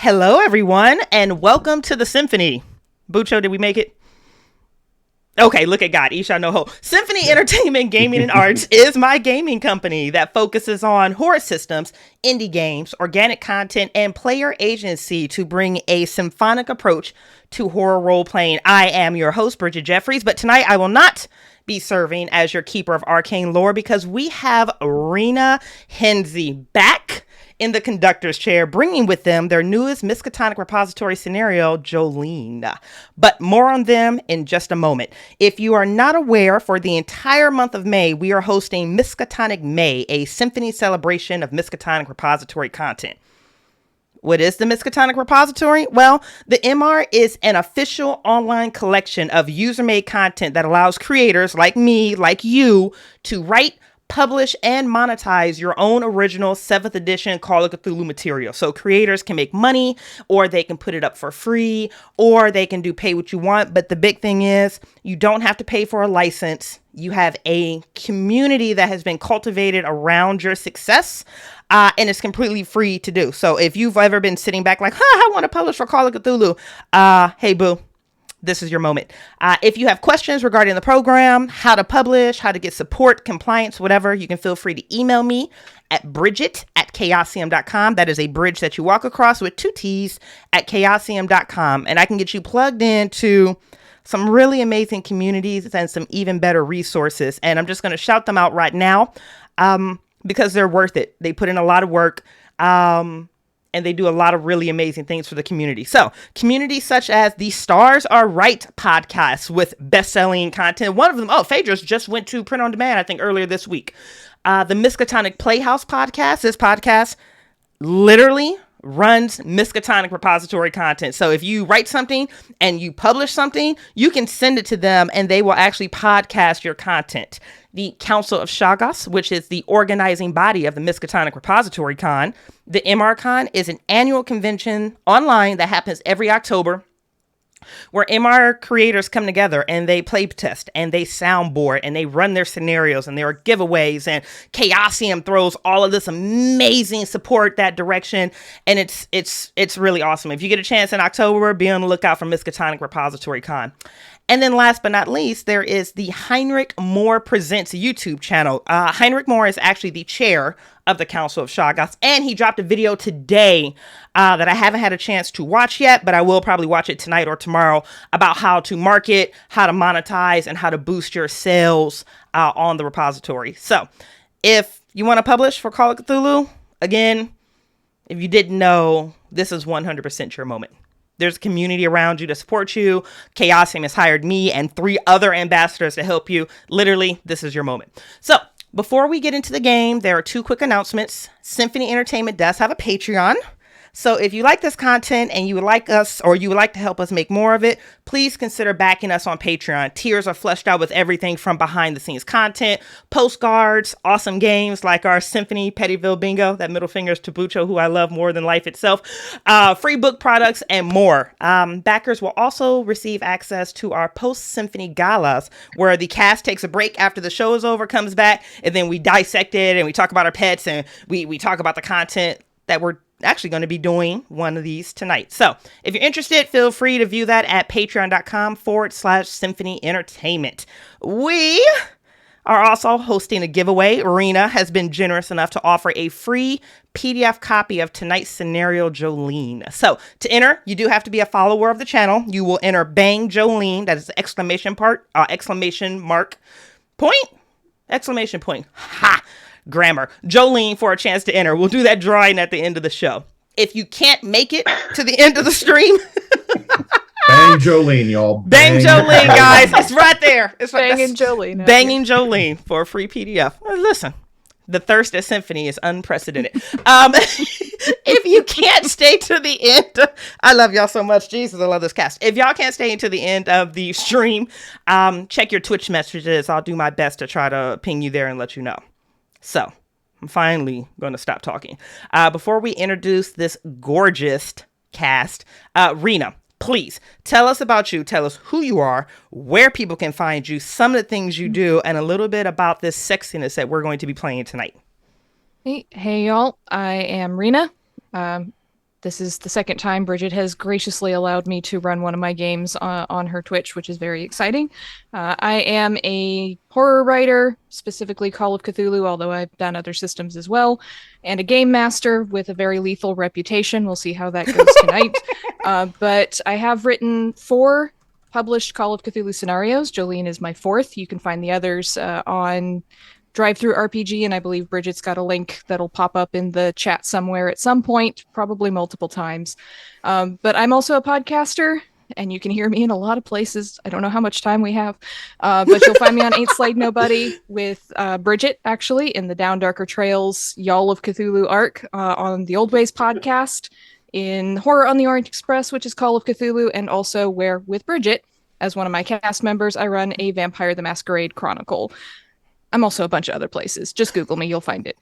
Hello, everyone, and welcome to the Symphony. Bucho, did we make it? Okay, look at God. Isha no ho. Symphony Entertainment, Gaming, and Arts is my gaming company that focuses on horror systems, indie games, organic content, and player agency to bring a symphonic approach to horror role-playing. I am your host, Bridget Jeffries, but tonight I will not be serving as your keeper of arcane lore because we have Sabrina Haenze back in the conductor's chair, bringing with them their newest Miskatonic repository scenario, Jolene. But more on them in just a moment. If you are not aware, for the entire month of May, we are hosting Miskatonic May, a symphony celebration of Miskatonic repository content. What is the Miskatonic repository? Well, the MR is an official online collection of user-made content that allows creators like me, like you, to write, publish, and monetize your own original 7th edition Call of Cthulhu material. So creators can make money, or they can put it up for free, or they can do pay what you want. But the big thing is you don't have to pay for a license. You have a community that has been cultivated around your success, and it's completely free to do. So if you've ever been sitting back like, I want to publish for Call of Cthulhu, hey, boo. This is your moment. If you have questions regarding the program, how to publish, how to get support, compliance, whatever, you can feel free to email me at bridget@chaosium.com. That is a bridge that you walk across with 2 T's at chaosium.com. And I can get you plugged into some really amazing communities and some even better resources. And I'm just going to shout them out right now because they're worth it. They put in a lot of work. And they do a lot of really amazing things for the community. So communities such as the Stars Are Right podcast with best-selling content. One of them, Phaedrus just went to print on demand, I think earlier this week. The Miskatonic Playhouse podcast. This podcast literally runs Miskatonic repository content. So if you write something and you publish something, you can send it to them and they will actually podcast your content. The Council of Shoggoths, which is the organizing body of the Miskatonic Repository Con. The MR Con is an annual convention online that happens every October, where MR creators come together and they play test and they soundboard and they run their scenarios and there are giveaways, and Chaosium throws all of this amazing support that direction. And it's really awesome. If you get a chance in October, be on the lookout for Miskatonic Repository Con. And then last but not least, there is the Heinrich Moore Presents YouTube channel. Heinrich Moore is actually the chair of the Council of Shoggoths, and he dropped a video today that I haven't had a chance to watch yet, but I will probably watch it tonight or tomorrow, about how to market, how to monetize, and how to boost your sales on the repository. So if you want to publish for Call of Cthulhu, again, if you didn't know, this is 100% your moment. There's a community around you to support you. Chaosium has hired me and 3 other ambassadors to help you. Literally, this is your moment. So before we get into the game, there are 2 quick announcements. Symphony Entertainment does have a Patreon. So if you like this content and you would like us, or you would like to help us make more of it, please consider backing us on Patreon. Tiers are fleshed out with everything from behind the scenes content, postcards, awesome games like our Symphony Pettyville Bingo, that middle fingers to Bucho, who I love more than life itself, free book products, and more. Backers will also receive access to our post-symphony galas, where the cast takes a break after the show is over, comes back, and then we dissect it and we talk about our pets and we talk about the content that we're actually going to be doing one of these tonight. So if you're interested, feel free to view that at patreon.com/Symphony Entertainment. We are also hosting a giveaway. Arena has been generous enough to offer a free PDF copy of tonight's scenario, Jolene. So to enter, you do have to be a follower of the channel. You will enter Bang Jolene. That is exclamation mark point. Ha! Grammar. Jolene for a chance to enter. We'll do that drawing at the end of the show. If you can't make it to the end of the stream, Bang Jolene, y'all. Bang Jolene, guys. It's right there. It's right, Banging Jolene. Banging Jolene for a free PDF. Listen, the thirst at Symphony is unprecedented. If you can't stay to the end, I love y'all so much. Jesus, I love this cast. If y'all can't stay to the end of the stream, check your Twitch messages. I'll do my best to try to ping you there and let you know. So I'm finally going to stop talking. Before we introduce this gorgeous cast, Rena, please tell us about you. Tell us who you are, where people can find you, some of the things you do, and a little bit about this sexiness that we're going to be playing tonight. Hey y'all. I am Rena. This is the second time Bridget has graciously allowed me to run one of my games on her Twitch, which is very exciting. I am a horror writer, specifically Call of Cthulhu, although I've done other systems as well, and a game master with a very lethal reputation. We'll see how that goes tonight. But I have written 4 published Call of Cthulhu scenarios. Jolene is my 4th. You can find the others on Drive-Through RPG, and I believe Bridget's got a link that'll pop up in the chat somewhere at some point, probably multiple times. But I'm also a podcaster, and you can hear me in a lot of places. I don't know how much time we have, but you'll find me on Ain't Slayed Nobody with Bridget, actually, in the Down Darker Trails Y'all of Cthulhu arc on the Old Ways podcast, in Horror on the Orient Express, which is Call of Cthulhu, and also where, with Bridget, as one of my cast members, I run a Vampire the Masquerade Chronicle. I'm also a bunch of other places. Just Google me, you'll find it.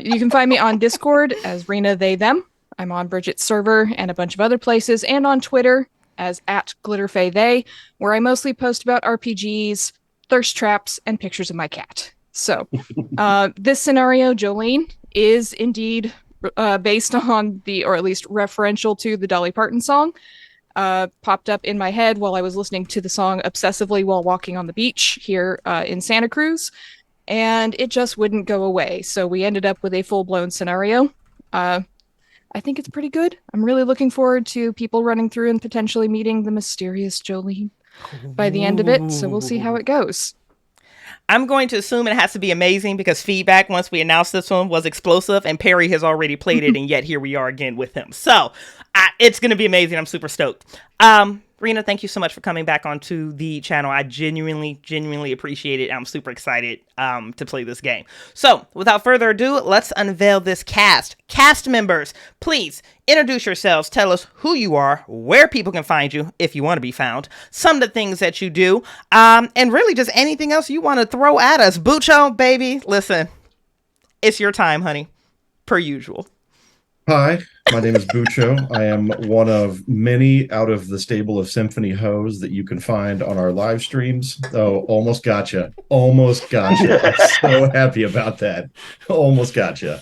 You can find me on Discord as Rena, they, them. I'm on Bridget's server and a bunch of other places, and on Twitter as @GlitterFayThey, where I mostly post about RPGs, thirst traps, and pictures of my cat. So this scenario, Jolene, is indeed based on or at least referential to the Dolly Parton song. Popped up in my head while I was listening to the song obsessively while walking on the beach here in Santa Cruz, and it just wouldn't go away. So we ended up with a full-blown scenario. I think it's pretty good. I'm really looking forward to people running through and potentially meeting the mysterious Jolene by the end of it, so we'll see how it goes. I'm going to assume it has to be amazing because feedback once we announced this one was explosive, and Perry has already played it, and yet here we are again with him. So it's going to be amazing. I'm super stoked. Rena, thank you so much for coming back onto the channel. I genuinely appreciate it. I'm super excited to play this game. So without further ado, let's unveil this cast. Cast members, please introduce yourselves. Tell us who you are, where people can find you if you want to be found, some of the things that you do, and really just anything else you want to throw at us. Bucho, baby, listen, it's your time, honey, per usual. Hi, my name is Bucho. I am one of many out of the stable of Symphony hoes that you can find on our live streams. Oh, almost gotcha. Almost gotcha. I'm so happy about that. Almost gotcha.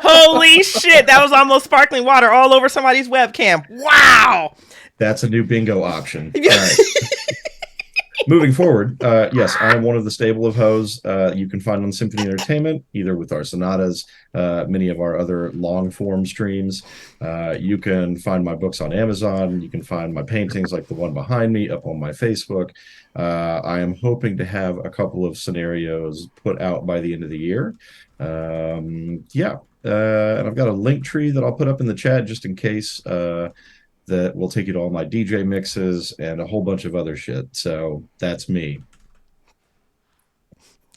Holy shit, that was almost sparkling water all over somebody's webcam. Wow. That's a new bingo option. All right. Moving forward, yes, I am one of the stable of hoes you can find on Symphony Entertainment, either with our sonatas, many of our other long-form streams. You can find my books on Amazon. You can find my paintings like the one behind me up on my Facebook. I am hoping to have a couple of scenarios put out by the end of the year. And I've got a link tree that I'll put up in the chat just in case that will take you to all my DJ mixes and a whole bunch of other shit. So that's me.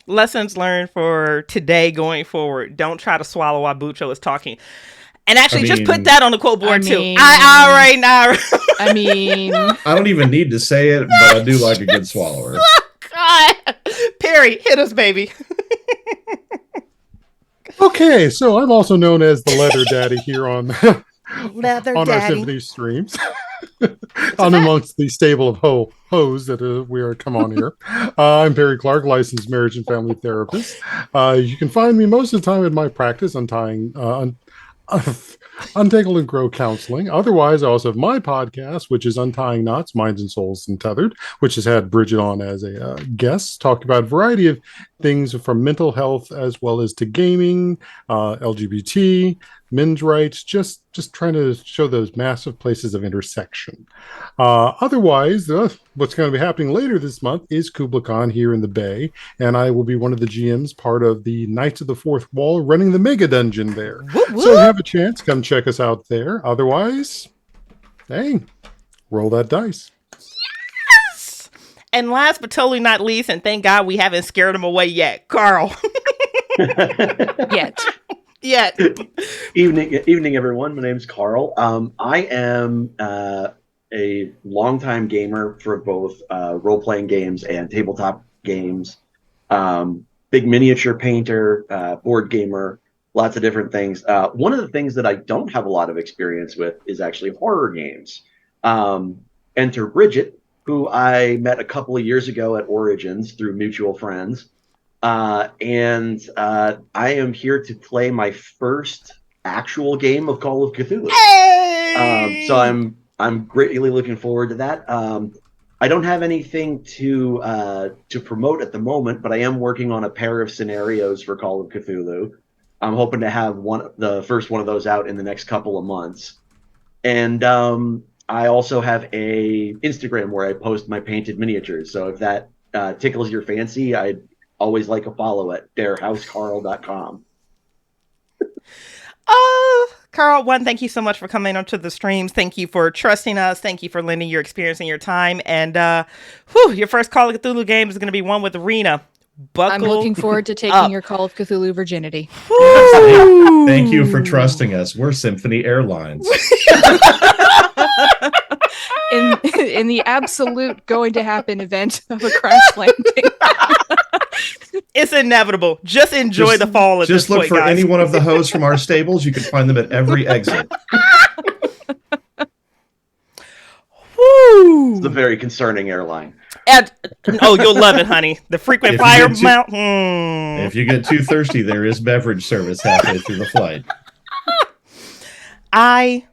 Lessons learned for today going forward. Don't try to swallow while Bucho is talking. And actually, just put that on the quote board, too. I already know. I mean... I don't even need to say it, but I do like a good swallower. God. Perry, hit us, baby. Okay, so I'm also known as the Leather Daddy here on... Leather on Daddy. Our Symphony streams, on amongst the stable of hoes that we are come on here. I'm Perry Clark, licensed marriage and family therapist. You can find me most of the time in my practice, Untangle and Grow Counseling. Otherwise, I also have my podcast, which is Untying Knots, Minds and Souls Untethered, which has had Bridget on as a guest, talking about a variety of things from mental health as well as to gaming, LGBT, men's rights, just trying to show those massive places of intersection. Otherwise, what's going to be happening later this month is Kubla Khan here in the Bay, and I will be one of the GMs, part of the Knights of the Fourth Wall, running the Mega Dungeon there. Whoop, whoop. So if you have a chance, come check us out there. Otherwise, hey, roll that dice. Yes! And last but totally not least, and thank God we haven't scared him away yet, Carl. Yet. Evening, everyone. My name's Carl. I am a longtime gamer for both role-playing games and tabletop games. Big miniature painter, board gamer, lots of different things. One of the things that I don't have a lot of experience with is actually horror games. Enter Bridget, who I met a couple of years ago at Origins through mutual friends. I am here to play my first actual game of Call of Cthulhu. Hey! So I'm greatly looking forward to that. I don't have anything to promote at the moment, but I am working on a pair of scenarios for Call of Cthulhu. I'm hoping to have the first one of those out in the next couple of months. And I also have a Instagram where I post my painted miniatures. So if that tickles your fancy, I'd always like a follow at darehousecarl.com. Carl, thank you so much for coming onto the streams. Thank you for trusting us. Thank you for lending your experience and your time. And your first Call of Cthulhu game is going to be one with Arena. I'm looking forward to taking your Call of Cthulhu virginity. Thank you for trusting us. We're Symphony Airlines. In the absolute going to happen event of a crash landing. It's inevitable. Just enjoy the fall at this point, Just look for any one of the hoes from our stables. You can find them at every exit. Woo! It's a very concerning airline. You'll love it, honey. The frequent flyer mount. If you get too thirsty, there is beverage service halfway through the flight. I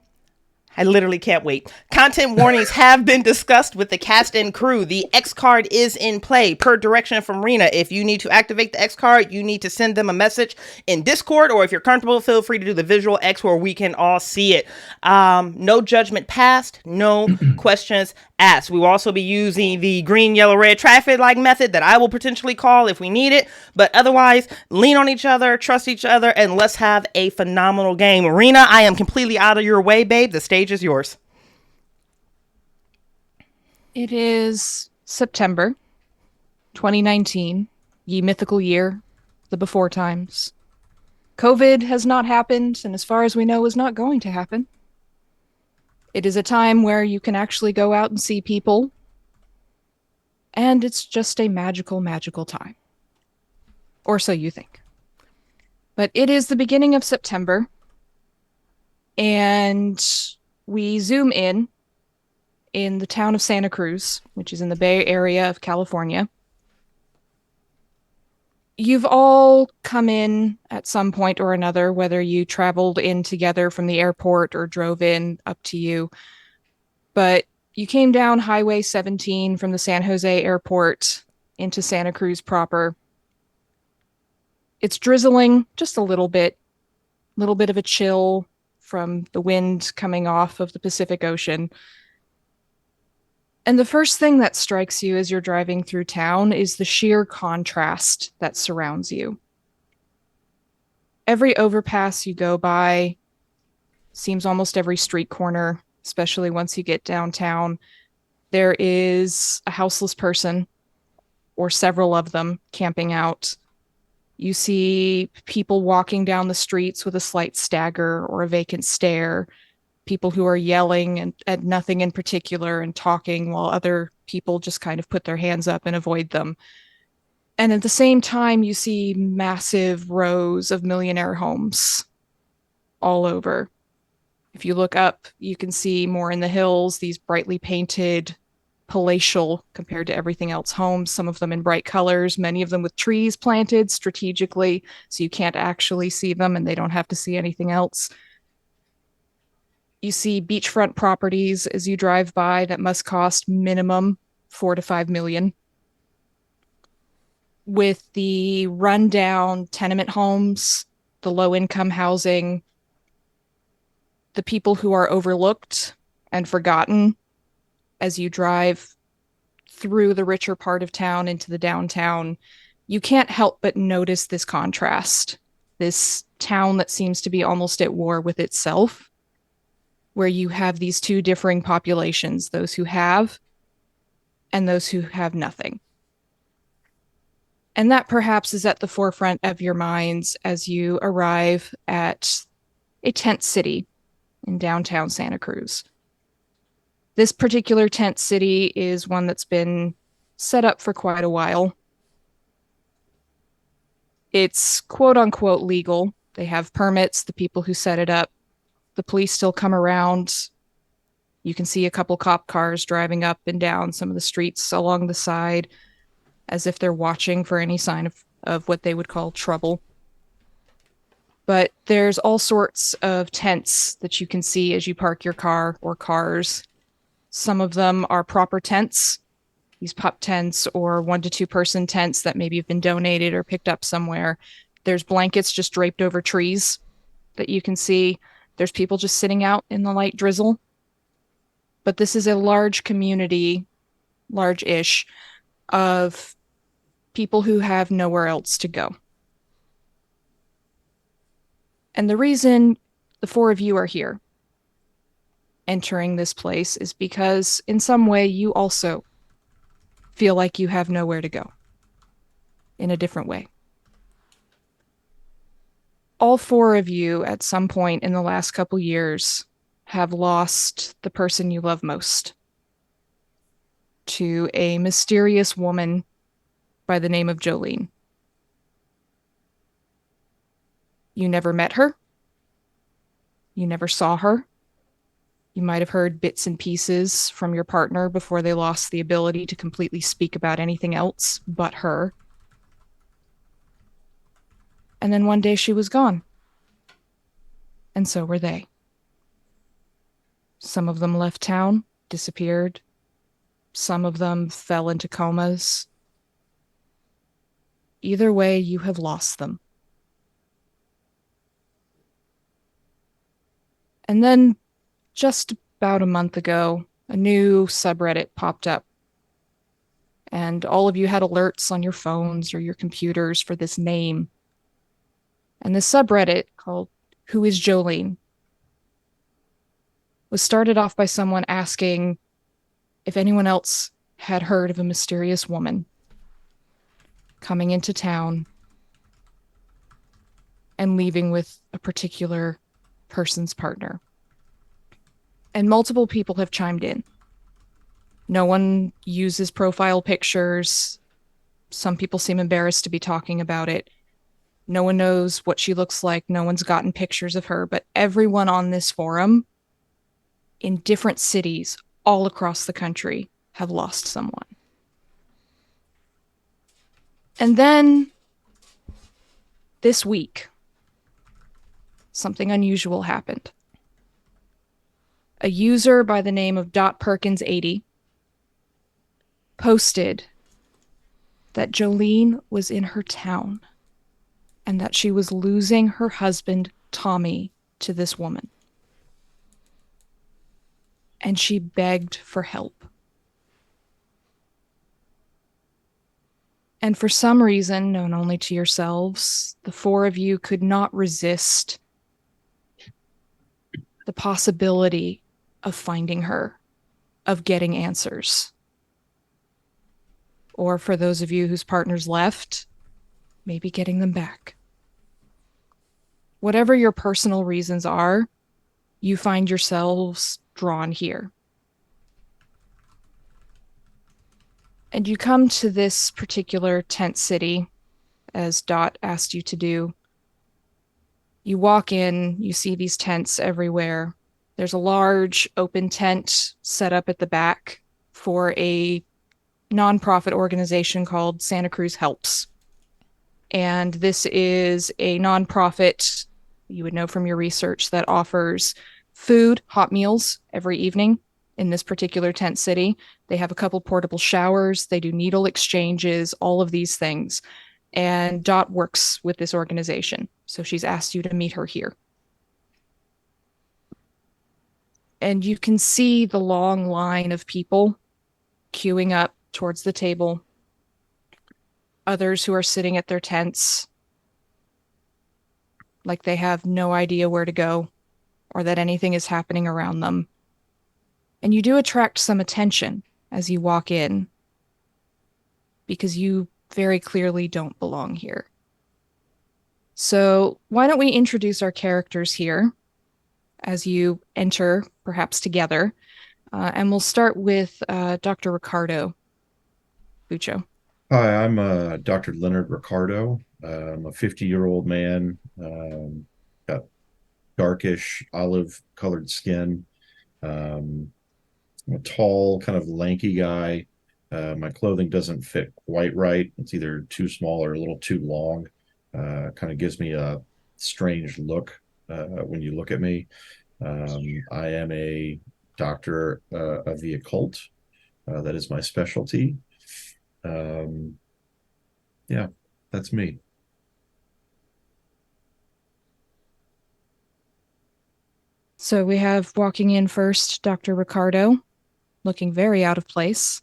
literally can't wait. Content warnings have been discussed with the cast and crew. The X card is in play per direction from Rena. If you need to activate the X card, you need to send them a message in Discord, or if you're comfortable, feel free to do the visual X where we can all see it. No judgment passed, no questions asked. We will also be using the green, yellow, red traffic light method that I will potentially call if we need it. But otherwise, lean on each other, trust each other, and let's have a phenomenal game. Rena, I am completely out of your way, babe. The stage is yours. It is September 2019, ye mythical year, the before times. COVID has not happened, and as far as we know, is not going to happen. It is a time where you can actually go out and see people, and it's just a magical, magical time. Or so you think. But it is the beginning of September, and we zoom in the town of Santa Cruz, which is in the Bay Area of California. You've all come in at some point or another, whether you traveled in together from the airport or drove in, up to you. But you came down Highway 17 from the San Jose airport into Santa Cruz proper. It's drizzling just a little bit of a chill from the wind coming off of the Pacific Ocean. And the first thing that strikes you as you're driving through town is the sheer contrast that surrounds you. Every overpass you go by, seems almost every street corner, especially once you get downtown, there is a houseless person or several of them camping out. You see people walking down the streets with a slight stagger or a vacant stare. People who are yelling at nothing in particular and talking while other people just kind of put their hands up and avoid them. And at the same time, you see massive rows of millionaire homes all over. If you look up, you can see more in the hills, these brightly painted, palatial compared to everything else homes, some of them in bright colors, many of them with trees planted strategically so you can't actually see them and they don't have to see anything else. You see beachfront properties as you drive by that must cost minimum $4 to $5 million. With the rundown tenement homes, the low-income housing, the people who are overlooked and forgotten as you drive through the richer part of town into the downtown, you can't help but notice this contrast. This town that seems to be almost at war with itself, where you have these two differing populations, those who have and those who have nothing. And that perhaps is at the forefront of your minds as you arrive at a tent city in downtown Santa Cruz. This particular tent city is one that's been set up for quite a while. It's quote unquote legal. They have permits, the people who set it up. The police still come around. You can see a couple cop cars driving up and down some of the streets along the side as if they're watching for any sign of what they would call trouble. But there's all sorts of tents that you can see as you park your car or cars. Some of them are proper tents, these pup tents or 1 to 2 person tents that maybe have been donated or picked up somewhere. There's blankets just draped over trees that you can see. There's people just sitting out in the light drizzle. But this is a large community, large-ish, of people who have nowhere else to go. And the reason the 4 of you are here, entering this place, is because in some way you also feel like you have nowhere to go in a different way. All 4 of you at some point in the last couple years have lost the person you love most to a mysterious woman by the name of Jolene. You never met her. You never saw her. You might have heard bits and pieces from your partner before they lost the ability to completely speak about anything else but her. And then one day she was gone. And so were they. Some of them left town, disappeared. Some of them fell into comas. Either way, you have lost them. And then, just about a month ago, a new subreddit popped up. And all of you had alerts on your phones or your computers for this name. And this subreddit, called Who is Jolene, was started off by someone asking if anyone else had heard of a mysterious woman coming into town and leaving with a particular person's partner. And multiple people have chimed in. No one uses profile pictures. Some people seem embarrassed to be talking about it. No one knows what she looks like. No one's gotten pictures of her. But everyone on this forum in different cities all across the country have lost someone. And then this week, something unusual happened. A user by the name of .Perkins80 posted that Jolene was in her town and that she was losing her husband, Tommy, to this woman. And she begged for help. And for some reason, known only to yourselves, the 4 of you could not resist the possibility of finding her, of getting answers. Or for those of you whose partners left, maybe getting them back. Whatever your personal reasons are, you find yourselves drawn here. And you come to this particular tent city, as Dot asked you to do. You walk in, you see these tents everywhere. There's a large open tent set up at the back for a nonprofit organization called Santa Cruz Helps. And this is a nonprofit, you would know from your research, that offers food, hot meals every evening in this particular tent city. They have a couple portable showers. They do needle exchanges, all of these things. And Dot works with this organization. So she's asked you to meet her here. And you can see the long line of people queuing up towards the table. Others who are sitting at their tents like they have no idea where to go or that anything is happening around them. And you do attract some attention as you walk in because you very clearly don't belong here. So why don't we introduce our characters here as you enter, perhaps together. And we'll start with Dr. Ricardo Bucho. Hi, I'm Dr. Leonard Ricardo. I'm a 50-year-old man, got darkish olive-colored skin. I'm a tall, kind of lanky guy. My clothing doesn't fit quite right. It's either too small or a little too long. Kind of gives me a strange look when you look at me. I am a doctor of the occult. That is my specialty. Yeah, that's me. So we have walking in first Dr. Ricardo, looking very out of place.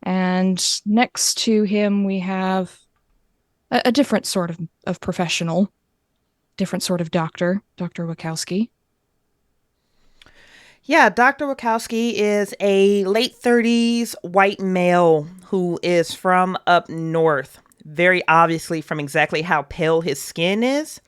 And next to him, we have a different sort of professional, different sort of doctor, Dr. Wachowski. Yeah, Dr. Wachowski is a late 30s white male who is from up north. Very obviously from exactly how pale his skin is,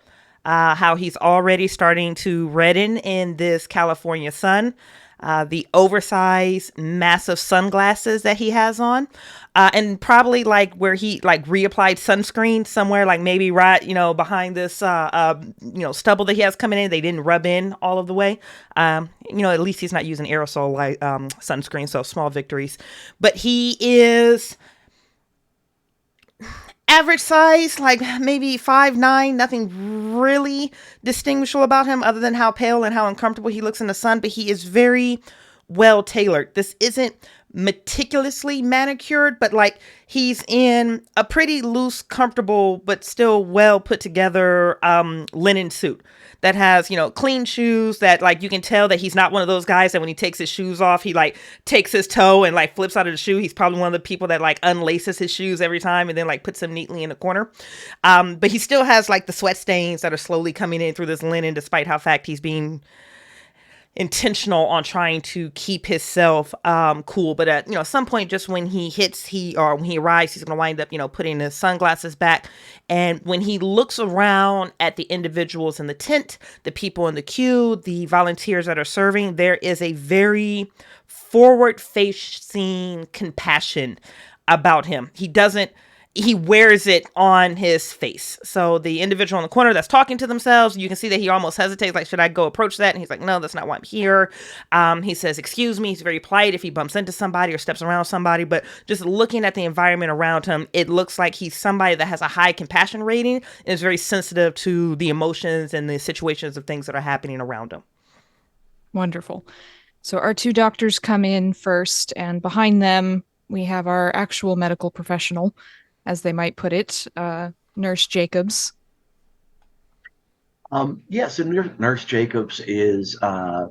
how he's already starting to redden in this California sun, the oversized, massive sunglasses that he has on, and probably like where he like reapplied sunscreen somewhere, like maybe right, behind this, stubble that he has coming in. They didn't rub in all of the way. At least he's not using aerosol like sunscreen, so small victories. But he is average size, like maybe 5'9", nothing really distinguishable about him other than how pale and how uncomfortable he looks in the sun, but he is very well tailored. This isn't meticulously manicured, but like he's in a pretty loose, comfortable, but still well put together linen suit that has, clean shoes that like you can tell that he's not one of those guys that when he takes his shoes off, he like takes his toe and like flips out of the shoe. He's probably one of the people that like unlaces his shoes every time and then like puts them neatly in a corner. But he still has like the sweat stains that are slowly coming in through this linen, despite how fact he's being intentional on trying to keep himself cool. But at some point, just when he when he arrives, he's going to wind up putting his sunglasses back. And when he looks around at the individuals in the tent, the people in the queue, the volunteers that are serving, there is a very forward facing compassion about him. He wears it on his face. So the individual in the corner that's talking to themselves, you can see that he almost hesitates, like, should I go approach that? And he's like, no, that's not why I'm here. He says, excuse me. He's very polite if he bumps into somebody or steps around somebody, but just looking at the environment around him, it looks like he's somebody that has a high compassion rating and is very sensitive to the emotions and the situations of things that are happening around him. Wonderful. So our two doctors come in first, and behind them, we have our actual medical professional, as they might put it, Nurse Jacobs. So Nurse Jacobs is a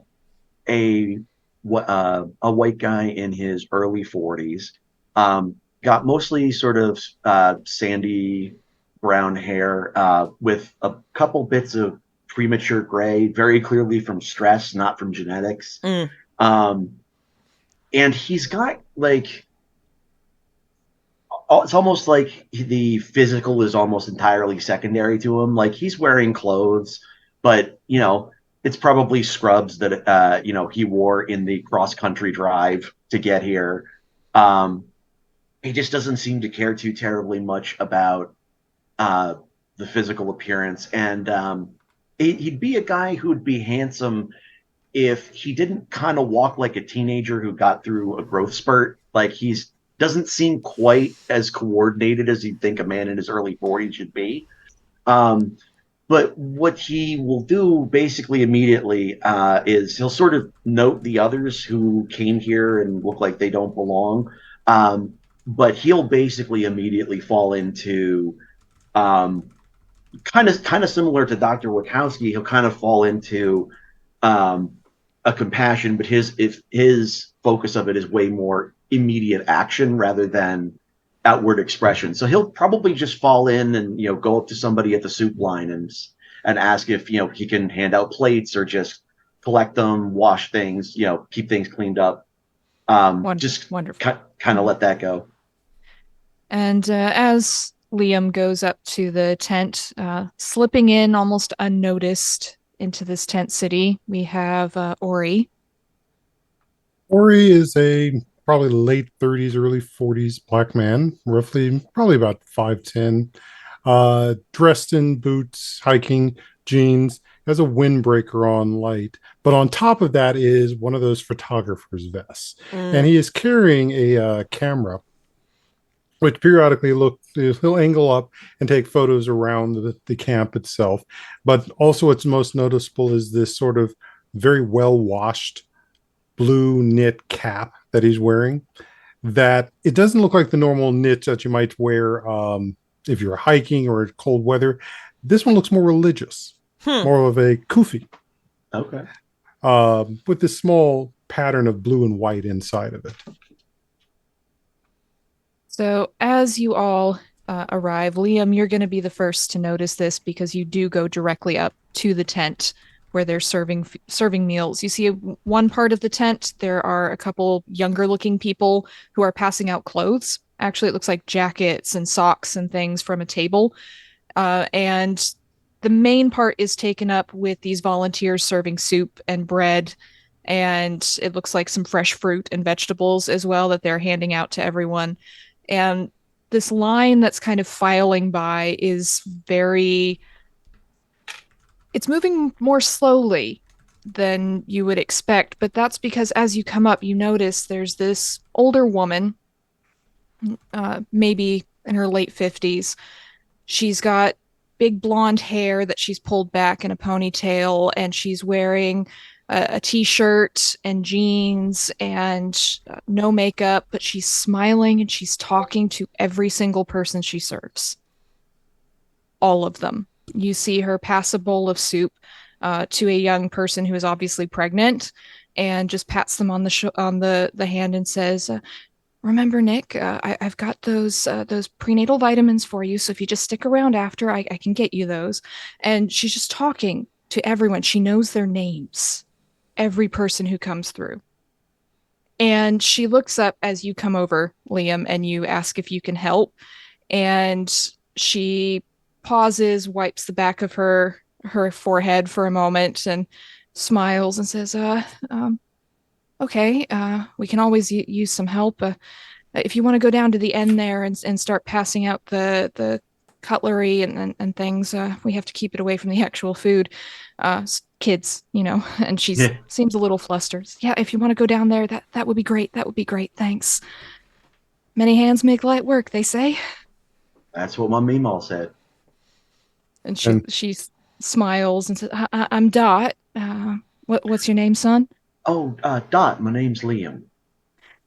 white guy in his early 40s. Got mostly sort of sandy brown hair with a couple bits of premature gray, very clearly from stress, not from genetics. And he's got like, it's almost like the physical is almost entirely secondary to him. Like he's wearing clothes, but it's probably scrubs that he wore in the cross country drive to get here. He just doesn't seem to care too terribly much about the physical appearance, and he'd be a guy who would be handsome if he didn't kind of walk like a teenager who got through a growth spurt. Like he's doesn't seem quite as coordinated as you'd think a man in his early 40s should be. But what he will do basically immediately is he'll sort of note the others who came here and look like they don't belong. But he'll basically immediately fall into kind of similar to Dr. Wachowski. He'll kind of fall into a compassion, but his focus of it is way more immediate action rather than outward expression. So he'll probably just fall in and go up to somebody at the soup line and ask if he can hand out plates or just collect them, wash things, keep things cleaned up. Just wonderful. Kind of let that go. And as Liam goes up to the tent, slipping in almost unnoticed into this tent city, we have Ori. Ori is a probably late 30s, early 40s black man, probably about 5'10", dressed in boots, hiking, jeans, has a windbreaker on light. But on top of that is one of those photographer's vests. And he is carrying a camera. which periodically he'll angle up and take photos around the camp itself. But also what's most noticeable is this sort of very well washed blue knit cap that he's wearing, that it doesn't look like the normal knit that you might wear if you're hiking or cold weather. This one looks more religious, more of a kufi. Okay. With this small pattern of blue and white inside of it. So as you all arrive, Liam, you're going to be the first to notice this because you do go directly up to the tent where they're serving meals. You see one part of the tent, there are a couple younger looking people who are passing out clothes. Actually, it looks like jackets and socks and things from a table. And the main part is taken up with these volunteers serving soup and bread. And it looks like some fresh fruit and vegetables as well that they're handing out to everyone. And this line that's kind of filing by is it's moving more slowly than you would expect, but that's because as you come up, you notice there's this older woman, maybe in her late 50s. She's got big blonde hair that she's pulled back in a ponytail, and she's wearing a t-shirt and jeans and no makeup, but she's smiling and she's talking to every single person she serves. All of them. You see her pass a bowl of soup to a young person who is obviously pregnant and just pats them on the hand and says, remember, Nick, I've got those prenatal vitamins for you, so if you just stick around after, I can get you those. And she's just talking to everyone. She knows their names. Every person who comes through. And she looks up as you come over, Liam, and you ask if you can help. And she pauses, wipes the back of her forehead for a moment and smiles and says, okay, we can always use some help. If you want to go down to the end there and start passing out the cutlery and things, we have to keep it away from the actual food. Kids, and she seems a little flustered. Yeah, if you want to go down there, that would be great. That would be great. Thanks. Many hands make light work, they say. That's what my Meemaw said. And she smiles and says, I'm Dot. What's your name, son? Oh, Dot, my name's Liam.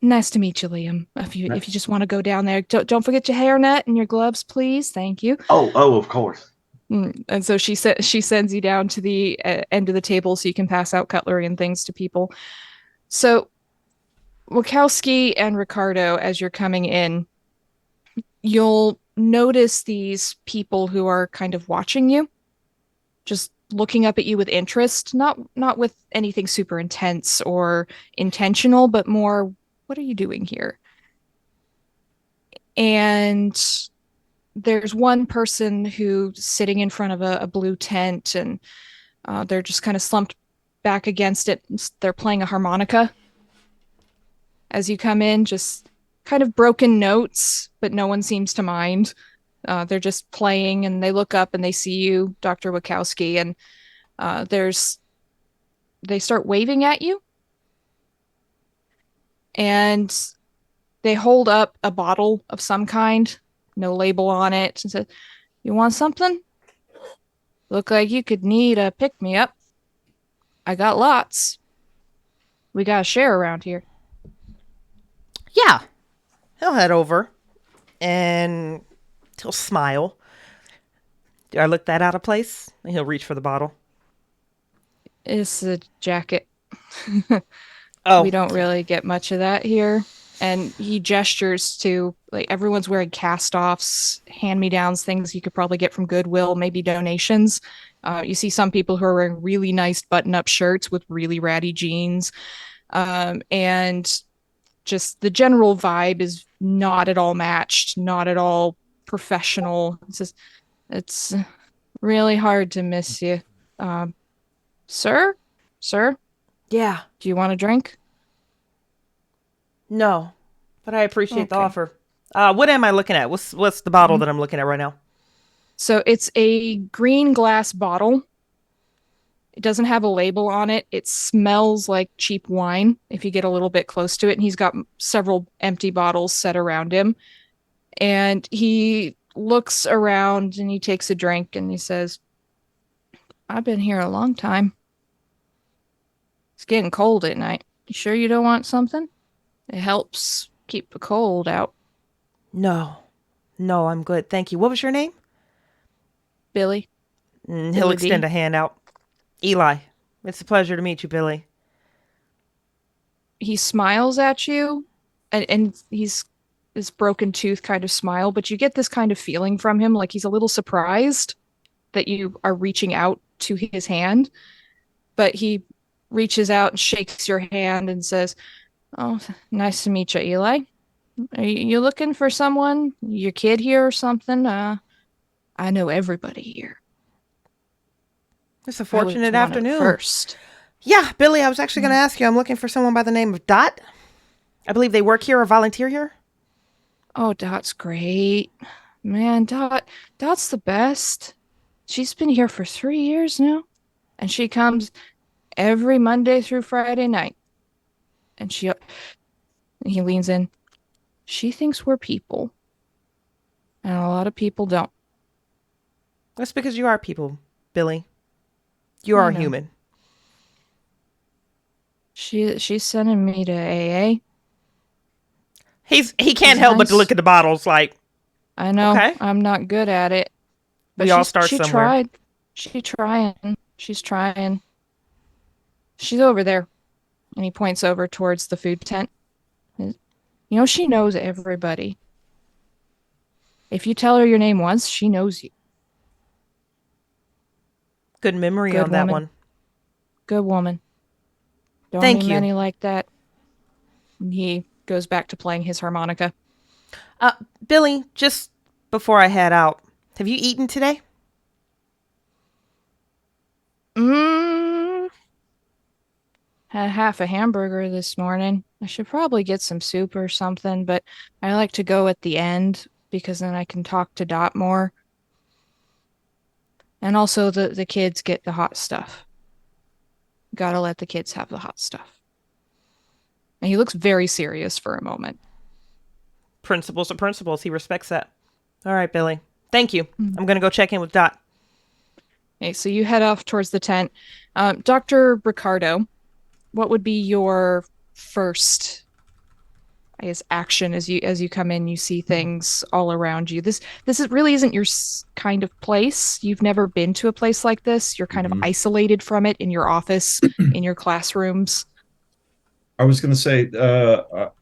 Nice to meet you, Liam. If you just want to go down there, don't forget your hairnet and your gloves, please. Thank you. Oh, of course. And so she sends you down to the end of the table so you can pass out cutlery and things to people. So Wachowski and Ricardo, as you're coming in, you'll notice these people who are kind of watching you, just looking up at you with interest, not with anything super intense or intentional, but more, what are you doing here? And there's one person who's sitting in front of a blue tent, and they're just kind of slumped back against it. They're playing a harmonica as you come in, just kind of broken notes, but no one seems to mind. They're just playing, and they look up and they see you, Dr. Wachowski, and they start waving at you. And they hold up a bottle of some kind, no label on it, and said, "You want something? Look like you could need a pick-me-up. I got lots. We gotta share around here." Yeah. He'll head over and he'll smile. Do I look that out of place? And he'll reach for the bottle. It's a jacket. Oh. We don't really get much of that here. And he gestures to, like, everyone's wearing cast-offs, hand-me-downs, things you could probably get from Goodwill, maybe donations. You see some people who are wearing really nice button-up shirts with really ratty jeans. And just the general vibe is not at all matched, not at all professional. It's really hard to miss you. Sir? Yeah. Do you want a drink? No, but I appreciate the offer. What am I looking at? What's the bottle that I'm looking at right now? So it's a green glass bottle. It doesn't have a label on it. It smells like cheap wine if you get a little bit close to it. And he's got several empty bottles set around him. And he looks around and he takes a drink and he says, I've been here a long time. It's getting cold at night. You sure you don't want something? It helps keep the cold out. No, I'm good. Thank you. What was your name? Billy. He'll Billy extend D. a hand out. Eli, it's a pleasure to meet you, Billy. He smiles at you, and he's this broken tooth kind of smile, but you get this kind of feeling from him, like he's a little surprised that you are reaching out to his hand. But he reaches out and shakes your hand and says, Oh, nice to meet you, Eli. Are you looking for someone? Your kid here or something? I know everybody here. It's a I was fortunate one of the afternoon. first. Yeah, Billy, I was actually going to ask you. I'm looking for someone by the name of Dot. I believe they work here or volunteer here. Oh, Dot's great. Man, Dot's the best. She's been here for 3 years now. And she comes every Monday through Friday night. And he leans in. She thinks we're people. And a lot of people don't. That's because you are people, Billy. You I are know. human. She's sending me to AA. He can't She's help but to nice. look at the bottles like, I know okay. I'm not good at it. But We all start she somewhere. tried. She's trying. She's over there. And he points over towards the food tent. You know, she knows everybody. If you tell her your name once, she knows you. Good memory Good on that woman. one. Good woman. Don't Thank meet you. many like that. And he goes back to playing his harmonica. Billy, just before I head out, have you eaten today? Had half a hamburger this morning. I should probably get some soup or something, but I like to go at the end because then I can talk to Dot more. And also the kids get the hot stuff. Gotta let the kids have the hot stuff. And he looks very serious for a moment. Principles are principles. He respects that. All right, Billy. Thank you. I'm going to go check in with Dot. Okay, so you head off towards the tent. Dr. Ricardo, what would be your first, I guess, action as you come in? You see things all around you. Really isn't your kind of place. You've never been to a place like this. You're kind of isolated from it in your office, in your classrooms. I was going to say,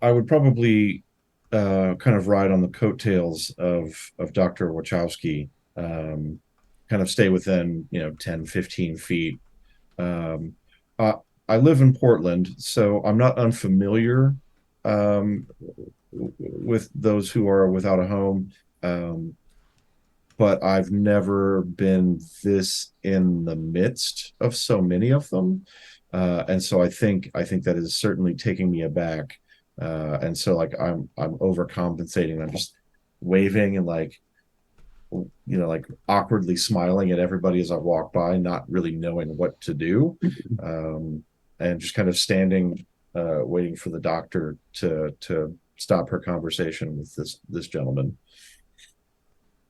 I would probably kind of ride on the coattails of Dr. Wachowski, kind of stay within, 10, 15 feet. Um, I live in Portland, so I'm not unfamiliar with those who are without a home. But I've never been this in the midst of so many of them. And so I think that is certainly taking me aback. And so like I'm overcompensating. I'm just waving and like like awkwardly smiling at everybody as I walk by, not really knowing what to do. And just kind of standing waiting for the doctor to stop her conversation with this gentleman.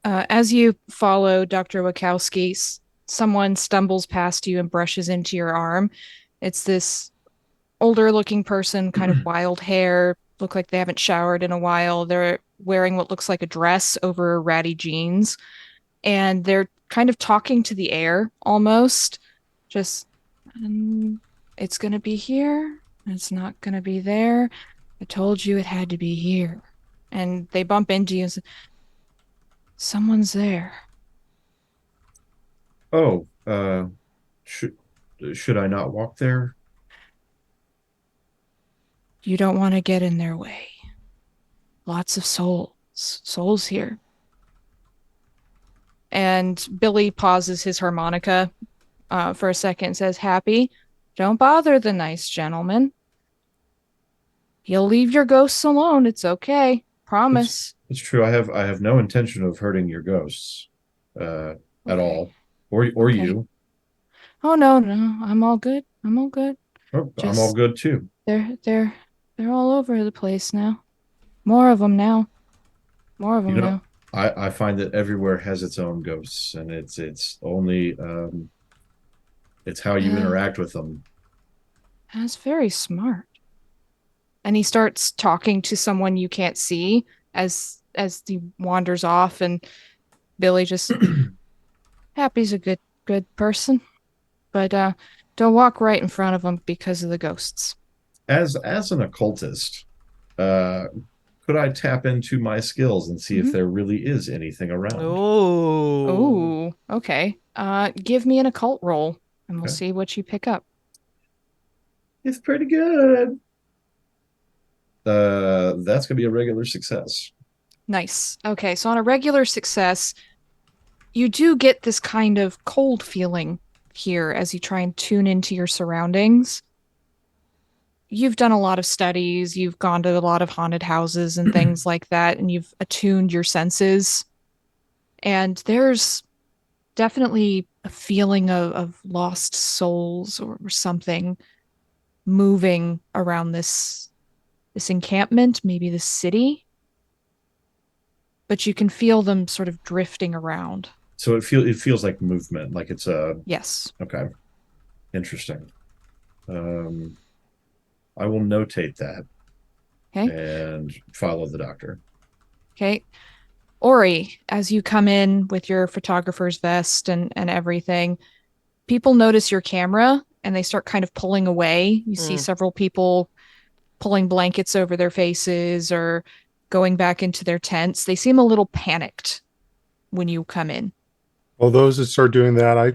As you follow Dr. Wachowski, someone stumbles past you and brushes into your arm. It's this older looking person, kind of wild hair, look like they haven't showered in a while. They're wearing what looks like a dress over ratty jeans. And they're kind of talking to the air almost. Just, it's going to be here. It's not going to be there. I told you it had to be here. And they bump into you and say, someone's there. Oh, should I not walk there? You don't want to get in their way. Lots of souls here. And Billy pauses his harmonica for a second and says, Happy, don't bother the nice gentleman. He'll leave your ghosts alone. It's okay. Promise. It's true. I have no intention of hurting your ghosts at all, or Okay. you. Oh no, I'm all good. I'm all good. Oh, I'm all good too. They're all over the place now. More of them now. More of You them know, now. I find that everywhere has its own ghosts, and it's only it's how you Uh, interact with them. that's very smart. And he starts talking to someone you can't see as he wanders off, and Billy just Happy's a good person, but don't walk right in front of him because of the ghosts. As an occultist, uh, could I tap into my skills and see if Mm-hmm. there really is anything around? Oh. Oh, okay. Give me an occult roll, and we'll Okay, see what you pick up. it's pretty good. That's gonna be a regular success. Nice. Okay, so on a regular success, you do get this kind of cold feeling here as you try and tune into your surroundings. You've done a lot of studies, you've gone to a lot of haunted houses and things like that, and you've attuned your senses. And there's definitely a feeling of lost souls or something moving around this encampment, maybe this city, but you can feel them sort of drifting around. So it feels like movement, like it's a Yes. okay, interesting. Um, I will notate that Okay. and follow the doctor. Okay. Ori, as you come in with your photographer's vest and everything, people notice your camera and they start kind of pulling away. You see Mm. several people pulling blankets over their faces or going back into their tents. They seem a little panicked when you come in. Well, those that start doing that, I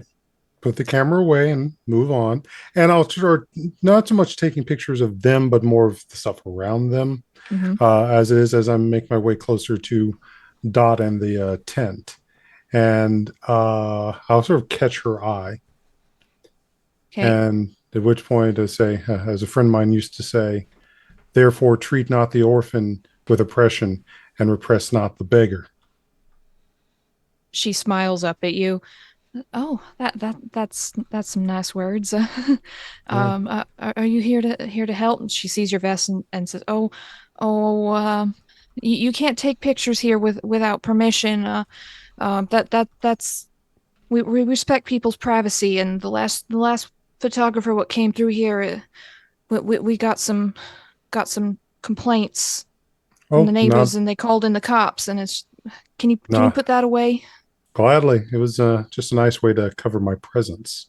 put the camera away and move on. And I'll start not so much taking pictures of them, but more of the stuff around them. Mm-hmm. As I make my way closer to Dot and the tent. And I'll sort of catch her eye. Okay. And at which point I say, as a friend of mine used to say, therefore treat not the orphan with oppression and repress not the beggar. She smiles up at you. Oh, that's some nice words. Yeah. Are you here to help? And she sees your vest and says, "Oh, you can't take pictures here without permission. That's we respect people's privacy. And the last photographer what came through here, we got some complaints from the Oh, neighbors, not and they called in the cops. And it's can you not put that away?" gladly. It was just a nice way to cover my presence.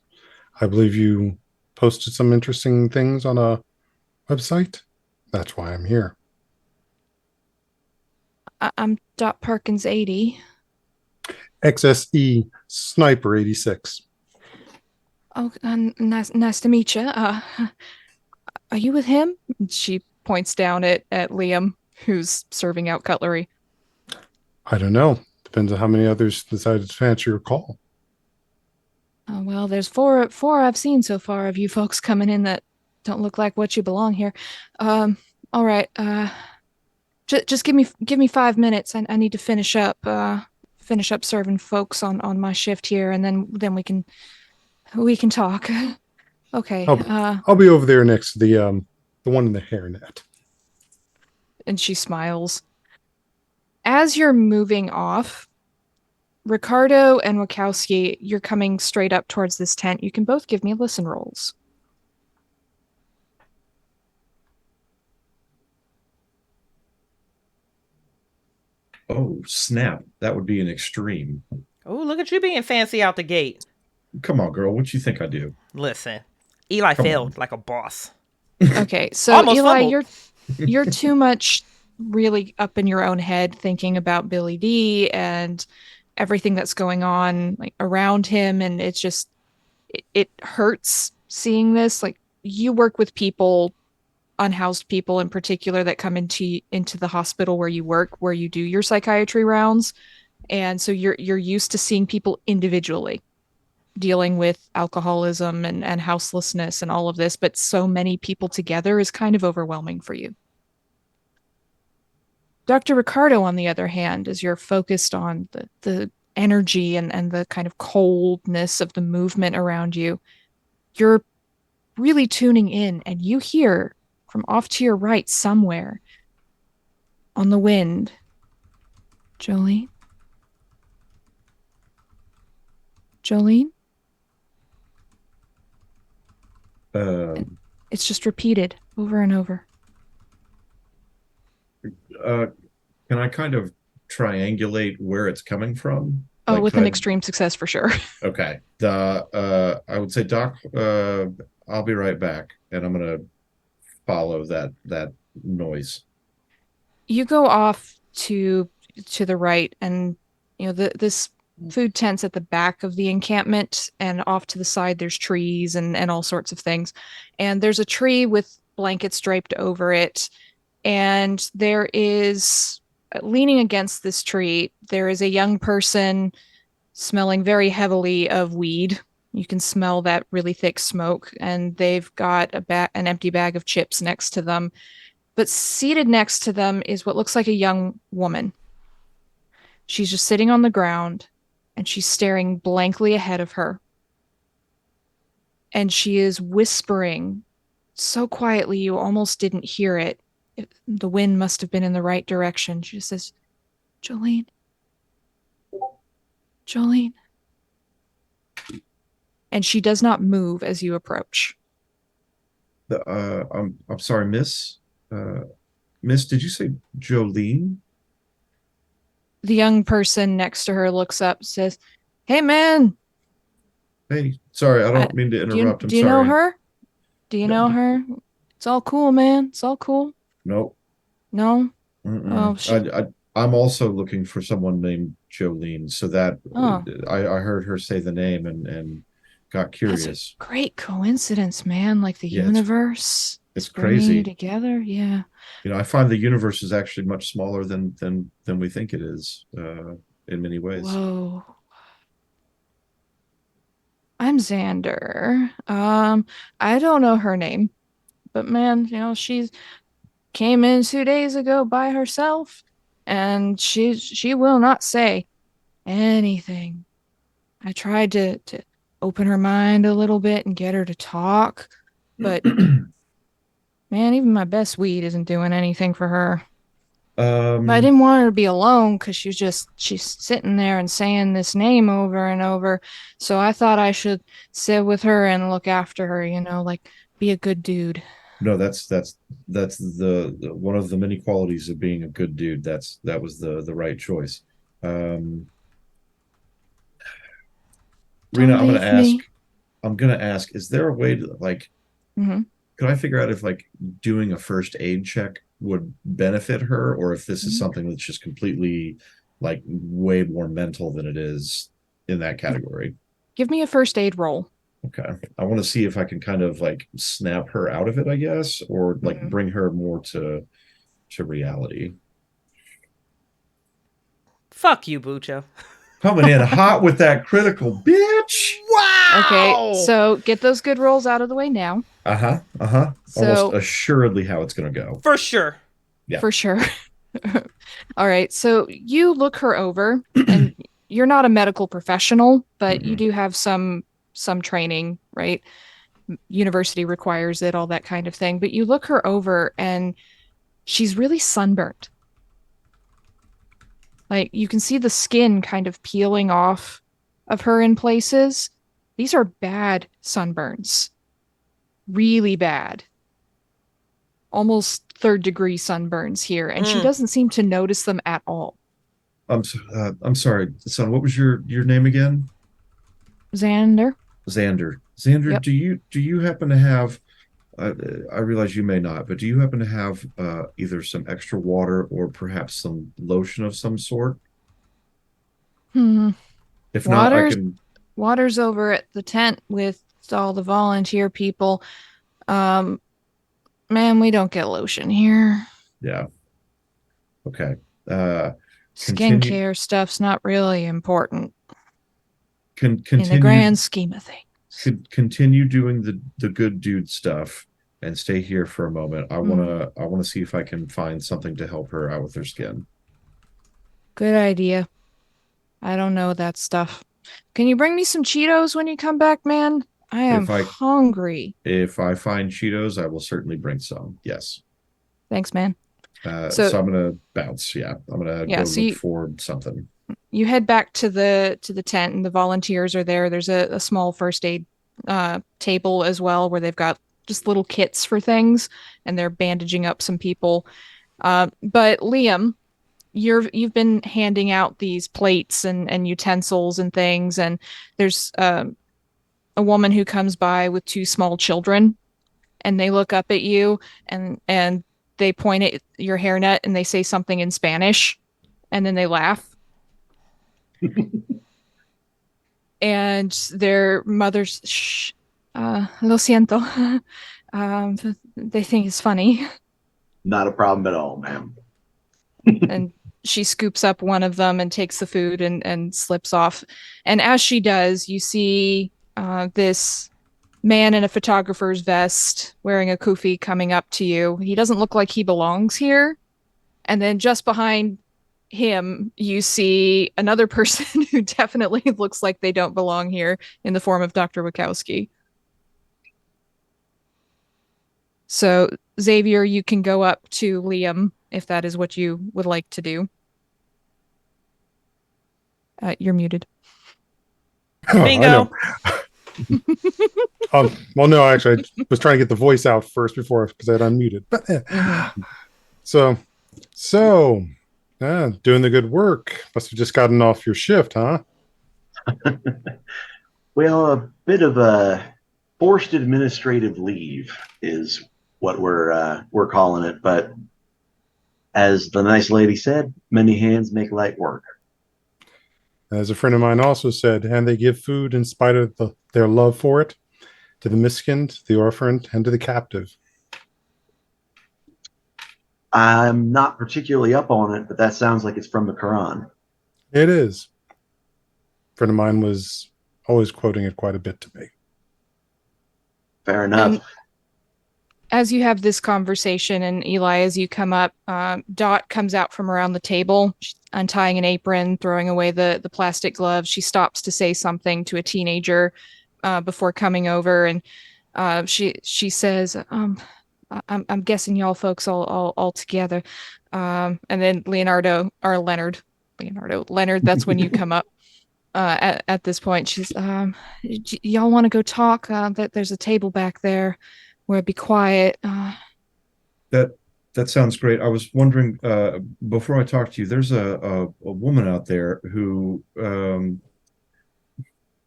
I believe you posted some interesting things on a website. That's why I'm here. I'm Dot Perkins 80. XSE Sniper 86. Oh, nice to meet you. Are you with him? She points down at Liam, who's serving out cutlery. I don't know. Depends on how many others decided to fancy your call. Well, there's four I've seen so far of you folks coming in that don't look like what you belong here. All right. Just give me 5 minutes. I need to finish up serving folks on my shift here, and then we can talk. Okay. I'll be over there next to the one in the hairnet. And she smiles. As you're moving off, Ricardo and Wachowski, you're coming straight up towards this tent. You can both give me listen rolls. Oh, snap. That would be an extreme. Oh, look at you being fancy out the gate. Come on, girl. What you think I do? Listen, Eli Come failed on. like a boss. Okay, so Almost Eli, fumbled. you're too much really up in your own head thinking about Billy D and everything that's going on like around him, and it's just it hurts seeing this. Like you work with people, unhoused people in particular, that come into the hospital where you work, where you do your psychiatry rounds, and so you're used to seeing people individually dealing with alcoholism and houselessness and all of this, but so many people together is kind of overwhelming for you. Dr. Ricardo, on the other hand, as you're focused on the energy and the kind of coldness of the movement around you, you're really tuning in, and you hear from off to your right somewhere on the wind, Jolene? Jolene? It's just repeated over and over. Can I kind of triangulate where it's coming from? Oh, Like, with an extreme success for sure. okay. I would say, Doc, I'll be right back, and I'm gonna follow that noise. You go off to the right, and this food tent's at the back of the encampment, and off to the side there's trees and all sorts of things. And there's a tree with blankets draped over it, and there is leaning against this tree, there is a young person smelling very heavily of weed. You can smell that really thick smoke, and they've got an empty bag of chips next to them. But seated next to them is what looks like a young woman. She's just sitting on the ground, and she's staring blankly ahead of her. And she is whispering so quietly you almost didn't hear it. The wind must have been in the right direction. She just says, Jolene. Jolene. And she does not move as you approach. I'm sorry, Miss. Miss, did you say Jolene? The young person next to her looks up, says, Hey, man. Hey, sorry, I don't mean to interrupt. Do you know her? Do you know her? It's all cool, man. It's all cool. Nope. No? Mm-mm. Oh, I'm also looking for someone named Jolene, so that I heard her say the name and got curious. That's a great coincidence, man. Like the universe. It's bringing crazy. You together. Yeah. I find the universe is actually much smaller than we think it is, in many ways. Whoa. I'm Xander. I don't know her name, but man, she came in 2 days ago by herself, and she will not say anything. I tried to open her mind a little bit and get her to talk, but man, even my best weed isn't doing anything for her. But I didn't want her to be alone because she's sitting there and saying this name over and over. So I thought I should sit with her and look after her, like be a good dude. No, that's the one of the many qualities of being a good dude. That was the right choice. Rena, I'm gonna ask, is there a way to could I figure out if doing a first aid check would benefit her, or if this is something that's just completely way more mental than it is in that category? Give me a first aid roll. Okay. I want to see if I can kind of snap her out of it, I guess, or bring her more to reality. Fuck you, Bucho. Coming in hot with that critical, bitch. Wow. Okay, so get those good rolls out of the way now. So, almost assuredly how it's going to go. For sure. Yeah. For sure. All right, so you look her over, and you're not a medical professional, but you do have some training, right? University requires it, all that kind of thing. But you look her over, and she's really sunburnt. You can see the skin kind of peeling off of her in places. These are bad sunburns. Really bad. Almost third-degree sunburns here, and she doesn't seem to notice them at all. I'm sorry, son. What was your name again? Xander. Yep. Do you happen to have? I realize you may not, but do you happen to have either some extra water or perhaps some lotion of some sort? If not, I can. Water's over at the tent with all the volunteer people. Man, we don't get lotion here. Yeah. Okay. Skincare stuff's not really important. Continue, in the grand scheme of things. Continue doing the good dude stuff and stay here for a moment. I wanna see if I can find something to help her out with her skin. Good idea. I don't know that stuff. Can you bring me some Cheetos when you come back, man? I am hungry. If I find Cheetos, I will certainly bring some. Yes. Thanks, man. So I'm gonna bounce. Yeah, I'm gonna go so look for something. you head back to the tent, and the volunteers are there. There's a small first aid table as well, where they've got just little kits for things, and they're bandaging up some people. But Liam, you've been handing out these plates and utensils and things, and there's a woman who comes by with two small children, and they look up at you, and they point at your hairnet and they say something in Spanish, and then they laugh. And their mothers, shh, lo siento. They think it's funny. Not a problem at all, ma'am. And she scoops up one of them and takes the food and slips off. And as she does, you see this man in a photographer's vest wearing a kufi coming up to you. He doesn't look like he belongs here. And then just behind him, you see another person who definitely looks like they don't belong here in the form of Dr. Wachowski. So, Xavier, you can go up to Liam if that is what you would like to do. You're muted. Bingo. Well, no, actually, I was trying to get the voice out first before because I'd unmuted. But so, doing the good work. Must have just gotten off your shift, huh? Well, a bit of a forced administrative leave is what we're calling it. But as the nice lady said, many hands make light work. As a friend of mine also said, and they give food in spite of their love for it, to the miskin, the orphan, and to the captive. I'm not particularly up on it, but that sounds like it's from the Quran. It is. A friend of mine was always quoting it quite a bit to me. Fair enough. And as you have this conversation, and Eli, as you come up, Dot comes out from around the table, untying an apron, throwing away the plastic gloves. She stops to say something to a teenager before coming over, and she says, I'm guessing y'all folks all together. And then Leonard, that's when you come up at this point. She's, y'all want to go talk? There's a table back there where it'd be quiet. That sounds great. I was wondering, before I talk to you, there's a woman out there who,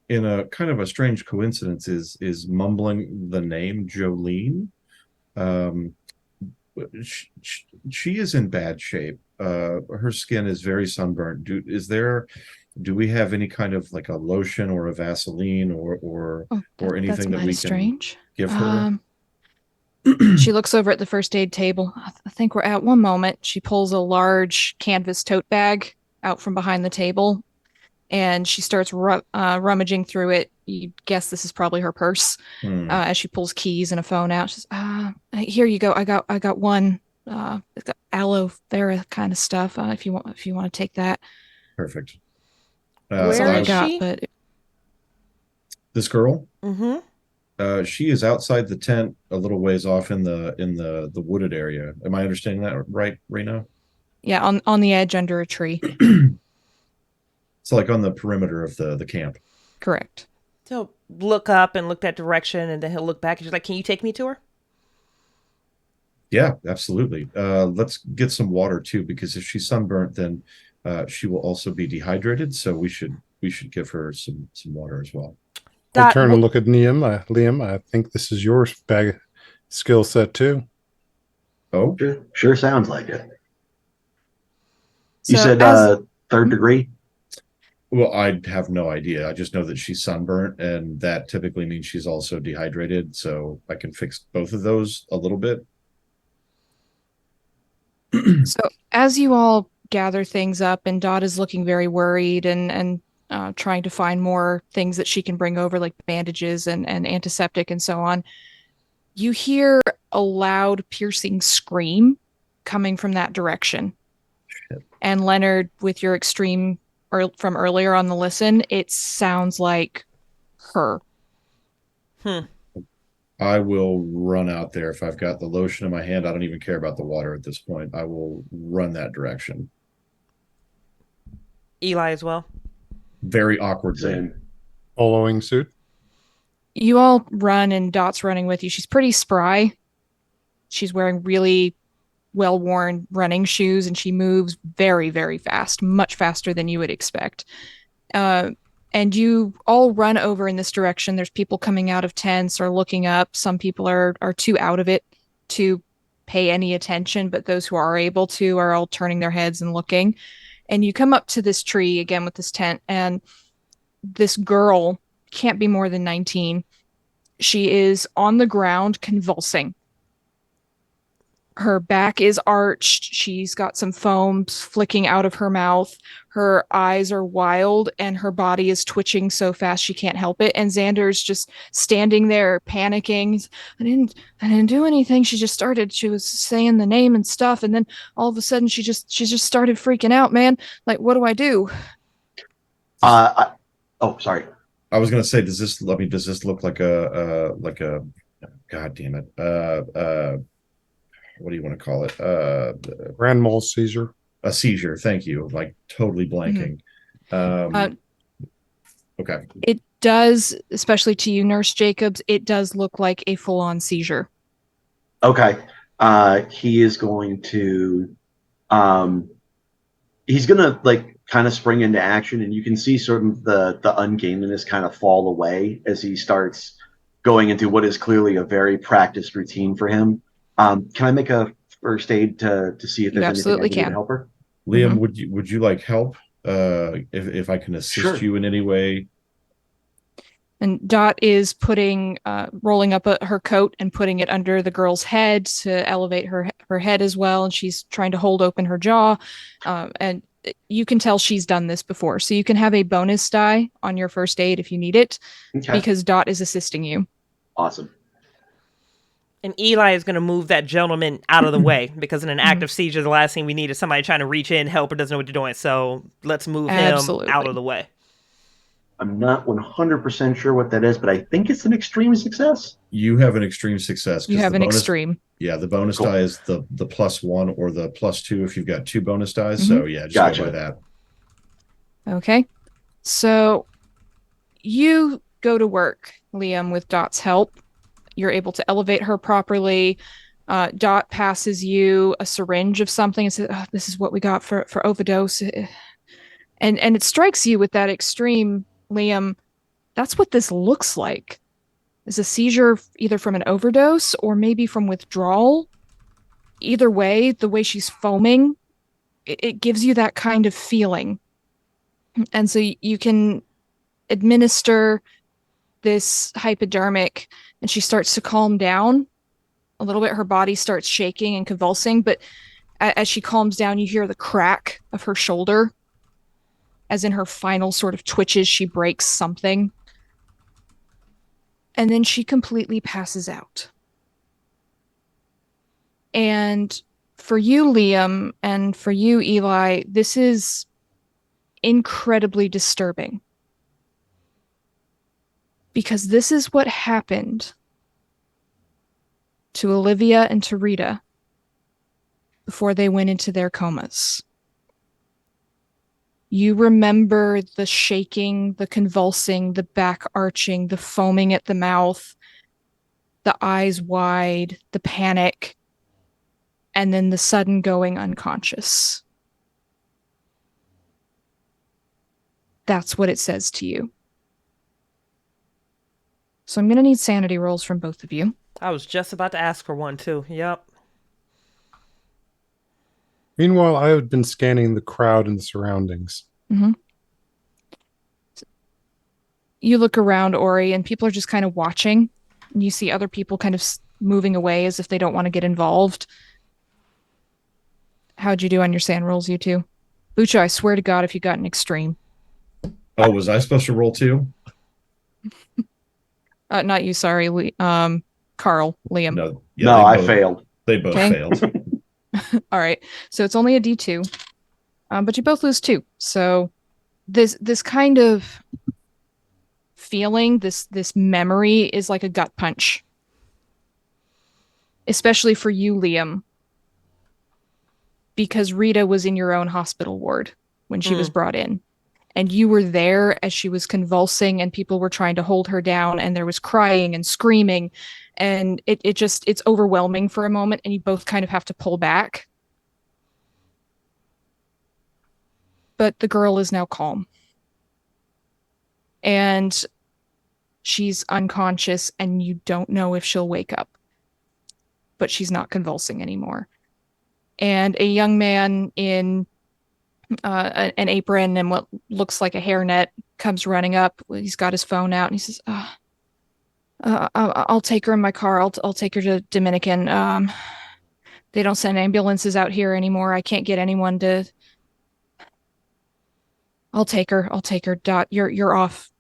in a kind of a strange coincidence, is mumbling the name Jolene. She is in bad shape. Her skin is very sunburnt. Do we have any kind of like a lotion or a Vaseline or anything that we can give her? She looks over at the first aid table. I think we're at one moment. She pulls a large canvas tote bag out from behind the table, and she starts rummaging through it. You guess this is probably her purse. As she pulls keys and a phone out. She says, here you go. I got one. It's got aloe vera kind of stuff. If you want to take that. Perfect. Where is she? But this girl? Mm-hmm. She is outside the tent, a little ways off in the wooded area. Am I understanding that right now? Yeah, on the edge under a tree. It's like on the perimeter of the camp. Correct. So look up and look that direction, and then he'll look back and she's like, "Can you take me to her?" Yeah, absolutely. Let's get some water too, because if she's sunburnt, then she will also be dehydrated. So we should give her some water as well. I'll turn and look at Liam. I think this is your bag skill set too. Oh, sure sounds like it. So you said third degree? Well, I have no idea. I just know that she's sunburnt, and that typically means she's also dehydrated. So I can fix both of those a little bit. So as you all gather things up, and Dot is looking very worried and trying to find more things that she can bring over, like bandages and antiseptic and so on, you hear a loud, piercing scream coming from that direction. Shit. And Leonard, with your extreme from earlier on the listen, it sounds like her. I will run out there. If I've got the lotion in my hand, I don't even care about the water at this point. I will run that direction. Eli as well. Very awkwardly. Same. Following suit. You all run, and Dot's running with you. She's pretty spry. She's wearing really well-worn running shoes, and she moves very, very fast, much faster than you would expect. And you all run over in this direction. There's people coming out of tents or looking up. Some people are too out of it to pay any attention, but those who are able to are all turning their heads and looking. And you come up to this tree again with this tent, and this girl can't be more than 19. She is on the ground convulsing. Her back is arched. She's got some foam flicking out of her mouth. Her eyes are wild, and her body is twitching so fast she can't help it. And Xander's just standing there panicking. I didn't do anything. She just started. She was saying the name and stuff, and then all of a sudden she just started freaking out, man. Like, what do I do? Sorry. I was gonna say, does this look like a God damn it. What do you want to call it? Grand mal seizure. A seizure. Thank you. Like totally blanking. Okay. It does, especially to you, Nurse Jacobs, it does look like a full-on seizure. Okay. He is going to he's gonna like kind of spring into action, and you can see sort of the ungainliness kind of fall away as he starts going into what is clearly a very practiced routine for him. Can I make a first aid to see if there's anything I can do to help her? Liam, would you like help? If I can assist you in any way. And Dot is rolling up her coat and putting it under the girl's head to elevate her head as well. And she's trying to hold open her jaw. And you can tell she's done this before. So you can have a bonus die on your first aid if you need it, because Dot is assisting you. Awesome. And Eli is going to move that gentleman out of the way, because in an active seizure, the last thing we need is somebody trying to reach in, help, or doesn't know what they're doing. So let's move him out of the way. I'm not 100% sure what that is, but I think it's an extreme success. You have an extreme success. You have an extreme. Yeah, the bonus die is the +1 or the +2 if you've got 2 bonus dies. So yeah, just go by that. Okay. So you go to work, Liam, with Dot's help. You're able to elevate her properly. Dot passes you a syringe of something and says, this is what we got for overdose. And it strikes you with that extreme, Liam, that's what this looks like. Is a seizure either from an overdose or maybe from withdrawal. Either way, the way she's foaming, it gives you that kind of feeling. And so you can administer this hypodermic, and she starts to calm down a little bit. Her body starts shaking and convulsing, but as she calms down, you hear the crack of her shoulder. As in her final sort of twitches, she breaks something. And then she completely passes out. And for you, Liam, and for you, Eli, this is incredibly disturbing. Because this is what happened to Olivia and to Rita before they went into their comas. You remember the shaking, the convulsing, the back arching, the foaming at the mouth, the eyes wide, the panic, and then the sudden going unconscious. That's what it says to you. So I'm going to need sanity rolls from both of you. I was just about to ask for one, too. Yep. Meanwhile, I have been scanning the crowd and the surroundings. Mm-hmm. You look around, Ori, and people are just kind of watching. And you see other people kind of moving away as if they don't want to get involved. How'd you do on your sand rolls, you two? Bucho, I swear to God, if you got an extreme. Oh, was I supposed to roll too? Not you, sorry. Carl, Liam. No, I failed. They both failed. All right. So it's only a D2. But you both lose 2. So this kind of feeling, this memory is like a gut punch especially for you, Liam, because Rita was in your own hospital ward when she was brought in. And you were there as she was convulsing and people were trying to hold her down and there was crying and screaming. And it's overwhelming for a moment and you both kind of have to pull back. But the girl is now calm. And she's unconscious and you don't know if she'll wake up. But she's not convulsing anymore. And a young man in an apron and what looks like a hairnet comes running up. He's got his phone out and he says, I'll take her in my car. I'll take her to Dominican. They don't send ambulances out here anymore. I can't get anyone to. I'll take her. Dot, you're off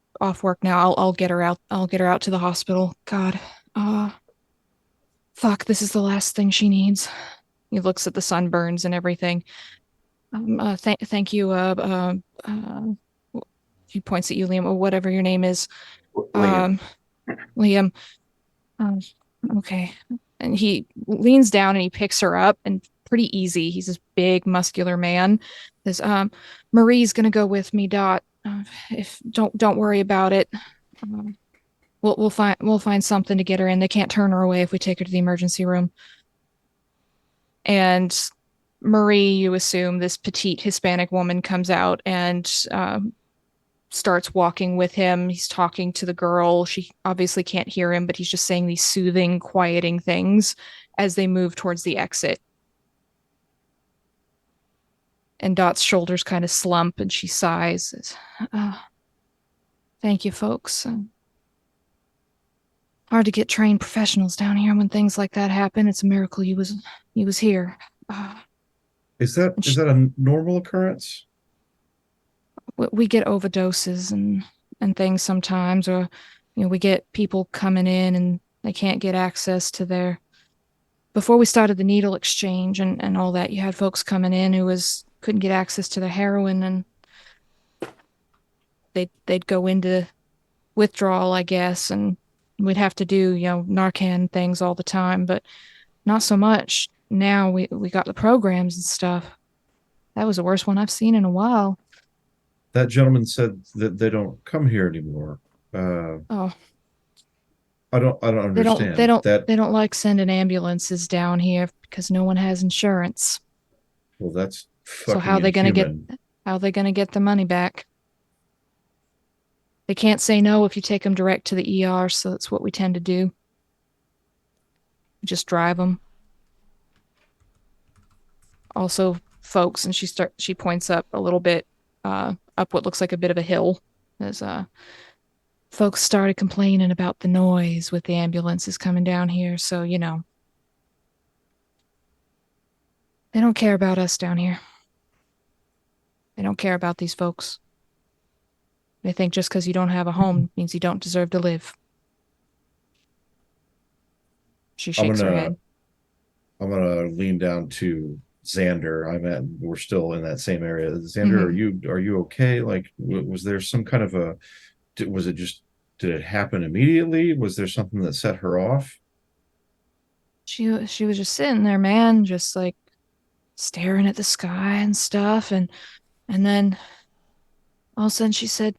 work now. I'll get her out. I'll get her out to the hospital. God. Fuck, this is the last thing she needs. He looks at the sunburns and everything. Thank you. He points at you, Liam, or whatever your name is. Liam. Okay. And he leans down and he picks her up, and pretty easy. He's this big, muscular man. Says, Marie's gonna go with me, Dot. If don't worry about it. We'll find something to get her in. They can't turn her away if we take her to the emergency room. And Marie, you assume, this petite Hispanic woman, comes out and starts walking with him. He's talking to the girl. She obviously can't hear him, but he's just saying these soothing, quieting things as they move towards the exit. And Dot's shoulders kind of slump and she sighs. Thank you, folks. Hard to get trained professionals down here when things like that happen. It's a miracle he was here. Is that a normal occurrence? We get overdoses and things sometimes, or we get people coming in and they can't get access to their. Before we started the needle exchange and all that, you had folks coming in who couldn't get access to their heroin, and they'd go into withdrawal, I guess, and we'd have to do Narcan things all the time, but not so much. Now we got the programs and stuff. That was the worst one I've seen in a while. That gentleman said that they don't come here anymore. Oh, I don't understand. They don't like sending ambulances down here because no one has insurance. Well, that's fucking so how are they gonna get the money back? They can't say no if you take them direct to the ER, so that's what we tend to do. Just drive them. Also, folks, and she points up a little bit, up what looks like a bit of a hill, as folks started complaining about the noise with the ambulances coming down here, so they don't care about us down here. They don't care about these folks. They think just because you don't have a home means you don't deserve to live. She shakes her head. I'm gonna lean down to Xander. We're still in that same area. Xander, are you okay? Like, was there some kind of did it happen immediately? Was there something that set her off? She was just sitting there, man, just like staring at the sky and stuff, and then all of a sudden she said,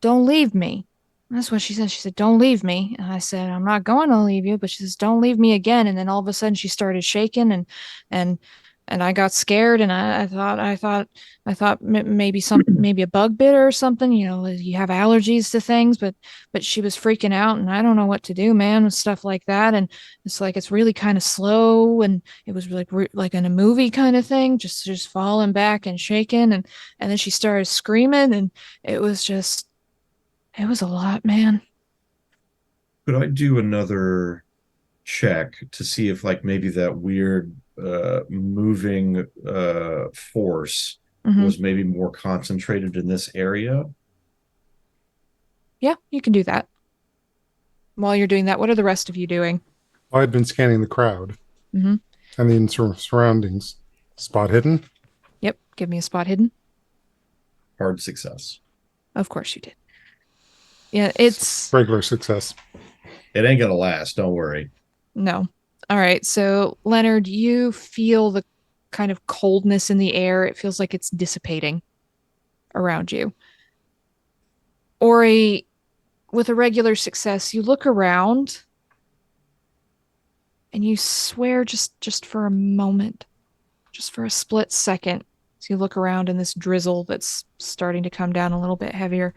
"Don't leave me." That's what she said. She said, "Don't leave me." And I said, "I'm not going to leave you." But she says, "Don't leave me again." And then all of a sudden she started shaking and I got scared, and I thought maybe a bug bit her or something. You have allergies to things, but she was freaking out, and I don't know what to do, man, with stuff like that. And it's really kind of slow, and it was like in a movie kind of thing, just falling back and shaking, and then she started screaming, and it was a lot, man. Could I do another check to see if maybe that weird moving force was maybe more concentrated in this area? Yeah, you can do that. While you're doing that, what are the rest of you doing? I had been scanning the crowd and the surroundings. Spot hidden? Yep, give me a spot hidden. Hard success. Of course you did. Yeah, it's regular success. It ain't gonna last, don't worry. No. All right. So, Leonard, you feel the kind of coldness in the air. It feels like it's dissipating around you. Ori, with a regular success, you look around and you swear just for a moment, just for a split second, as you look around in this drizzle that's starting to come down a little bit heavier.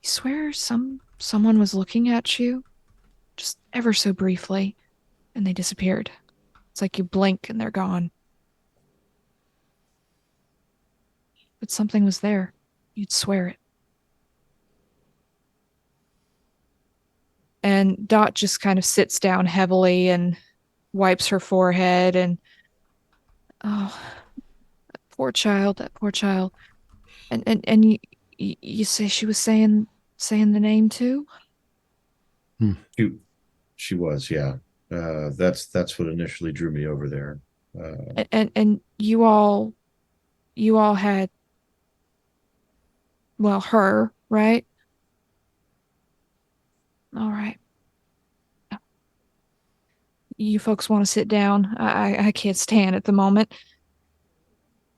You swear someone was looking at you, just ever so briefly, and they disappeared. It's like you blink and they're gone. But something was there. You'd swear it. And Dot just kind of sits down heavily and wipes her forehead and, oh, that poor child, that poor child. And you say she was saying the name too? She was, yeah. That's what initially drew me over there. And you all had, well, her, right? All right. You folks want to sit down? I can't stand at the moment.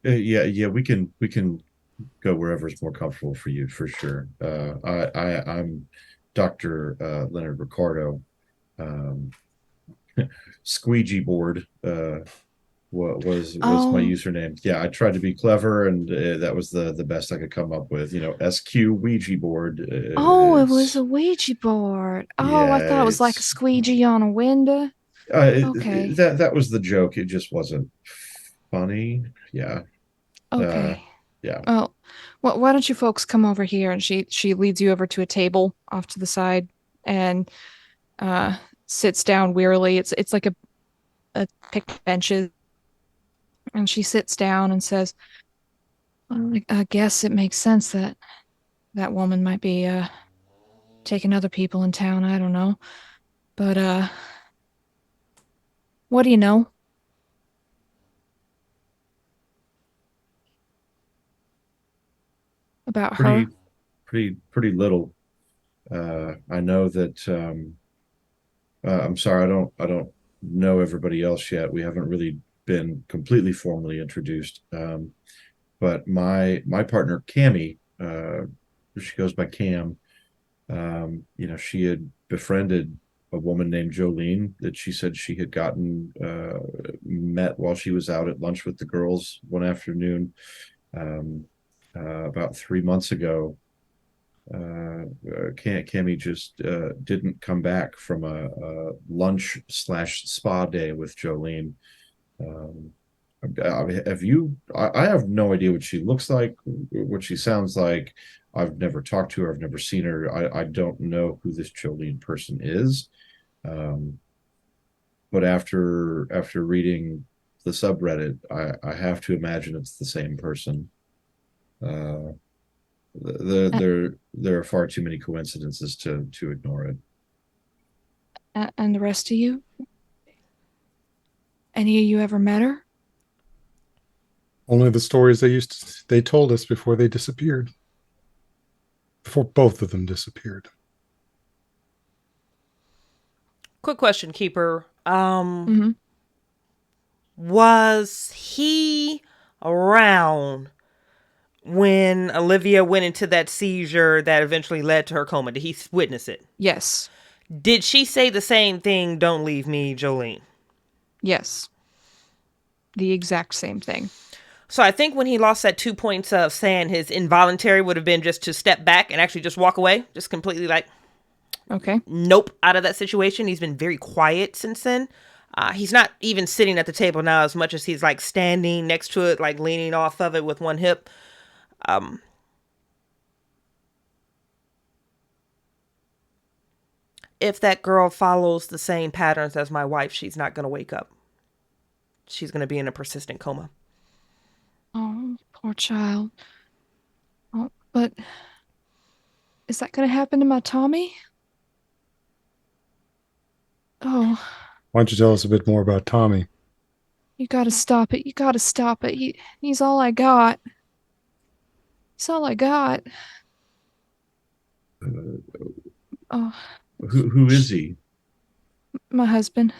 Yeah, we can go wherever is more comfortable for you, for sure. I'm Dr. Leonard Ricardo. Um, Squeegee board was my username. Yeah, I tried to be clever, and that was the best I could come up with. SQ Ouija board. It was a Ouija board. Yeah, I thought it was like a squeegee on a window. Okay. That was the joke. It just wasn't funny. Yeah. Okay. Yeah. Well, why don't you folks come over here? And she leads you over to a table off to the side and sits down wearily. It's like a pick benches, and she sits down and says, well, I guess it makes sense that woman might be taking other people in town. I don't know, but what do you know about her? Pretty little. I know that. I'm sorry, I don't know everybody else yet. We haven't really been completely formally introduced. But my partner Cammy, she goes by Cam. She had befriended a woman named Jolene that she said she had met while she was out at lunch with the girls one afternoon, about 3 months ago. Cammy just didn't come back from a lunch / spa day with Jolene. Have you? I have no idea what she looks like, what she sounds like. I've never talked to her. I've never seen her. I don't know who this Jolene person is. But after reading the subreddit, I have to imagine it's the same person. There are far too many coincidences to ignore it. And the rest of you? Any of you ever met her? Only the stories they told us before they disappeared. Before both of them disappeared. Quick question, Keeper. Was he around when Olivia went into that seizure that eventually led to her coma? Did he witness it? Yes. Did she say the same thing, "Don't leave me, Jolene"? Yes. The exact same thing. So I think when he lost that 2 points of sand, his involuntary would have been just to step back and actually just walk away. Just completely okay. Nope, out of that situation. He's been very quiet since then. He's not even sitting at the table now as much as he's standing next to it, leaning off of it with one hip. If that girl follows the same patterns as my wife, she's not going to wake up. She's going to be in a persistent coma. Oh, poor child. Oh, but is that going to happen to my Tommy? Oh. Why don't you tell us a bit more about Tommy? You got to stop it. You got to stop it. He's all I got. He's all I got. Who is he? My husband.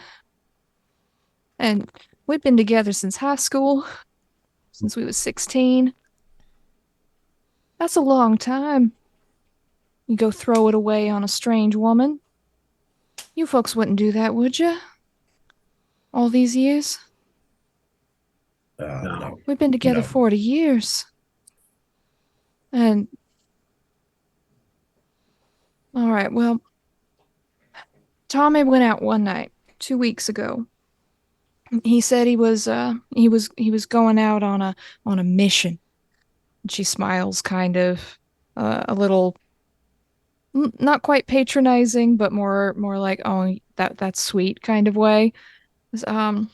And we've been together since high school, since we was 16. That's a long time. You go throw it away on a strange woman. You folks wouldn't do that, would you? All these years? No. We've been together No. 40 years. And all right, well, Tommy went out one night 2 weeks ago. He said he was going out on a mission. And she smiles, kind of a little, not quite patronizing, but more like, oh, that's sweet kind of way. He's a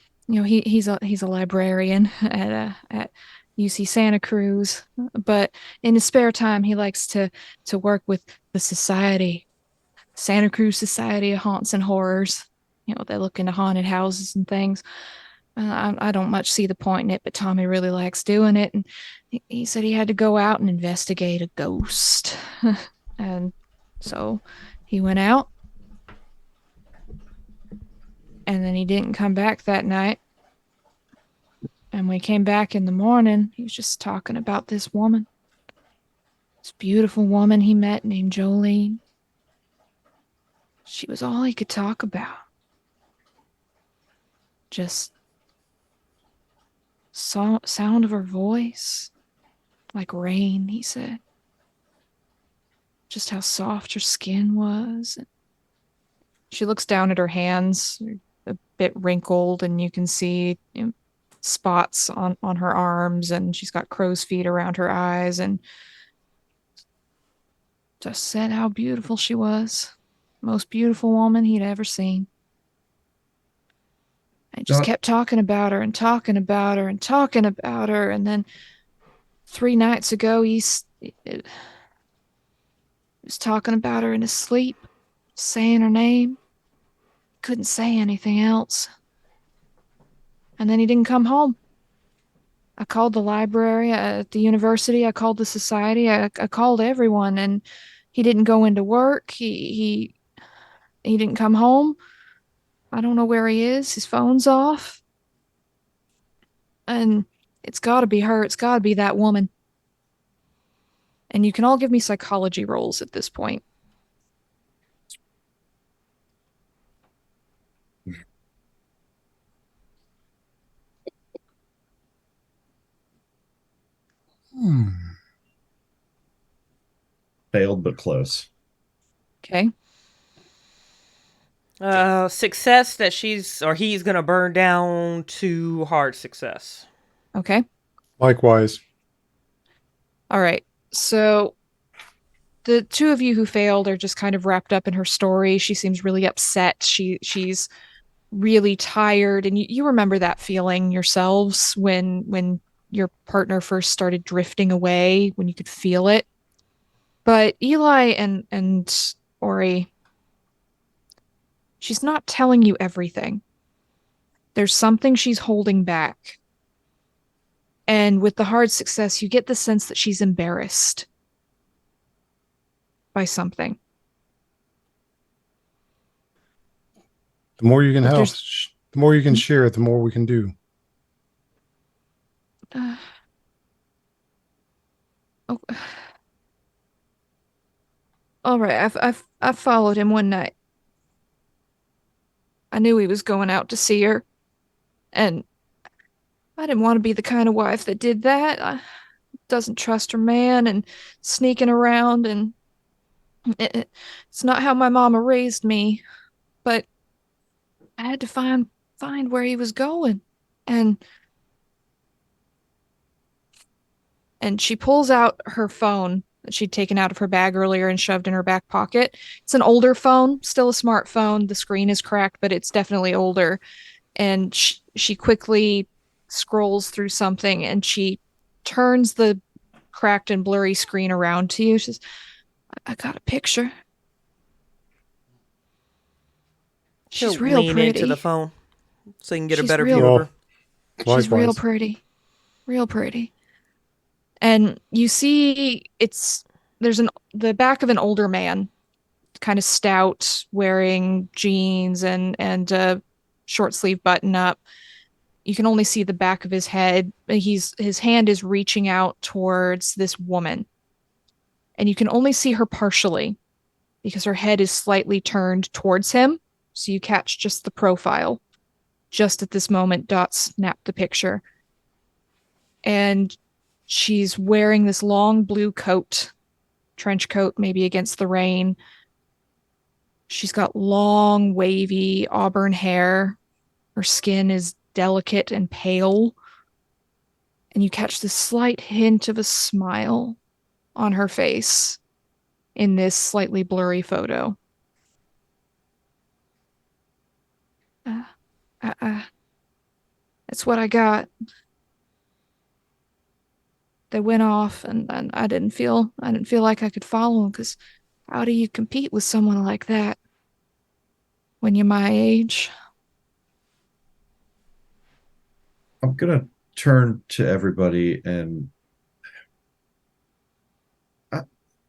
librarian at UC Santa Cruz, but in his spare time he likes to work with the society, Santa Cruz Society of Haunts and Horrors. They look into haunted houses and things. I don't much see the point in it, but Tommy really likes doing it, and he said he had to go out and investigate a ghost, and so he went out. And then he didn't come back that night. And when he came back in the morning, he was just talking about this woman. This beautiful woman he met named Jolene. She was all he could talk about. Just sound of her voice. Like rain, he said. Just how soft her skin was. She looks down at her hands, a bit wrinkled, and you can see spots on her arms, and she's got crow's feet around her eyes, and just said how beautiful she was. Most beautiful woman he'd ever seen. I just kept talking about her and talking about her and talking about her, and then 3 nights ago he was talking about her in his sleep, saying her name. Couldn't say anything else. And then he didn't come home. I called the library at the university. I called the society. I called everyone, and he didn't go into work. He didn't come home. I don't know where he is. His phone's off. And it's got to be her. It's got to be that woman. And you can all give me psychology rolls at this point. Failed, but close. Okay. Success that he's gonna burn down to hard success. Okay. Likewise. All right. So the two of you who failed are just kind of wrapped up in her story. She seems really upset. She's really tired, and you remember that feeling yourselves when your partner first started drifting away, when you could feel it. But Eli and Ori, she's not telling you everything. There's something she's holding back. And with the hard success, you get the sense that she's embarrassed by something. The more you can help, the more you can share, the more we can do. Oh. All right, I followed him one night. I knew he was going out to see her, and I didn't want to be the kind of wife that did that. Doesn't trust her man and sneaking around, and it's not how my mama raised me. But I had to find where he was going, and she pulls out her phone that she'd taken out of her bag earlier and shoved in her back pocket. It's an older phone, still a smartphone. The screen is cracked, but it's definitely older. And she quickly scrolls through something, and she turns the cracked and blurry screen around to you. She says, I got a picture. She's real lean pretty. into the phone so you can get a She's better real- view of her. She's real Likewise. pretty. Real pretty. And you see the back of an older man, kind of stout, wearing jeans and a short sleeve button up. You can only see the back of his head. His hand is reaching out towards this woman. And you can only see her partially because her head is slightly turned towards him. So you catch just the profile. Just at this moment, Dot snapped the picture. And she's wearing this long blue coat, trench coat, maybe against the rain. She's got long, wavy auburn hair. Her skin is delicate and pale. And you catch this slight hint of a smile on her face in this slightly blurry photo. That's what I got. They went off, and I didn't feel like I could follow them, because how do you compete with someone like that when you're my age? I'm gonna turn to everybody and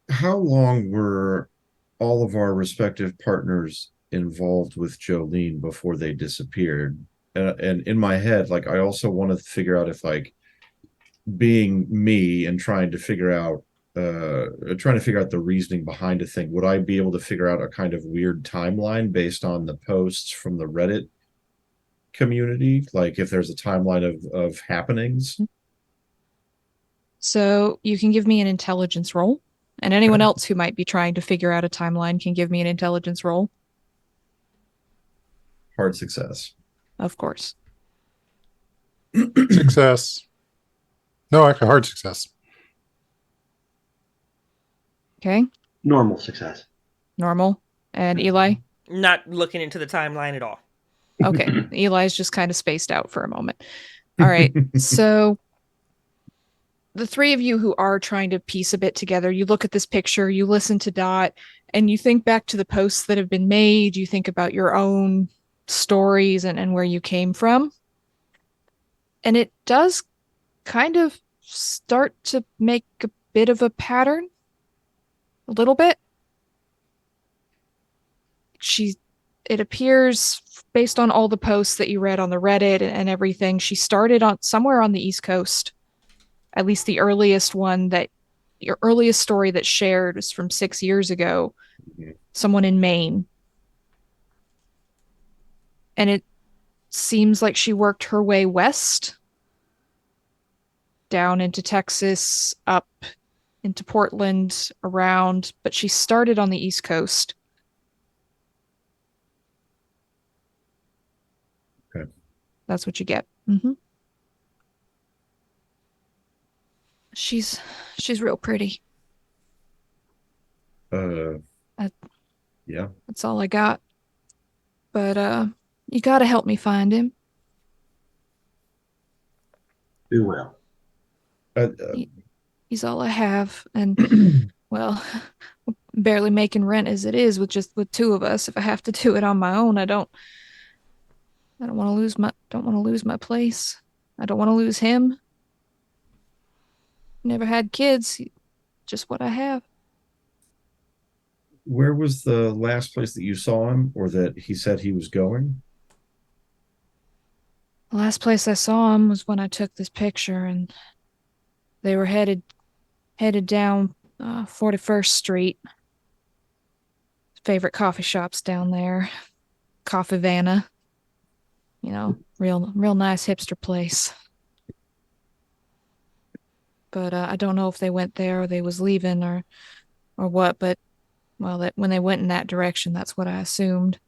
how long were all of our respective partners involved with Jolene before they disappeared? And in my head, like, I also wanted to figure out if, like, being me and trying to figure out the reasoning behind a thing, would I be able to figure out a kind of weird timeline based on the posts from the Reddit community? Like, if there's a timeline of happenings? So you can give me an intelligence roll, and anyone else who might be trying to figure out a timeline can give me an intelligence roll. Hard success. Of course. Success. No, actually, hard success. Okay. Normal success. Normal. And Eli? Not looking into the timeline at all. Okay. Eli's just kind of spaced out for a moment. All right. So the three of you who are trying to piece a bit together, you look at this picture, you listen to Dot, and you think back to the posts that have been made. You think about your own stories and where you came from. And it does kind of start to make a bit of a pattern. A little bit. It appears, based on all the posts that you read on the Reddit and everything, she started on somewhere on the East Coast. At least the earliest one your earliest story that's shared is from 6 years ago. Mm-hmm. Someone in Maine. And it seems like she worked her way west, down into Texas, up into Portland, around, but she started on the East Coast. Okay. That's what you get. Mm-hmm. She's real pretty. Yeah. That's all I got. But you gotta help me find him. We will. He's all I have, and well, barely making rent as it is with two of us. If I have to do it on my own, I don't want to lose my place. I don't want to lose him. Never had kids, just what I have. Where was the last place that you saw him, or that he said he was going? The last place I saw him was when I took this picture, and they were headed down 41st Street. Favorite coffee shops down there. Coffee Vanna. You know, real nice hipster place. But I don't know if they went there or they was leaving or what, but well, when they went in that direction, that's what I assumed.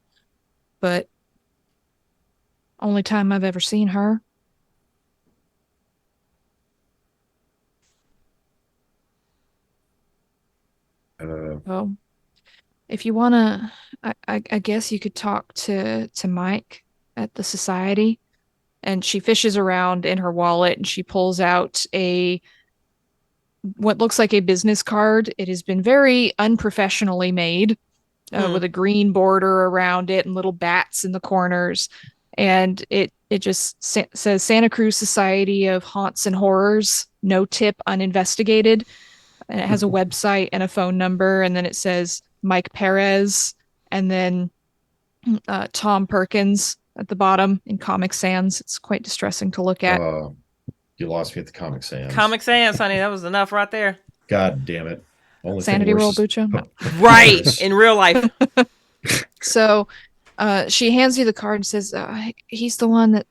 But only time I've ever seen her. Well, if you wanna, I guess you could talk to Mike at the society. And she fishes around in her wallet and she pulls out what looks like a business card. It has been very unprofessionally made, with a green border around it and little bats in the corners. And it just says Santa Cruz Society of Haunts and Horrors, no tip, uninvestigated. And it has a website and a phone number. And then it says Mike Perez, and then Tom Perkins at the bottom in Comic Sans. It's quite distressing to look at. You lost me at the Comic Sans. Comic Sans, honey, that was enough right there. God damn it. Only Sanity roll, Bucho? No. Right, in real life. So she hands you the card and says, he's the one that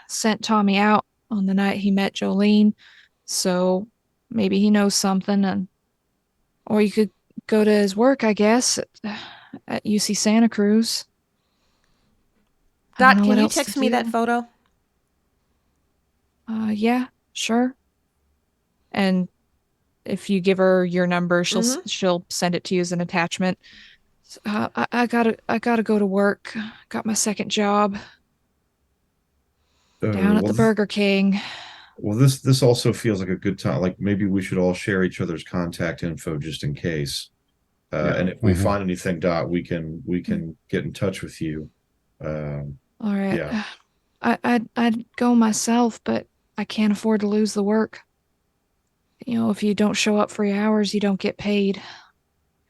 sent Tommy out on the night he met Jolene. So maybe he knows something. Or you could go to his work, I guess, at UC Santa Cruz. Dot, can you text me that photo? Yeah, sure. And if you give her your number, she'll send it to you as an attachment. I gotta go to work. Got my second job down at the Burger King. Well, this also feels like a good time. Like maybe we should all share each other's contact info just in case. And if we find anything, Dot, we can get in touch with you. All right. Yeah. I'd go myself, but I can't afford to lose the work. You know, if you don't show up for your hours, you don't get paid.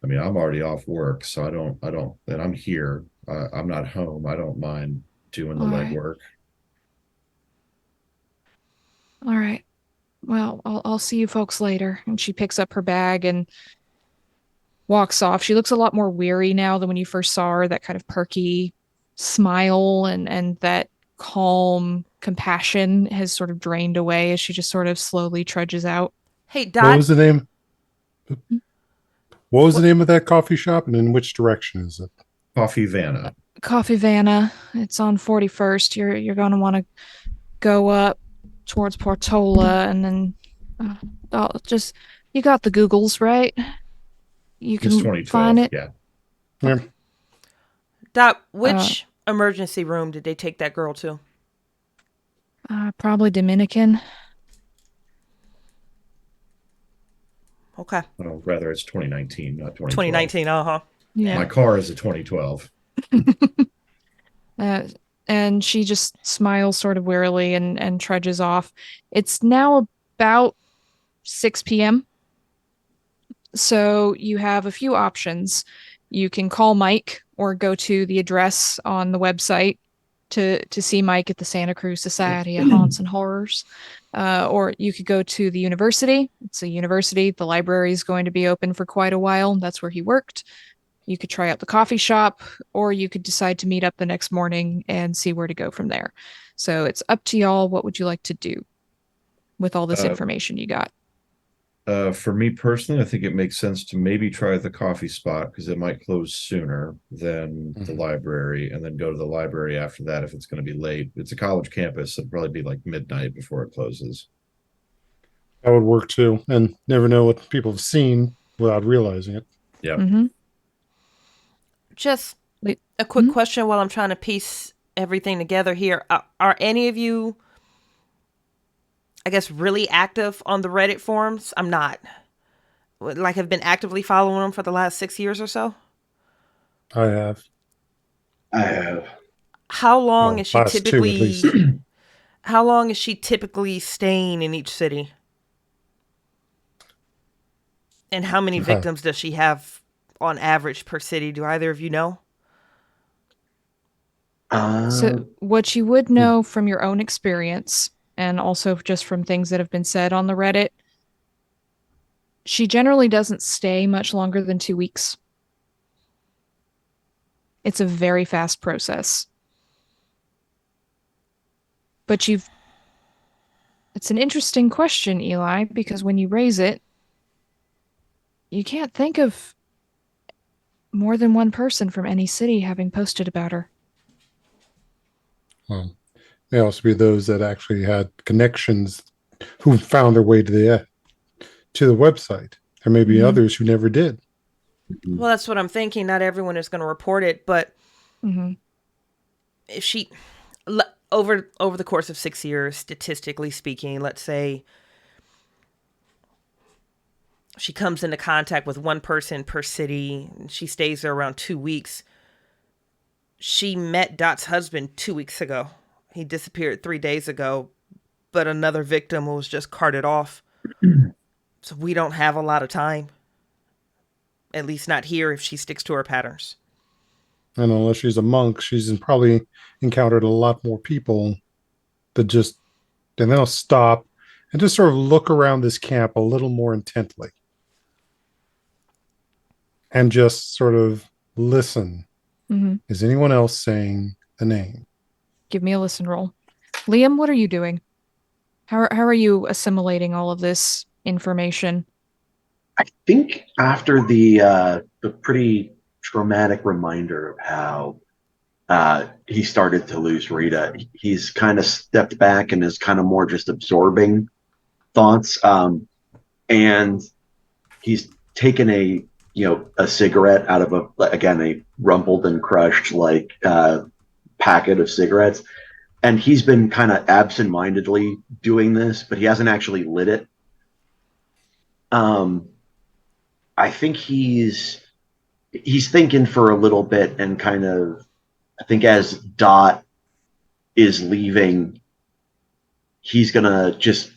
I mean, I'm already off work, so I don't, and I'm here. I'm not home. I don't mind doing the legwork. All right. Well, I'll see you folks later. And she picks up her bag and walks off. She looks a lot more weary now than when you first saw her. That kind of perky smile and that calm compassion has sort of drained away as she just sort of slowly trudges out. Hey, Dot. What was the name? What was the name of that coffee shop, and in which direction is it? Coffee Vanna. Coffee Vanna. It's on 41st. You're going to want to go up towards Portola, and then you got the Googles, right? You can find it. Yeah. Dot, which emergency room did they take that girl to? Probably Dominican. Okay. Well, rather, it's 2019, not 2012. 2019, Yeah. My car is a 2012. And she just smiles sort of wearily and trudges off. It's now about 6 p.m. So you have a few options. You can call Mike or go to the address on the website to see Mike at the Santa Cruz Society of Haunts and Horrors. Or you could go to the university. It's a university. The library is going to be open for quite a while. That's where he worked. You could try out the coffee shop, or you could decide to meet up the next morning and see where to go from there. So it's up to y'all. What would you like to do with all this information you got? For me personally, I think it makes sense to maybe try the coffee spot because it might close sooner than the library, and then go to the library after that if it's going to be late. It's a college campus, so it'll probably be like midnight before it closes. That would work too, and never know what people have seen without realizing it. Yeah. Mm-hmm. Just a quick question while I'm trying to piece everything together here. Are any of you, I guess, really active on the Reddit forums? I'm not. Like, have been actively following them for the last 6 years or so? I have. How long is she last two, at least. How long is she typically staying in each city? And how many victims does she have on average per city? Do either of you know? So what you would know from your own experience, and also just from things that have been said on the Reddit, she generally doesn't stay much longer than 2 weeks. It's a very fast process. But it's an interesting question, Eli, because when you raise it, you can't think of more than one person from any city having posted about her. May also be those that actually had connections who found their way to the website. There may be others who never did. Well, that's what I'm thinking. Not everyone is going to report it, but if she, over the course of 6 years, statistically speaking, let's say she comes into contact with one person per city, and she stays there around 2 weeks. She met Dot's husband 2 weeks ago. He disappeared 3 days ago, but another victim was just carted off. So we don't have a lot of time. At least not here if she sticks to her patterns. And unless she's a monk, she's probably encountered a lot more people that just, and they'll stop and just sort of look around this camp a little more intently. And just sort of listen. Mm-hmm. Is anyone else saying the name? Give me a listen roll. Liam, what are you doing? How are you assimilating all of this information? I think after the pretty traumatic reminder of how he started to lose Rita, he's kind of stepped back and is kind of more just absorbing thoughts. And he's taken a cigarette out of a rumpled and crushed packet of cigarettes. And he's been kind of absentmindedly doing this, but he hasn't actually lit it. I think he's thinking for a little bit, and kind of, I think as Dot is leaving, he's gonna just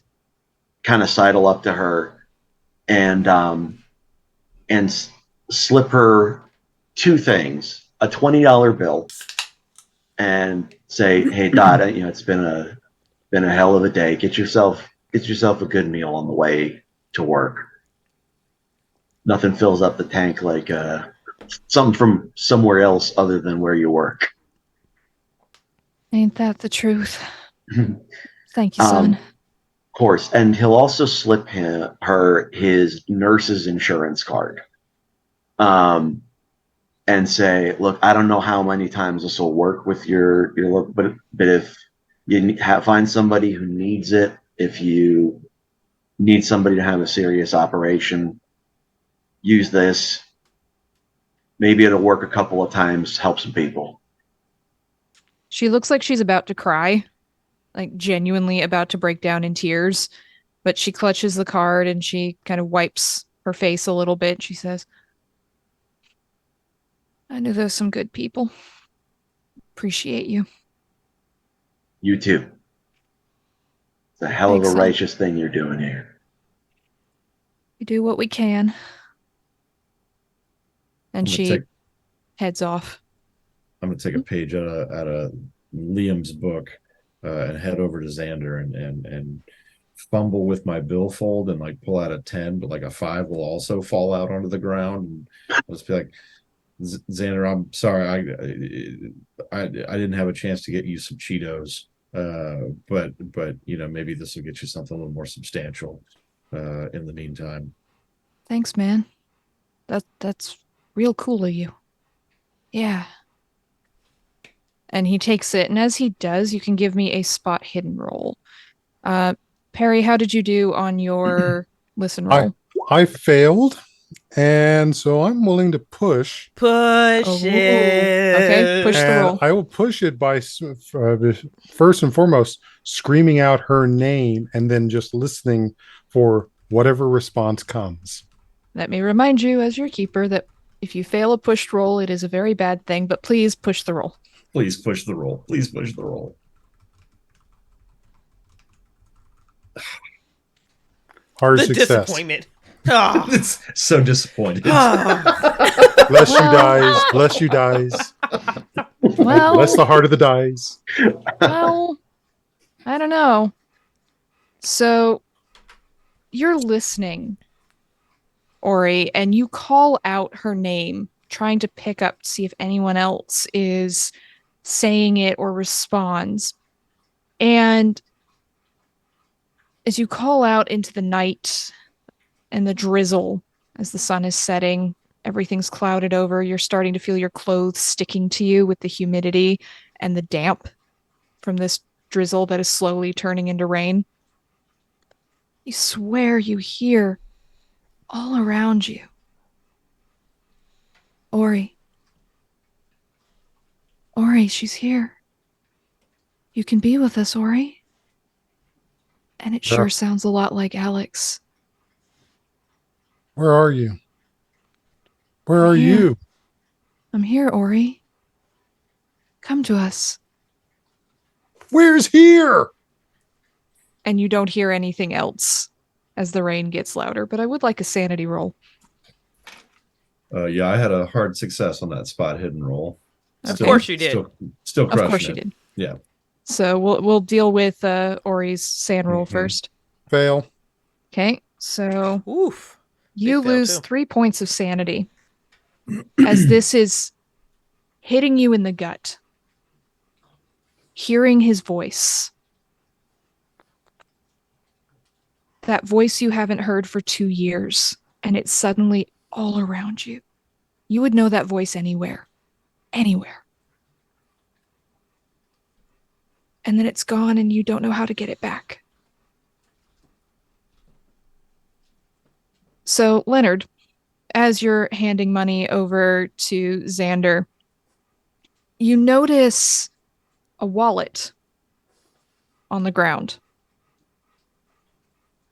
kind of sidle up to her and slip her two things: a $20 bill, and say, "Hey, Dot, it's been a hell of a day. Get yourself a good meal on the way to work. Nothing fills up the tank like something from somewhere else other than where you work." Ain't that the truth? Thank you, son. Of course. And he'll also slip her his nurse's insurance card. And say, "Look, I don't know how many times this will work with your look, but if you find somebody who needs it, if you need somebody to have a serious operation, use this. Maybe it'll work a couple of times, help some people." She looks like she's about to cry, like genuinely about to break down in tears, but she clutches the card and she kind of wipes her face a little bit. She says, "I knew there were some good people. Appreciate you." You too. It's a hell Thanks, of a son. righteous thing you're doing here. We do what we can. And I'm gonna she take- heads off. I'm gonna take a page out of Liam's book and head over to Xander and fumble with my billfold and like pull out a 10, but like a 5 will also fall out onto the ground. And I'll just be like, "Xander, I'm sorry, I didn't have a chance to get you some Cheetos, but maybe this will get you something a little more substantial in the meantime." Thanks, man. That's real cool of you. Yeah. And he takes it, and as he does, you can give me a spot hidden roll. Perry, how did you do on your listen roll? I failed, and so I'm willing to push. Push Oh, it. okay, push the And roll. I will push it by first and foremost screaming out her name, and then just listening for whatever response comes. Let me remind you, as your keeper, that if you fail a pushed roll, it is a very bad thing, but please push the roll. Please push the roll. Please push the roll. Hard The success. disappointment. Oh. It's so disappointed. Bless you, dies. Bless you, dies. Well, Bless the heart of the dies. well, I don't know. So you're listening, Ori, and you call out her name, trying to pick up to see if anyone else is saying it or responds. And as you call out into the night and the drizzle as the sun is setting, everything's clouded over, you're starting to feel your clothes sticking to you with the humidity and the damp from this drizzle that is slowly turning into rain. You swear you hear all around you, "Ori. Ori, she's here. You can be with us, Ori." And it sure sounds a lot like Alex. Where are you? Where are Here. you? "I'm here, Ori. Come to us." Where's here? And you don't hear anything else as the rain gets louder, but I would like a sanity roll. Yeah, I had a hard success on that spot hidden roll. Of course you did. Still Of crushing course you it. did. Yeah. So we'll deal with Ori's sand roll Mhm. first. Fail. Okay, so Oof. you Big fail, lose too. 3 points of sanity as this is hitting you in the gut. Hearing his voice. That voice you haven't heard for 2 years, and it's suddenly all around you. You would know that voice anywhere. Anywhere. And then it's gone and you don't know how to get it back. So, Leonard, as you're handing money over to Xander, you notice a wallet on the ground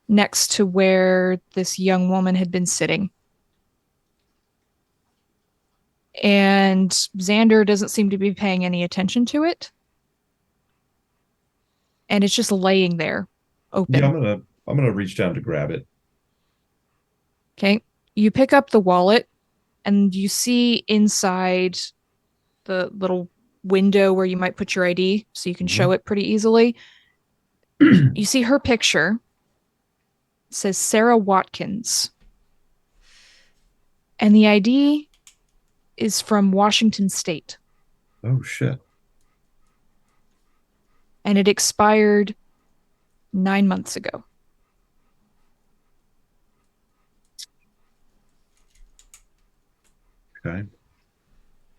next to where this young woman had been sitting. And Xander doesn't seem to be paying any attention to it. And it's just laying there, open. Yeah, I'm gonna reach down to grab it. Okay. You pick up the wallet and you see inside the little window where you might put your ID so you can show it pretty easily. You see her picture. It says Sarah Watkins. And the ID is from Washington State. Oh shit. And it expired 9 months ago. Okay.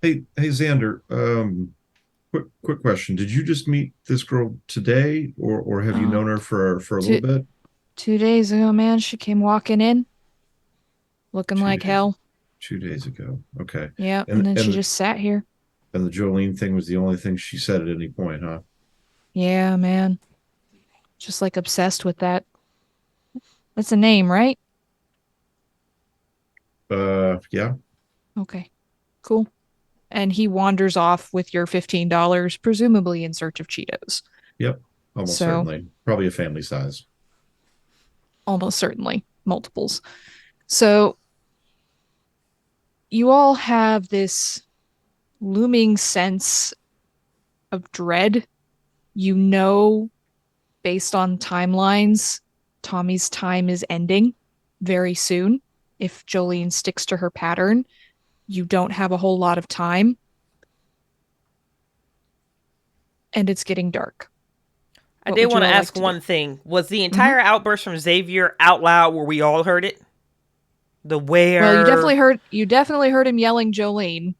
Hey Xander, quick question. Did you just meet this girl today or have you Oh, known her for a two- little bit? 2 days ago, man, she came walking in looking 2 like days, hell. 2 days ago. Okay. Yeah, And and then she and just sat here. and the Jolene thing was the only thing she said at any point, huh? Yeah, man. Just like obsessed with that. That's a name, right? Yeah. Okay, cool. And he wanders off with your $15, presumably in search of Cheetos. Yep. Almost So, certainly. Probably a family size. almost certainly multiples. So, you all have this looming sense of dread. You know, based on timelines, Tommy's time is ending very soon. If Jolene sticks to her pattern, you don't have a whole lot of time. And it's getting dark. I What did would you want to all like ask to one do? thing. Was the entire outburst from Xavier out loud where we all heard it? The where? Well, you definitely heard him yelling Jolene.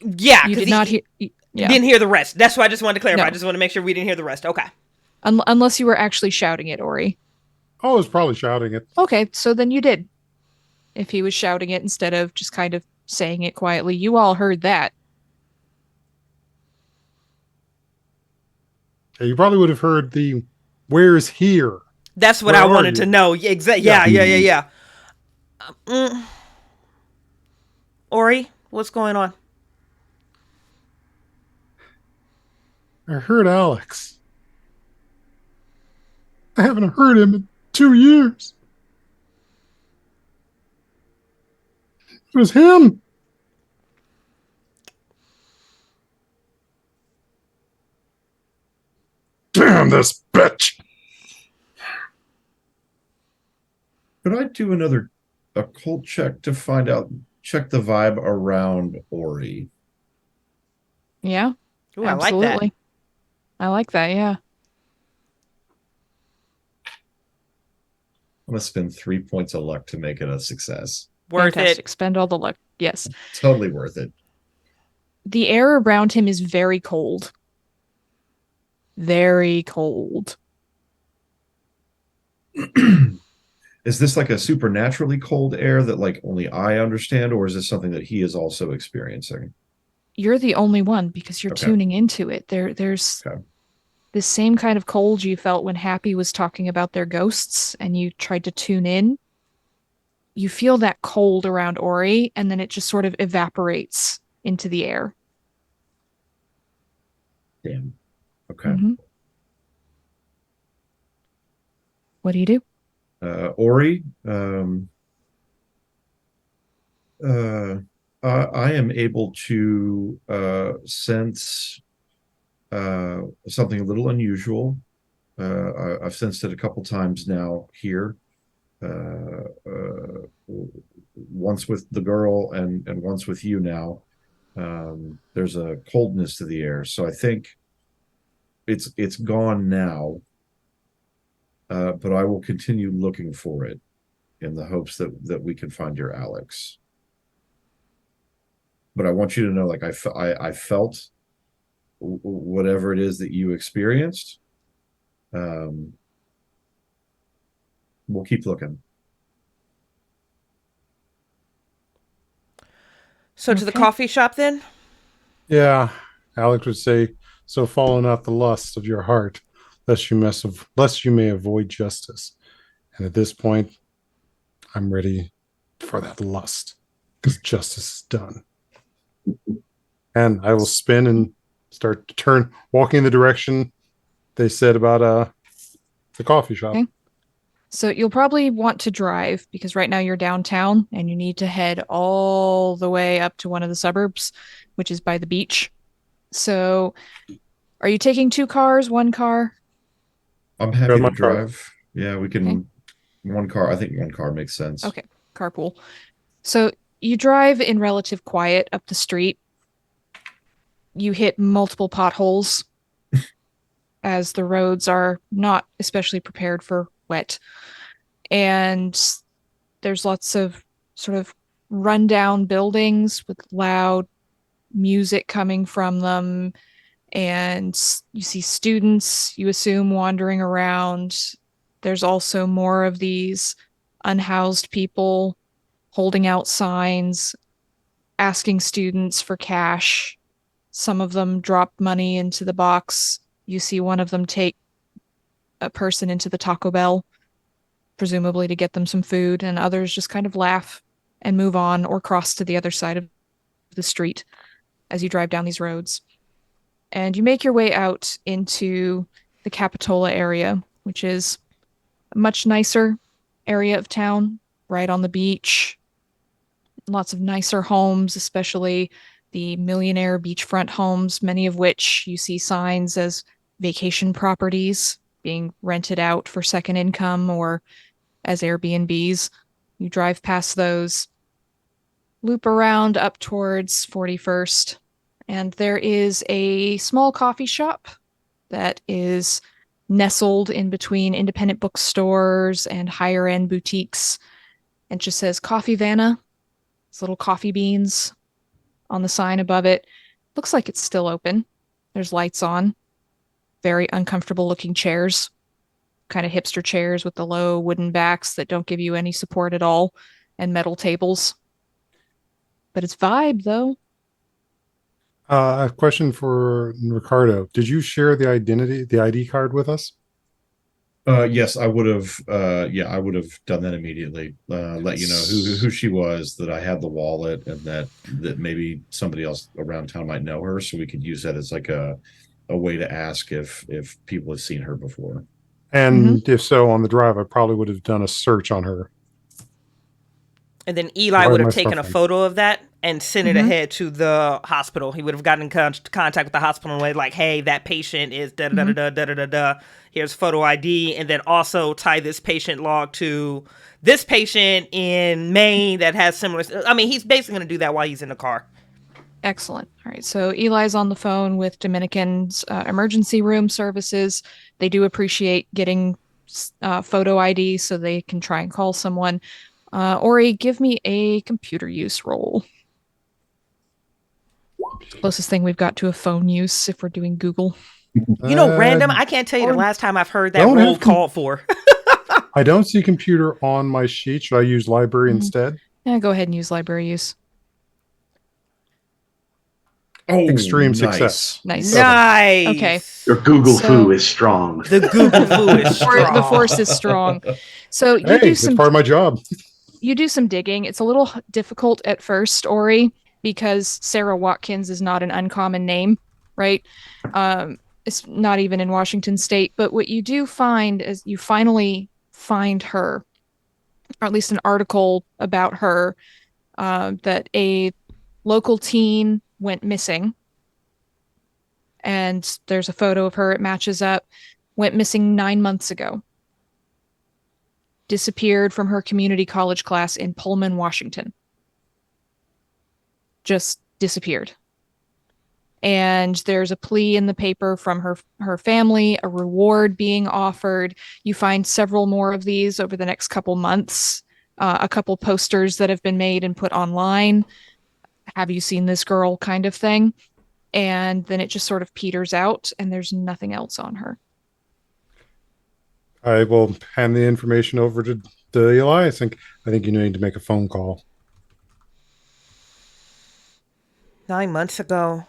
Yeah, You because did not hear he yeah. didn't hear the rest. That's why I just wanted to clarify. No. I just want to make sure we didn't hear the rest. Okay. Unless you were actually shouting it, Ori. I was probably shouting it. Okay, so then you did. If he was shouting it instead of just kind of saying it quietly, you all heard that. Yeah, you probably would have heard the "Where's here?" That's what Where I are wanted you? to know. Yeah, exactly. Yeah, Yeah. yeah. Ori, what's going on? I heard Alex. I haven't heard him in 2 years. It was him. Damn this bitch. Could I do another occult check to check the vibe around Ori? Yeah, Ooh, I like that. absolutely. I like that, yeah. I'm gonna spend 3 points of luck to make it a success. Worth Fantastic. it. Spend all the luck. Yes. Totally worth it. The air around him is very cold. Very cold. Is this like a supernaturally cold air that like only I understand, or is this something that he is also experiencing? You're the only one because you're Okay. tuning into it. There's Okay. the same kind of cold you felt when Happy was talking about their ghosts and you tried to tune in. You feel that cold around Ori, and then it just sort of evaporates into the air. Damn. Okay. Mhm. What do you do? Ori, I am able to sense something a little unusual. I've sensed it a couple times now here. Once with the girl and once with you now. There's a coldness to the air, so I think it's gone now. But I will continue looking for it in the hopes that we can find your Alex. But I want you to know, like I felt whatever it is that you experienced. We'll keep looking. So to the coffee shop then? Yeah, Alex would say, so follow not the lusts of your heart, lest you may avoid justice. And at this point, I'm ready for that lust, because justice is done. And I will spin and start to walking in the direction they said about the coffee shop. Okay. So you'll probably want to drive because right now you're downtown and you need to head all the way up to one of the suburbs, which is by the beach. So are you taking 2 cars, 1 car? I'm happy Grab my to car. drive. Yeah, we can. One car. I think one car makes sense. Okay, carpool. So you drive in relative quiet up the street. You hit multiple potholes as the roads are not especially prepared for wet. And there's lots of sort of rundown buildings with loud music coming from them. And you see students, you assume, wandering around. There's also more of these unhoused people holding out signs, asking students for cash. Some of them drop money into the box. You see one of them take a person into the Taco Bell, presumably to get them some food, and others just kind of laugh and move on or cross to the other side of the street as you drive down these roads. And you make your way out into the Capitola area, which is a much nicer area of town, right on the beach. Lots of nicer homes, especially the millionaire beachfront homes, many of which you see signs as vacation properties being rented out for second income or as Airbnbs. You drive past those, loop around up towards 41st, and there is a small coffee shop that is nestled in between independent bookstores and higher end boutiques. And just says Coffee Vanna. It's little coffee beans on the sign above it. Looks like it's still open. There's lights on. Very uncomfortable looking chairs. Kind of hipster chairs with the low wooden backs that don't give you any support at all. And metal tables. But it's vibe though. A question for Ricardo. Did you share the ID card with us? Yes, I would have. Yeah, I would have done that immediately. Let you know who she was, that I had the wallet, and that maybe somebody else around town might know her, so we could use that as like a way to ask if people have seen her before. And if so, on the drive, I probably would have done a search on her. And then Eli would have taken a photo of that and sent it ahead to the hospital. He would have gotten in contact with the hospital and like, hey, that patient is da-da-da-da-da-da-da. Here's photo ID. And then also tie this patient log to this patient in Maine that has similar. I mean, he's basically going to do that while he's in the car. Excellent. All right. So Eli's on the phone with Dominican's emergency room services. They do appreciate getting photo ID so they can try and call someone. Ori, give me a computer use roll. Closest thing we've got to a phone use if we're doing Google. You know, random. I can't tell you the last time I've heard that roll called for. I don't see computer on my sheet. Should I use library instead? Yeah, go ahead and use library use. Oh, extreme success. Nice. Okay. Your Google foo is strong. The Google foo is strong. The force is strong. So you hey, do some. It's part of my job. You do some digging. It's a little difficult at first, Ori, because Sarah Watkins is not an uncommon name, right? It's not even in Washington State. But what you do find is you finally find her, or at least an article about her that a local teen went missing. And there's a photo of her. It matches up. Went missing 9 months ago. Disappeared from her community college class in Pullman, Washington. Just disappeared. And there's a plea in the paper from her family, a reward being offered. You find several more of these over the next couple months. A couple posters that have been made and put online. Have you seen this girl kind of thing? And then it just sort of peters out and there's nothing else on her. I will hand the information over to Eli. I think you need to make a phone call. 9 months ago.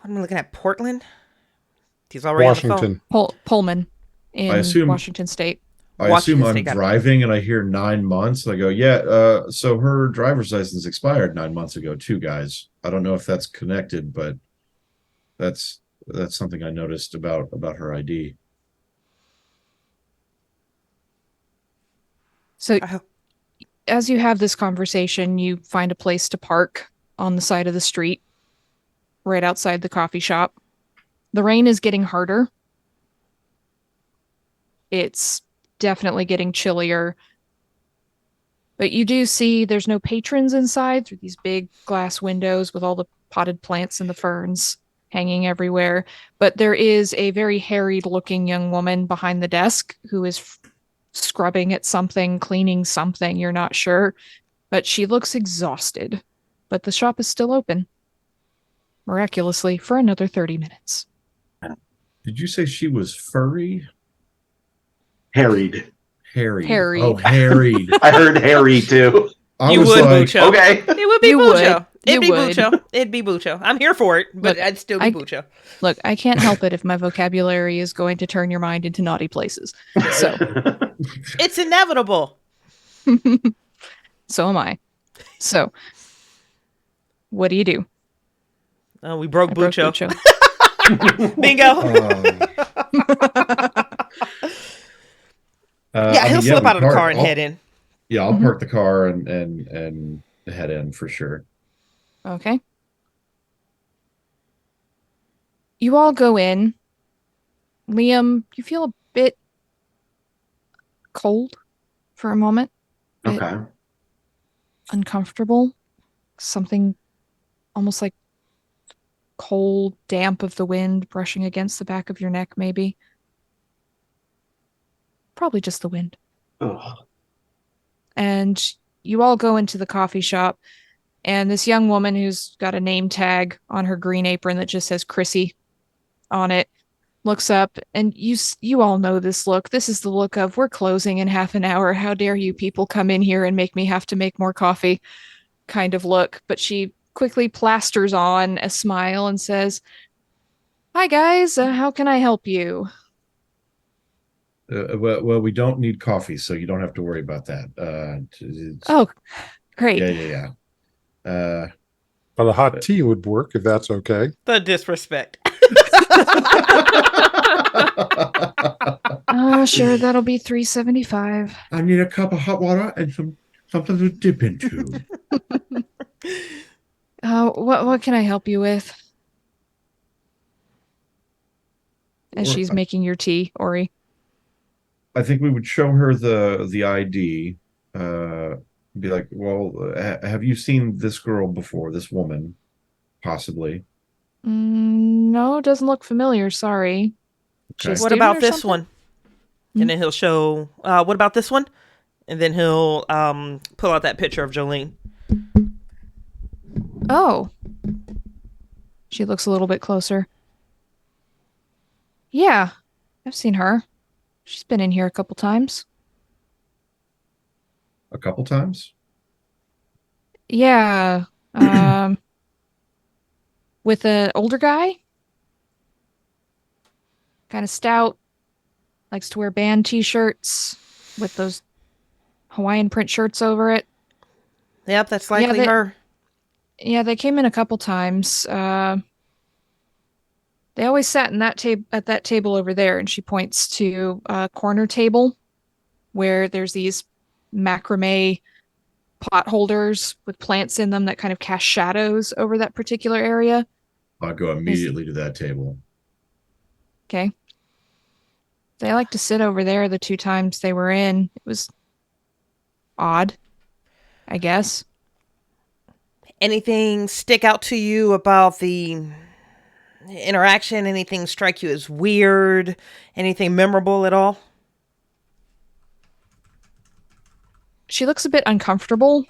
What am I looking at? Portland? He's already Washington. on the phone. Pullman in Washington State. I assume I'm driving and I hear 9 months. I go, yeah. So her driver's license expired 9 months ago, too, guys. I don't know if that's connected, but that's something I noticed about her ID. So as you have this conversation, you find a place to park on the side of the street, right outside the coffee shop. The rain is getting harder. It's definitely getting chillier. But you do see there's no patrons inside through these big glass windows with all the potted plants and the ferns hanging everywhere. But there is a very harried looking young woman behind the desk who is scrubbing at something, cleaning something, you're not sure. But she looks exhausted. But the shop is still open. Miraculously, for another 30 minutes. Did you say she was furry? Harried. Harried. Oh, harried. I heard Harry too. You would, Bucho. Okay. It would be Bucho. It'd be Bucho. It'd be Bucho. I'm here for it, but I'd still be Bucho. Look, I can't help it if my vocabulary is going to turn your mind into naughty places. So it's inevitable. So am I. So what do you do? Oh, we broke Bucho. Bingo. He'll slip out of the car and head in. Yeah, I'll park the car and head in for sure. Okay. You all go in. Liam, you feel a bit cold for a moment. Okay. Uncomfortable. Something almost like cold damp of the wind brushing against the back of your neck, maybe. Probably just the wind. Ugh. And you all go into the coffee shop, and this young woman who's got a name tag on her green apron that just says Chrissy on it looks up, and you all know this look. This is the look of, we're closing in half an hour. How dare you people come in here and make me have to make more coffee kind of look. But she quickly plasters on a smile and says, "Hi guys, how can I help you?" Well, we don't need coffee, so you don't have to worry about that. Oh, great. Yeah. But a hot tea would work if that's okay. The disrespect. Sure, that'll be $3.75. I need a cup of hot water and something to dip into. What can I help you with? As she's making your tea, Ori. I think we would show her the ID. Be like, well, have you seen this girl before? This woman, possibly. No, doesn't look familiar. Sorry. Okay. What about this one? And then he'll show. What about this one? And then he'll pull out that picture of Jolene. Oh. She looks a little bit closer. Yeah, I've seen her. She's been in here a couple times. A couple times? Yeah. With an older guy. Kind of stout. Likes to wear band t-shirts with those Hawaiian print shirts over it. Yep, that's likely her. Yeah, they came in a couple times. They always sat in at that table over there, and she points to a corner table where there's these macrame pot holders with plants in them that kind of cast shadows over that particular area. I'll go immediately to that table. Okay. They like to sit over there the 2 times they were in. It was odd, I guess. Anything stick out to you about the interaction? Anything strike you as weird? Anything memorable at all? She looks a bit uncomfortable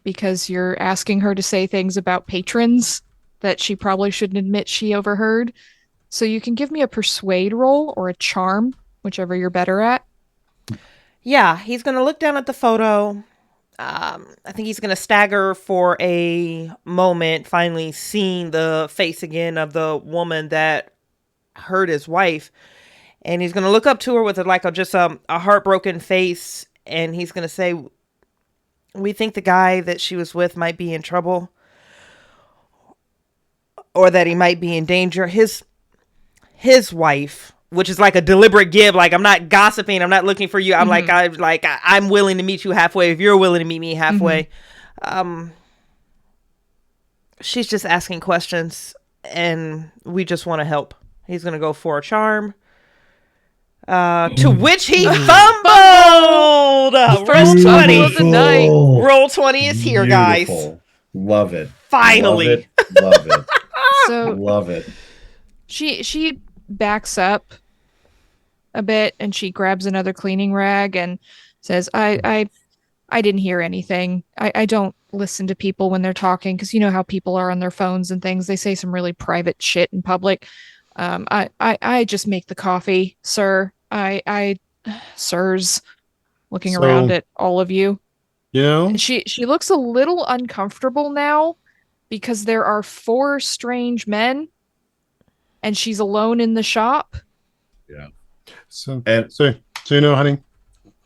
because you're asking her to say things about patrons that she probably shouldn't admit she overheard. So you can give me a persuade roll or a charm, whichever you're better at. Yeah, he's going to look down at the photo. I think he's going to stagger for a moment, finally seeing the face again of the woman that hurt his wife. And he's going to look up to her with a heartbroken face. And he's going to say, we think the guy that she was with might be in trouble. Or that he might be in danger. His wife, which is like a deliberate give. Like, I'm not gossiping. I'm not looking for you. I'm I'm willing to meet you halfway if you're willing to meet me halfway. She's just asking questions and we just want to help. He's going to go for a charm. To which he fumbled. First Roll fumble 20. of the night. Roll 20 is here, guys. Love it. Finally. Love it. So Love it. she backs up a bit and she grabs another cleaning rag and says, I didn't hear anything. I don't listen to people when they're talking because you know how people are on their phones and things. They say some really private shit in public. I just make the coffee, sir. Sirs, looking around at all of you. You know, She looks a little uncomfortable now because there are 4 strange men and she's alone in the shop. Yeah. so you know, honey,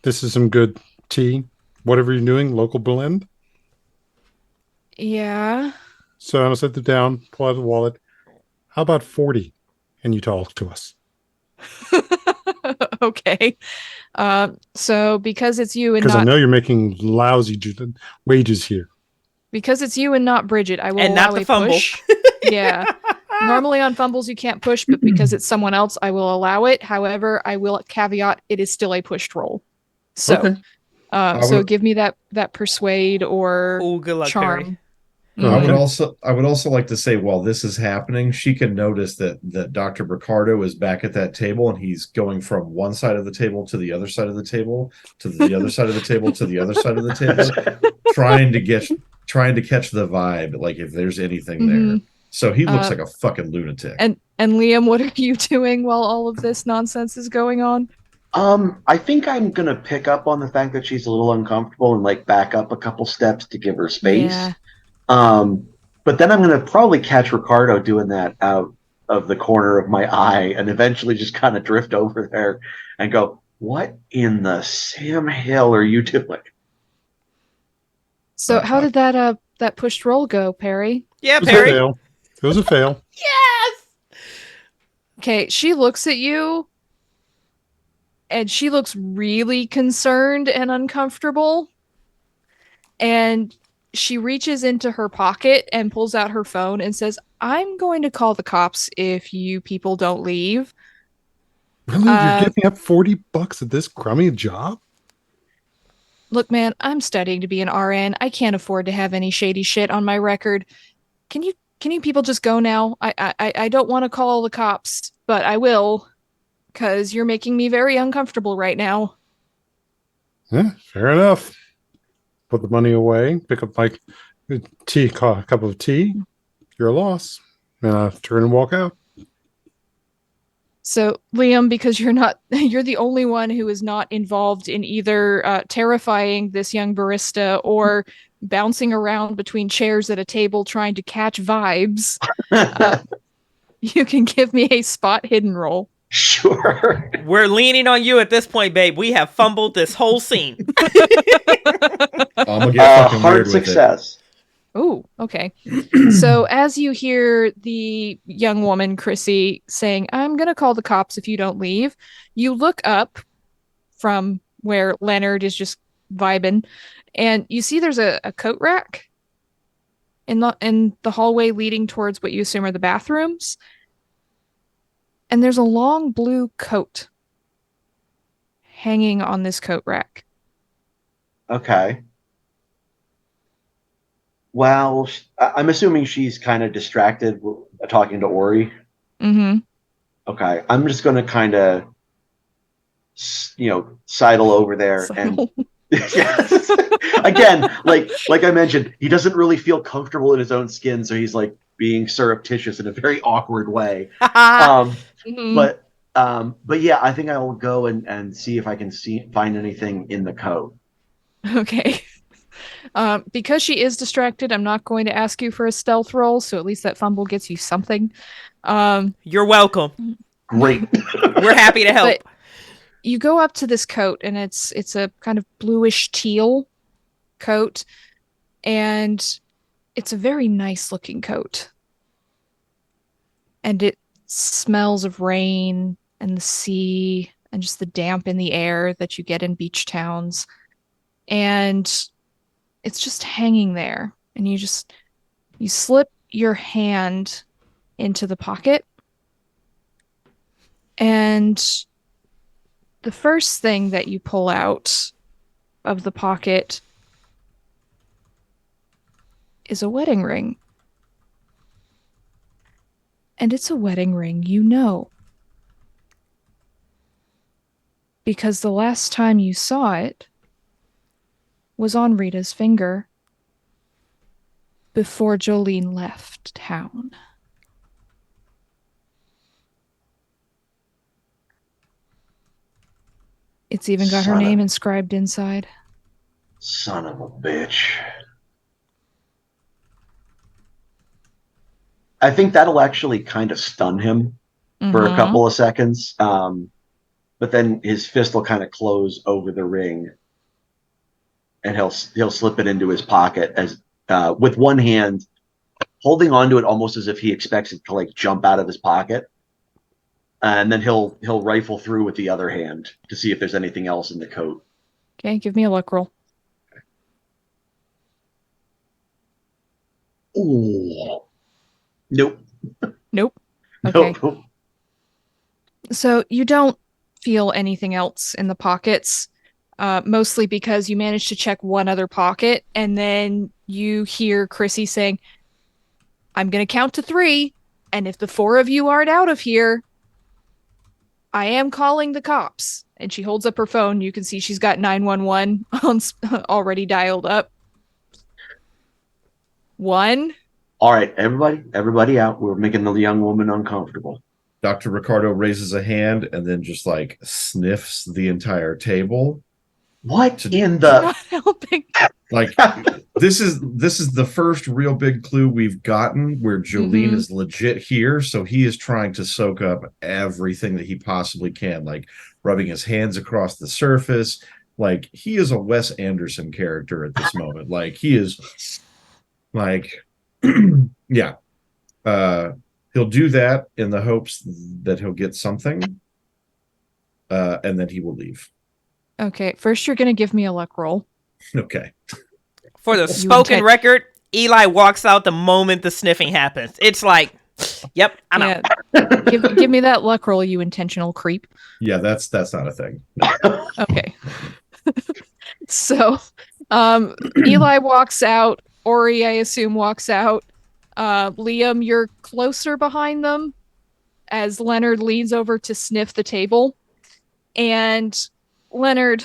this is some good tea. Whatever you're doing, local blend. Yeah. So I'm gonna sit them down, pull out the wallet. How about 40? And you talk to us. Okay. So because it's you and Because I not know you're making lousy wages here. because it's you and not Bridget, I will And allow not the a fumble. push. Yeah. Normally on fumbles you can't push, but because it's someone else, I will allow it. However, I will caveat it is still a pushed roll. So Okay. so give me that persuade or Oh, good luck, charm. Perry. I would Okay. also like to say while this is happening, she can notice that Dr. Ricardo is back at that table and he's going from one side of the table to the other side of the table to the other side of the table to the other side of the table, trying to catch the vibe, like if there's anything there. So he looks like a fucking lunatic. And Liam, what are you doing while all of this nonsense is going on? I think I'm gonna pick up on the fact that she's a little uncomfortable and like back up a couple steps to give her space. Yeah. But then I'm gonna probably catch Ricardo doing that out of the corner of my eye and eventually just kind of drift over there and go, "What in the Sam Hill are you doing?" So how did that pushed roll go, Perry? Yeah, It was a Perry. fail. It was a fail. Yes. Okay, she looks at you and she looks really concerned and uncomfortable. And she reaches into her pocket and pulls out her phone and says, I'm going to call the cops if you people don't leave. Really? You're giving up $40 at this crummy job? Look, man, I'm studying to be an RN. I can't afford to have any shady shit on my record. Can you people just go now? I don't want to call the cops, but I will, because you're making me very uncomfortable right now. Yeah, fair enough. Put the money away, pick up my cup of tea. You're a loss. And I turn and walk out. So, Liam, because you're the only one who is not involved in either terrifying this young barista or bouncing around between chairs at a table trying to catch vibes, you can give me a spot hidden roll. Sure. We're leaning on you at this point, babe. We have fumbled this whole scene. I'm gonna get fucking Hard weird with success. Oh, okay. So as you hear the young woman, Chrissy, saying, I'm going to call the cops if you don't leave, you look up from where Leonard is just vibing And you see there's a coat rack in the hallway leading towards what you assume are the bathrooms. And there's a long blue coat hanging on this coat rack. Okay. Well, I'm assuming she's kind of distracted talking to Ori. Mm-hmm. Okay. I'm just going to kind of, sidle over there and yes. Again, like I mentioned, he doesn't really feel comfortable in his own skin, so he's like being surreptitious in a very awkward way. Mm-hmm. But yeah, I think I will go and see if I can find anything in the coat. Okay. Because she is distracted, I'm not going to ask you for a stealth roll, so at least that fumble gets you something. You're welcome. Great. We're happy to help. But you go up to this coat, and it's a kind of bluish teal coat, and it's a very nice looking coat. And it smells of rain and the sea and just the damp in the air that you get in beach towns. And it's just hanging there. And you slip your hand into the pocket. And the first thing that you pull out of the pocket is a wedding ring. And it's a wedding ring you know. Because the last time you saw it was on Rita's finger before Jolene left town. It's even got her name inscribed inside. Son of a bitch. I think that'll actually kind of stun him for a couple of seconds. But then his fist will kind of close over the ring, and he'll slip it into his pocket as with one hand holding onto it, almost as if he expects it to like jump out of his pocket. And then he'll rifle through with the other hand to see if there's anything else in the coat. Okay, give me a luck roll. Ooh. Nope. Nope. Okay. Nope. So you don't feel anything else in the pockets, mostly because you managed to check one other pocket, and then you hear Chrissy saying, "I'm going to count to 3, and if the 4 of you aren't out of here, I am calling the cops." And she holds up her phone. You can see she's got 911 already dialed up. 1. All right, everybody out. We're making the young woman uncomfortable. Dr. Ricardo raises a hand and then just like sniffs the entire table. What in the? Not helping. Like this is the first real big clue we've gotten where Jolene is legit here. So he is trying to soak up everything that he possibly can, like rubbing his hands across the surface. Like he is a Wes Anderson character at this moment. Like he is like, yeah. He'll do that in the hopes that he'll get something, and then he will leave. Okay, first you're going to give me a luck roll. Okay. For the spoken record, Eli walks out the moment the sniffing happens. It's like, yep, I'm out. Give me that luck roll, you intentional creep. Yeah, that's not a thing. No. Okay. So, Eli walks out. Ori, I assume, walks out. Liam, you're closer behind them as Leonard leans over to sniff the table. And Leonard,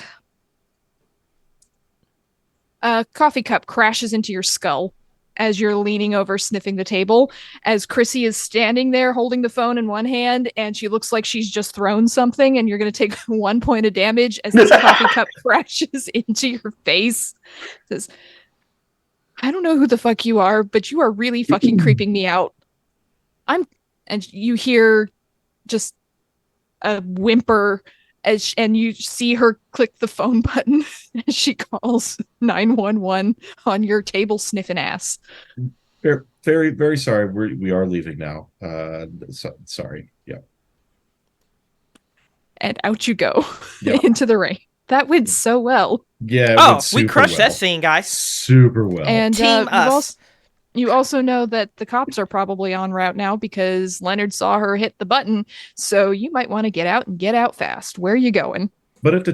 a coffee cup crashes into your skull as you're leaning over sniffing the table, as Chrissy is standing there holding the phone in one hand, and she looks like she's just thrown something, and you're going to take 1 point of damage as this coffee cup crashes into your face. It says, "I don't know who the fuck you are, but you are really fucking creeping me out." And you hear just a whimper and you see her click the phone button as she calls 911 on your table sniffing ass. Very, very sorry. We are leaving now. Sorry. Yeah. And out you go Yeah. into the rain. That went so well. Yeah. It Oh, went we super crushed well. that scene, guys. Super well. And Team us. you also know that the cops are probably en route now because Leonard saw her hit the button. So you might want to get out and get out fast. Where are you going? But at the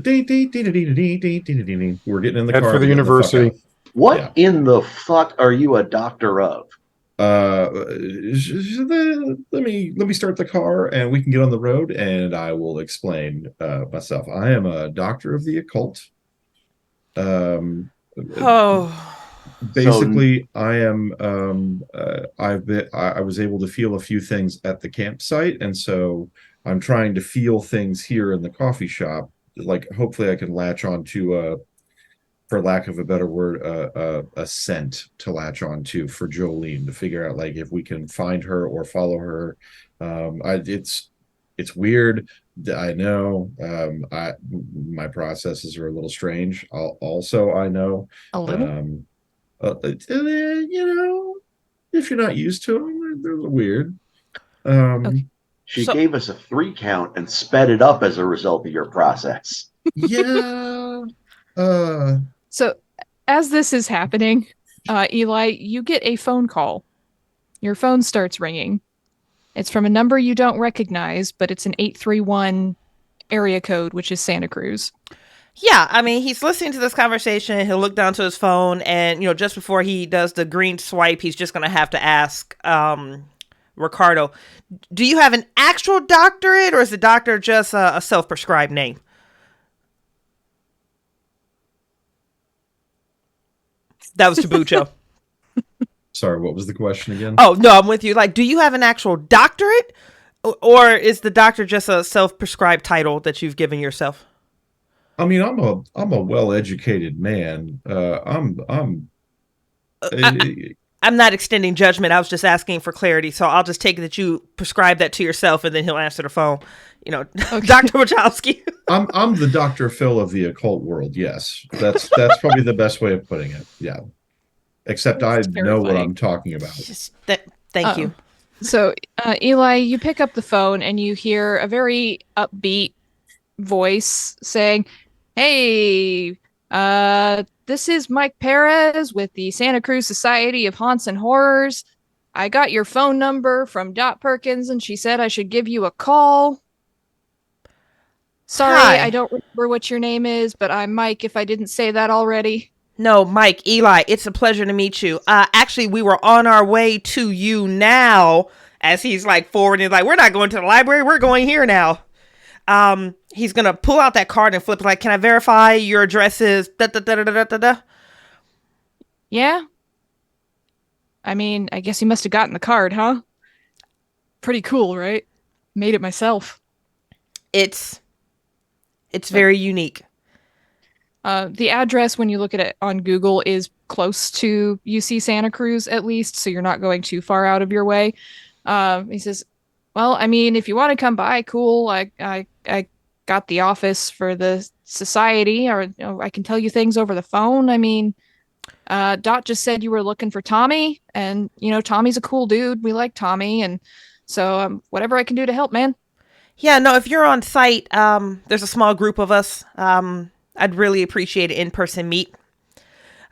we're getting in the Head car for the we're getting fuck university. out. What Yeah. in the fuck are you a doctor of? Let me start the car and we can get on the road and I will explain myself. I am a doctor of the occult. Oh, Basically, I am I was able to feel a few things at the campsite, and so I'm trying to feel things here in the coffee shop. Like hopefully I can latch onto for lack of a better word, a scent to latch onto for Jolene to figure out like if we can find her or follow her. It's weird. I know. My processes are a little strange. Also, I know. A little? You know, if you're not used to them, they're a little weird. Okay. She gave us a 3 count and sped it up as a result of your process. Yeah. So as this is happening, Eli, you get a phone call. Your phone starts ringing. It's from a number you don't recognize, but it's an 831 area code, which is Santa Cruz. yeah. I mean, he's listening to this conversation. He'll look down to his phone, and just before he does the green swipe, he's just gonna have to ask Ricardo, "Do you have an actual doctorate, or is the doctor just a self-prescribed name?" That was to Bucho. Sorry, what was the question again? Oh, no, I'm with you. Like, do you have an actual doctorate? Or is the doctor just a self-prescribed title that you've given yourself? I mean, I'm a well-educated man. I'm not extending judgment. I was just asking for clarity. So I'll just take it that you prescribe that to yourself and then he'll answer the phone. Okay. Dr. Wachowski. I'm the Dr. Phil of the occult world. Yes. That's probably the best way of putting it. Yeah. Except I know what I'm talking about. Thank you. So, Eli, you pick up the phone and you hear a very upbeat voice saying, "Hey, this is Mike Perez with the Santa Cruz Society of Haunts and Horrors. I got your phone number from Dot Perkins and she said I should give you a call. Sorry, Hi. I don't remember what your name is, but I'm Mike if I didn't say that already." No, Mike, Eli, it's a pleasure to meet you. Actually, we were on our way to you now, as he's like forwarding, like, we're not going to the library, we're going here now. He's gonna pull out that card and flip it like, "Can I verify your address is da da da da da da da?" Yeah? I mean, I guess you must have gotten the card, huh? Pretty cool, right? Made it myself. It's very unique. The address, when you look at it on Google, is close to UC Santa Cruz, at least, so you're not going too far out of your way. He says, "Well, I mean, if you want to come by, cool. I got the office for the society, or I can tell you things over the phone. I mean, Dot just said you were looking for Tommy, and Tommy's a cool dude. We like Tommy, and so whatever I can do to help, man." Yeah, no, if you're on site, there's a small group of us. I'd really appreciate an in-person meet.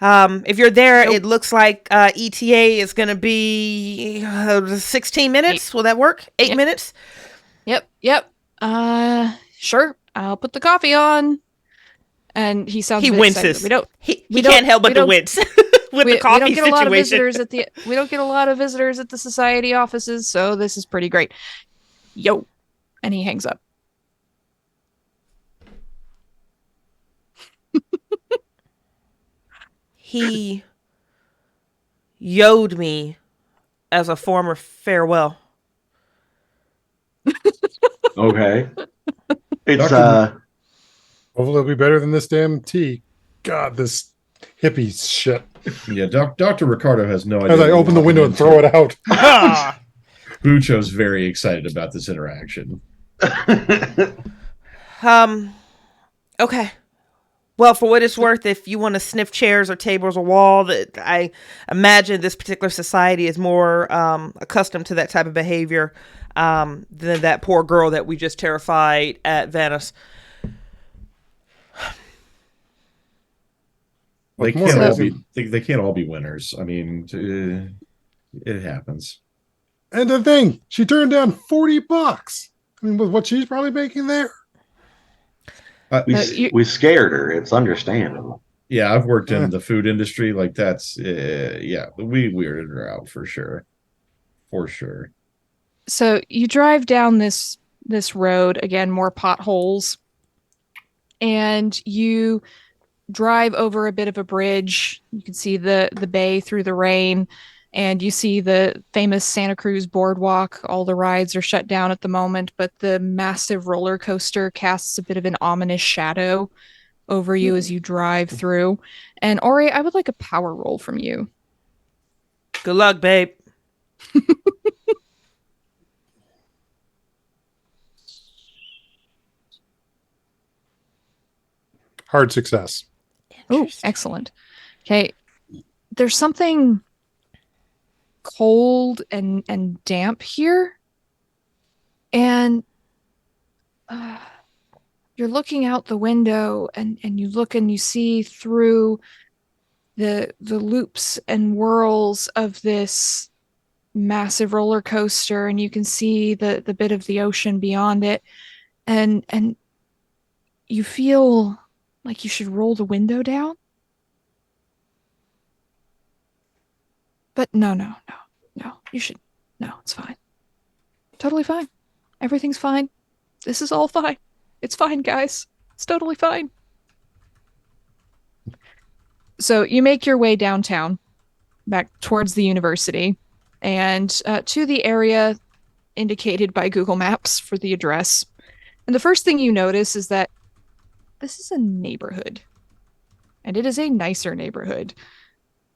If you're there, It looks like ETA is going to be 16 minutes. Will that work? 8 minutes? Yep. Sure. I'll put the coffee on. And he sounds He a bit winces. excited. He can't help but to wince with the coffee we don't get a lot of situation. we don't get a lot of visitors at the society offices, so this is pretty great. Yo. And he hangs up. He yo'd me as a form of farewell. Okay. It's Dr. Hopefully it'll be better than this damn tea. God, this hippie shit. Yeah, Dr. Ricardo has no idea. As I open the window and throw it out. Bucho's very excited about this interaction. Okay. Well, for what it's worth, if you want to sniff chairs or tables or wall, that I imagine this particular society is more accustomed to that type of behavior than that poor girl that we just terrified at Venice. They more can't all amazing. be they can't all be winners. I mean, it happens. And the thing, she turned down $40. I mean, with what she's probably making there. We scared her. It's understandable. Yeah, I've worked Yeah. in the food industry. Like that's yeah, we weirded her out for sure. For sure. So you drive down this road, again, more potholes, and you drive over a bit of a bridge. You can see the bay through the rain, and you see the famous Santa Cruz boardwalk. All the rides are shut down at the moment, but the massive roller coaster casts a bit of an ominous shadow over you as you drive through. And Ori, I would like a power roll from you. Good luck, babe. Hard success. Oh, excellent. Okay. There's something cold and damp here. And you're looking out the window and you look and you see through the loops and whirls of this massive roller coaster, and you can see the bit of the ocean beyond it, and you feel like you should roll the window down. But no, you should. No, it's fine. Totally fine. Everything's fine. This is all fine. It's fine, guys. It's totally fine. So you make your way downtown, back towards the university, and to the area indicated by Google Maps for the address. And the first thing you notice is that this is a neighborhood. And it is a nicer neighborhood.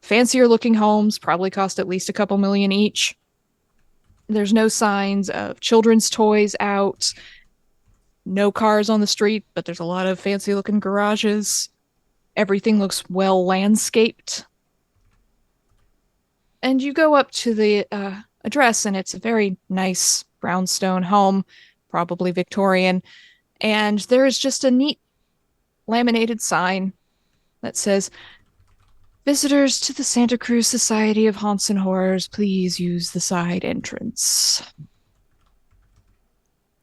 Fancier looking homes, probably cost at least a couple million each. There's no signs of children's toys out. No cars on the street, but there's a lot of fancy looking garages. Everything looks well landscaped. And you go up to the address, and it's a very nice brownstone home, probably Victorian. And there is just a neat laminated sign that says, "Visitors to the Santa Cruz Society of Haunts and Horrors, please use the side entrance."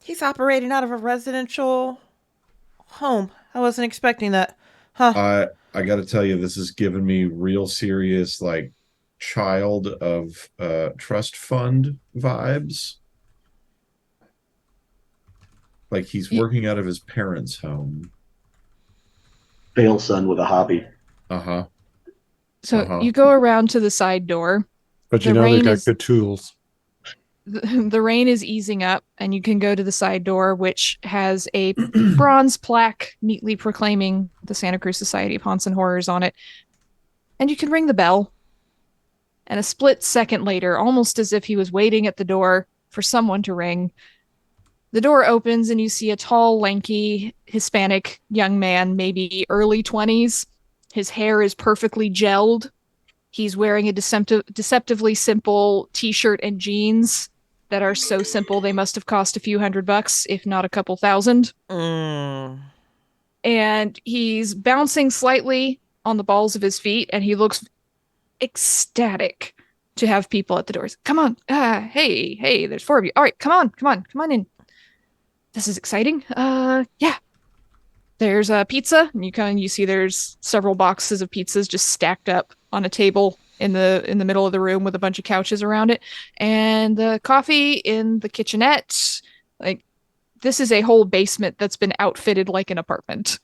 He's operating out of a residential home. I wasn't expecting that. Huh. I got to tell you, this has given me real serious, like, child of trust fund vibes. Like he's working out of his parents' home. Fail son with a hobby. Uh-huh. So you go around to the side door. But you know they got good tools. The rain is easing up, and you can go to the side door, which has a bronze plaque neatly proclaiming the Santa Cruz Society of Haunts and Horrors on it. And you can ring the bell. And a split second later, almost as if he was waiting at the door for someone to ring, the door opens and you see a tall, lanky, Hispanic young man, maybe early 20s. His hair is perfectly gelled. He's wearing a deceptively simple t-shirt and jeans that are so simple they must have cost a few $100, if not a couple thousand. And he's bouncing slightly on the balls of his feet, and he looks ecstatic to have people at the doors. Come on. Hey, there's 4 of you. All right, come on in. This is exciting. Yeah. There's a pizza, and you see there's several boxes of pizzas just stacked up on a table in the middle of the room with a bunch of couches around it, and the coffee in the kitchenette. Like, this is a whole basement that's been outfitted like an apartment.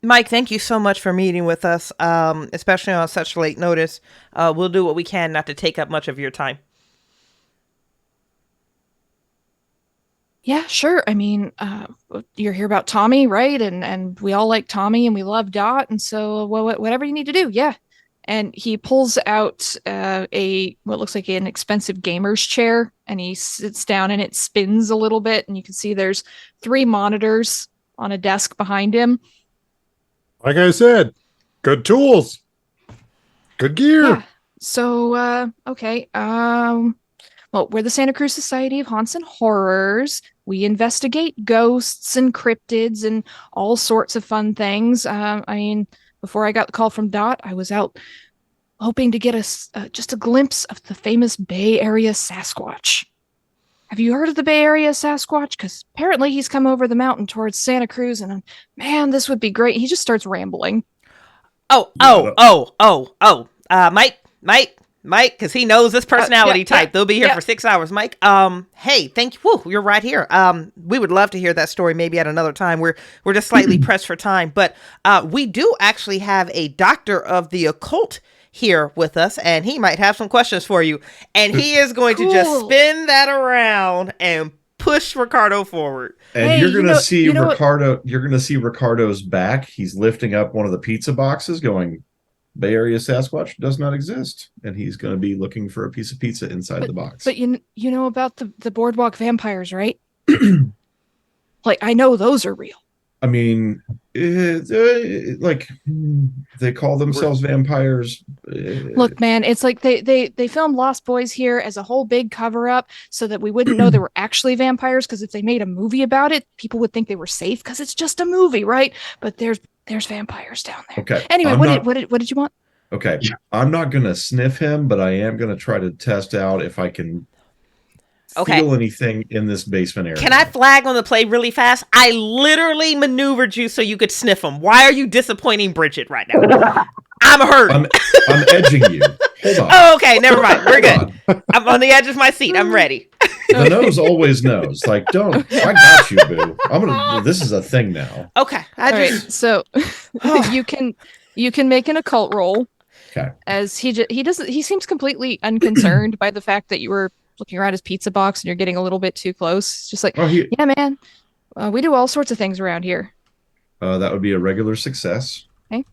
Mike, thank you so much for meeting with us, especially on such late notice. We'll do what we can not to take up much of your time. Yeah, sure. I mean, you're here about Tommy, right? And we all like Tommy, and we love Dot, and so whatever you need to do, yeah. And he pulls out what looks like an expensive gamer's chair, and he sits down, and it spins a little bit, and you can see there's 3 monitors on a desk behind him. Like I said, good tools, good gear. Yeah. So, okay. Well, we're the Santa Cruz Society of Haunts and Horrors. We investigate ghosts and cryptids and all sorts of fun things. I mean, before I got the call from Dot, I was out hoping to get just a glimpse of the famous Bay Area Sasquatch. Have you heard of the Bay Area Sasquatch? Because apparently he's come over the mountain towards Santa Cruz, and man, this would be great. He just starts rambling. Mike, because he knows this personality type. They'll be here for 6 hours. Mike, hey, thank you. Whew, you're right here. We would love to hear that story maybe at another time. We're just slightly pressed for time, but we do actually have a doctor of the occult here with us, and he might have some questions for you. And he is going to just spin that around and push Ricardo forward. And you're gonna see Ricardo. You're gonna see Ricardo's back. He's lifting up one of the pizza boxes, going, Bay Area Sasquatch does not exist, and he's going to be looking for a piece of pizza inside the box. But you know about the boardwalk vampires, right? Like, I know those are real. I mean, like, they call themselves vampires. Look, man, it's like they filmed Lost Boys here as a whole big cover up so that we wouldn't know they were actually vampires, because if they made a movie about it, people would think they were safe because it's just a movie, right? But there's vampires down there. Okay. Anyway, what did you want? Okay. I'm not going to sniff him, but I am going to try to test out if I can feel anything in this basement area. Can I flag on the play really fast? I literally maneuvered you so you could sniff him. Why are you disappointing Bridget right now? I'm hurt. I'm edging you. Hold on. Oh, okay. Never mind. We're good. I'm on the edge of my seat. I'm ready. The nose always knows. Like, don't. I got you, boo. This is a thing now. Okay. So you can make an occult roll. Okay. As he seems completely unconcerned by the fact that you were looking around his pizza box and you're getting a little bit too close. It's just like, yeah, man, we do all sorts of things around here. That would be a regular success. Okay.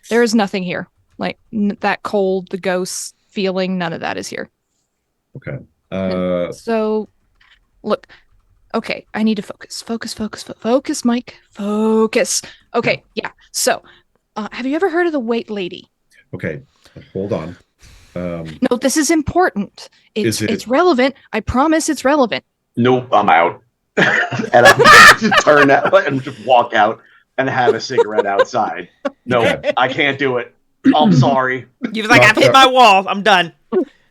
There is nothing here. Like that cold, the ghosts feeling, none of that is here. Okay. So, look. Okay, I need to focus. Focus, Mike. Focus. Okay, yeah. So, have you ever heard of the White Lady? Okay, hold on. No, this is important. It's relevant. I promise it's relevant. Nope, I'm out. And I just turn out and just walk out and have a cigarette outside. No, I can't do it. I'm sorry. He was like, I've hit my wall. I'm done.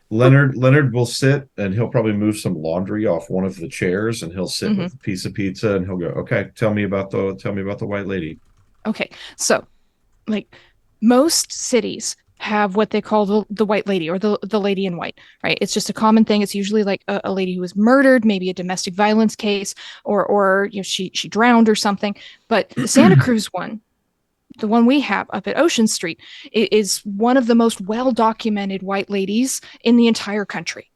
Leonard will sit, and he'll probably move some laundry off one of the chairs, and he'll sit with a piece of pizza, and he'll go, okay, tell me about the White Lady. Okay, so like most cities have what they call the White Lady, or the Lady in White, right? It's just a common thing. It's usually like a lady who was murdered, maybe a domestic violence case, or she drowned or something. But the Santa Cruz one, the one we have up at Ocean Street, is one of the most well-documented white ladies in the entire country,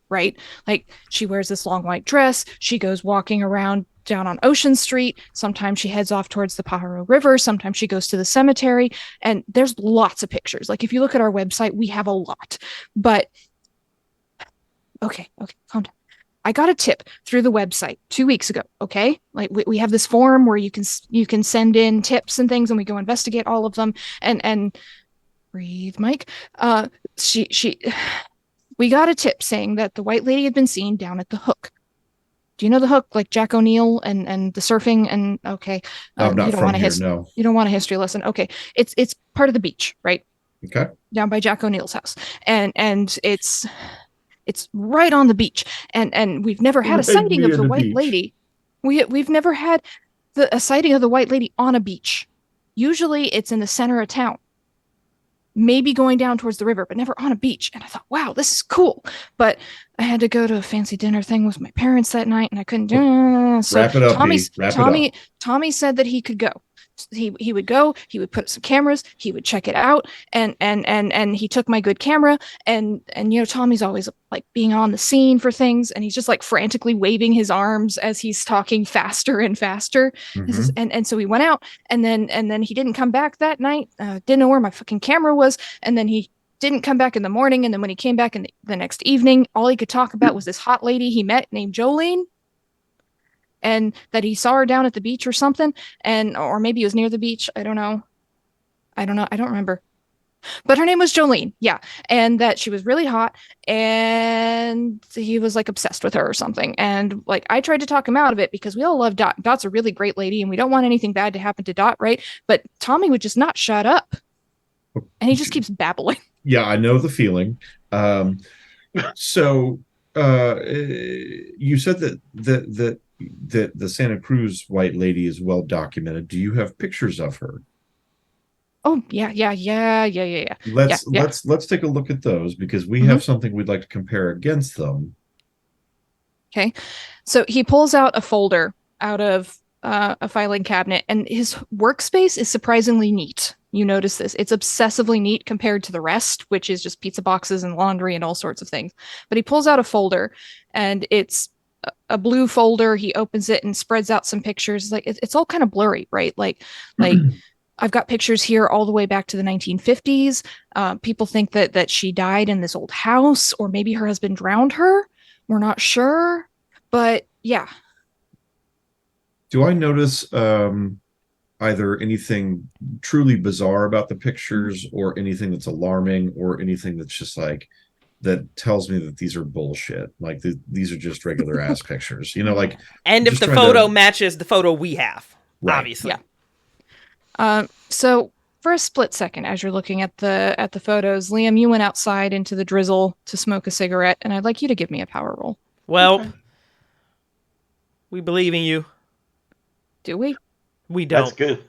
right? Like, she wears this long white dress. She goes walking around down on Ocean Street. Sometimes she heads off towards the Pajaro River. Sometimes she goes to the cemetery. And there's lots of pictures. Like, if you look at our website, we have a lot. But, okay, calm down. I got a tip through the website 2 weeks ago, okay? Like, we have this forum where you can send in tips and things, and we go investigate all of them. And breathe, Mike. We got a tip saying that the White Lady had been seen down at the Hook. Do you know the Hook, like Jack O'Neill and the surfing? And okay, I'm not from here. No, you don't want a history lesson. Okay, it's part of the beach, right? Okay, down by Jack O'Neill's house, and it's right on the beach, and we've never had a sighting of the White Lady. We've never had a sighting of the White Lady on a beach. Usually, it's in the center of town, maybe going down towards the river, but never on a beach. And I thought, wow, this is cool. But I had to go to a fancy dinner thing with my parents that night, and I couldn't do it. So wrap it up, Tommy said that he could go. He would go, he would put some cameras, he would check it out, and he took my good camera, and Tommy's always like being on the scene for things, and he's just like frantically waving his arms as he's talking faster and faster. And so we went out, and then he didn't come back that night. Didn't know where my fucking camera was, and then he didn't come back in the morning, and then when he came back in the next evening, all he could talk about was this hot lady he met named Jolene, and that he saw her down at the beach or something, or maybe it was near the beach. I don't know. I don't remember. But her name was Jolene, yeah, and that she was really hot, and and he was like obsessed with her or something. And like I tried to talk him out of it because we all love Dot. Dot's a really great lady and we don't want anything bad to happen to Dot, right? But Tommy would just not shut up. And he just keeps babbling. Yeah, I know the feeling. So you said that the Santa Cruz white lady is well documented. Do you have pictures of her? Oh, yeah. Let's take a look at those because we have something we'd like to compare against them. Okay. So he pulls out a folder out of a filing cabinet, and his workspace is surprisingly neat. You notice this. It's obsessively neat compared to the rest, which is just pizza boxes and laundry and all sorts of things. But he pulls out a folder, and it's a blue folder. He opens it and spreads out some pictures. Like it's all kind of blurry, right? Like I've got pictures here all the way back to the 1950s. People think that she died in this old house, or maybe her husband drowned her. We're not sure, but yeah. Do I notice either anything truly bizarre about the pictures or anything that's alarming or anything that's just like that tells me that these are bullshit? Like these are just regular ass pictures, like. And if the photo matches the photo we have, right. Obviously. Yeah. So for a split second, as you're looking at the photos, Liam, you went outside into the drizzle to smoke a cigarette, and I'd like you to give me a power roll. Well, we believe in you. Do we? We don't. That's good.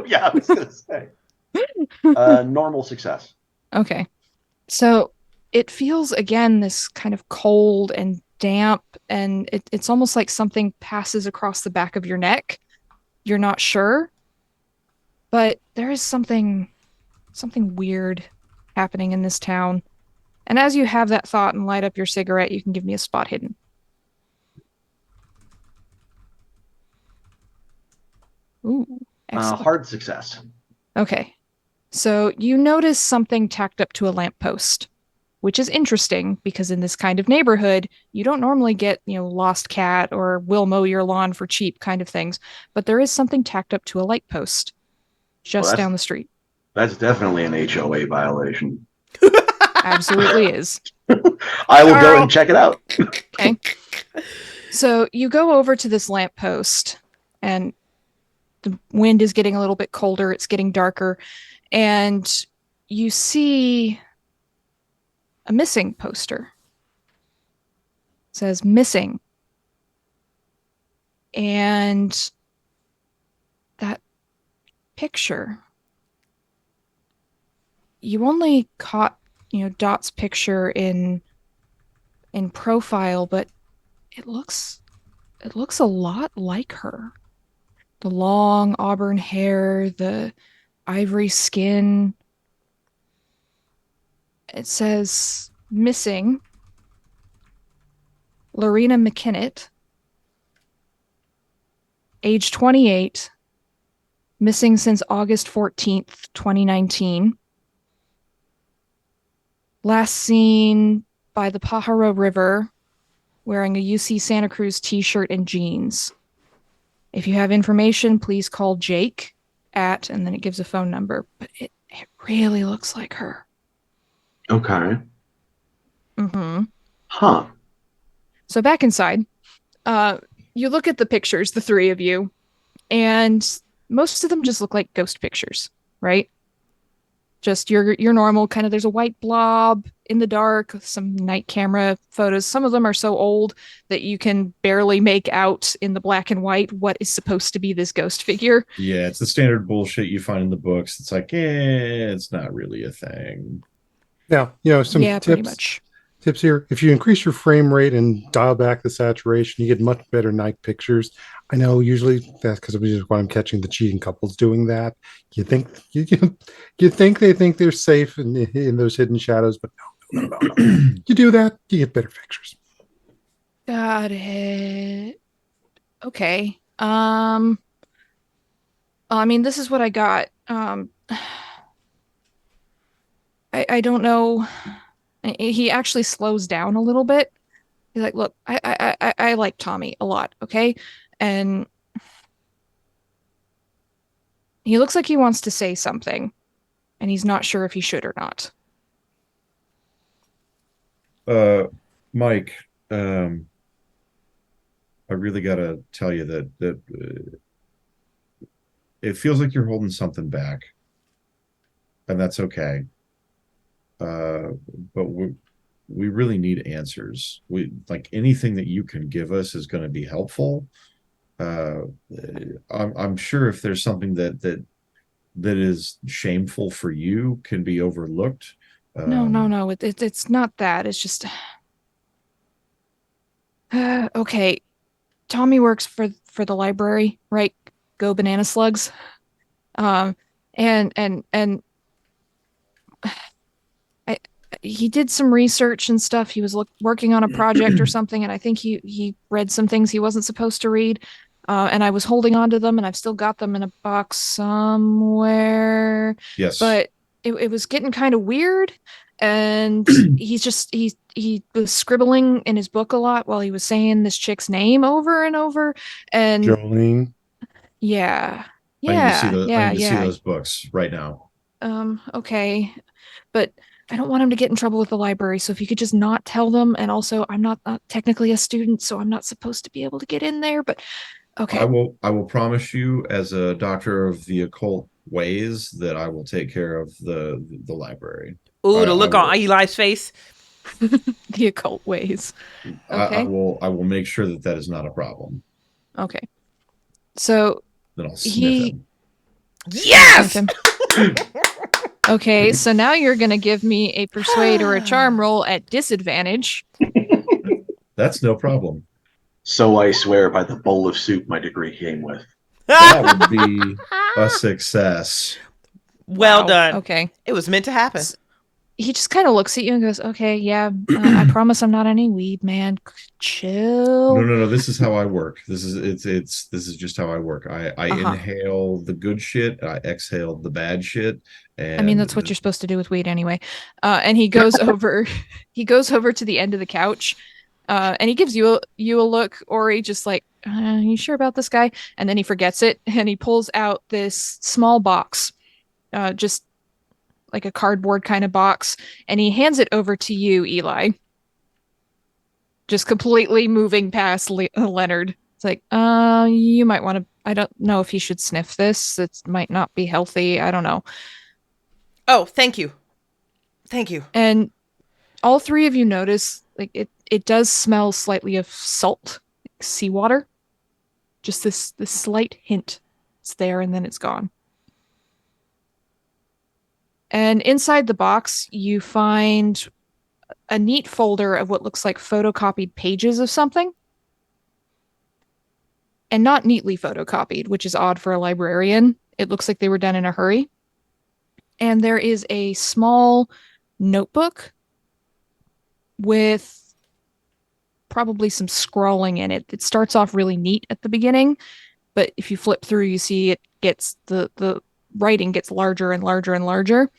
Yeah, I was going to say. Normal success. Okay. So it feels, again, this kind of cold and damp, and it's almost like something passes across the back of your neck. You're not sure, but there is something weird happening in this town. And as you have that thought and light up your cigarette, you can give me a spot hidden. Ooh, excellent. Hard success. Okay. So you notice something tacked up to a lamppost, which is interesting because in this kind of neighborhood, you don't normally get, lost cat or we'll mow your lawn for cheap kind of things. But there is something tacked up to a light post just down the street. That's definitely an HOA violation. Absolutely is. I will go and check it out. Okay. So you go over to this lamppost, and the wind is getting a little bit colder. It's getting darker. And you see a missing poster. It says missing. And that picture, you only caught, Dot's picture in profile, but it looks a lot like her. The long auburn hair, the ivory skin. It says missing Lorena McKinnett, age 28, missing since August 14th, 2019. Last seen by the Pajaro River wearing a UC Santa Cruz t-shirt and jeans. If you have information, please call Jake at, and then it gives a phone number. But it really looks like her. Okay. Mm-hmm. Huh. So back inside, you look at the pictures, the three of you, and most of them just look like ghost pictures, right? Just your normal kind of, there's a white blob in the dark, some night camera photos. Some of them are so old that you can barely make out in the black and white what is supposed to be this ghost figure. Yeah, it's the standard bullshit you find in the books. It's like, it's not really a thing. Now, some pretty much. Tips here. If you increase your frame rate and dial back the saturation, you get much better night pictures. I know usually that's because when I'm catching the cheating couples doing that. You think you think they think they're safe in those hidden shadows, but no. You do that, you get better pictures. Got it. Okay. This is what I got. I don't know. He actually slows down a little bit. He's like, look, I like Tommy a lot, okay? And he looks like he wants to say something, and he's not sure if he should or not. Mike, I really got to tell you that it feels like you're holding something back, and that's okay. Uh, but we really need answers. We like anything that you can give us is going to be helpful. Uh, I'm sure if there's something that is shameful for you can be overlooked. No. It's not that. It's just okay. Tommy works for the library, right? Go banana slugs. Um, and I, he did some research and stuff. He was working on a project or something, and I think he read some things he wasn't supposed to read. And I was holding on to them, and I've still got them in a box somewhere. Yes. But it was getting kind of weird, and he was scribbling in his book a lot while he was saying this chick's name over and over. And Jolene. yeah, I need to see yeah. those books right now. Okay, but I don't want him to get in trouble with the library. So if you could just not tell them, and also I'm not technically a student, so I'm not supposed to be able to get in there. But okay, I will promise you, as a doctor of the occult ways, that I will take care of the library. Ooh, the I look will, on Eli's face. the occult ways. Okay, I will make sure that is not a problem. okay. So Then I'll sniff him. Yes. Okay, so now you're gonna give me a persuade or a charm roll at disadvantage. That's no problem. So I swear by the bowl of soup my degree came with. That would be a success. Well Wow, done. Okay. It was meant to happen. He just kind of looks at you and goes, "Okay, yeah, I promise I'm not any weed, man. Chill." No. This is how I work. This is just how I work. I Uh-huh. inhale the good shit. I exhale the bad shit. I mean, And that's what you're supposed to do with weed anyway. And he goes over, to the end of the couch, and he gives you a look, Ori, just like, you sure about this guy? And then he forgets it, and he pulls out this small box, just like a cardboard kind of box, and he hands it over to you, Eli. Just completely moving past Leonard. It's like, you might want to. I don't know if he should sniff this. It might not be healthy. I don't know. Oh, thank you. Thank you. And all three of you notice, like, it does smell slightly of salt, like seawater. Just this slight hint. It's there and then it's gone. And inside the box, you find a neat folder of what looks like photocopied pages of something. And not neatly photocopied, which is odd for a librarian. It looks like they were done in a hurry. And there is a small notebook with probably some scrawling in it. It starts off really neat at the beginning, but if you flip through, you see it gets the writing gets larger and larger and larger.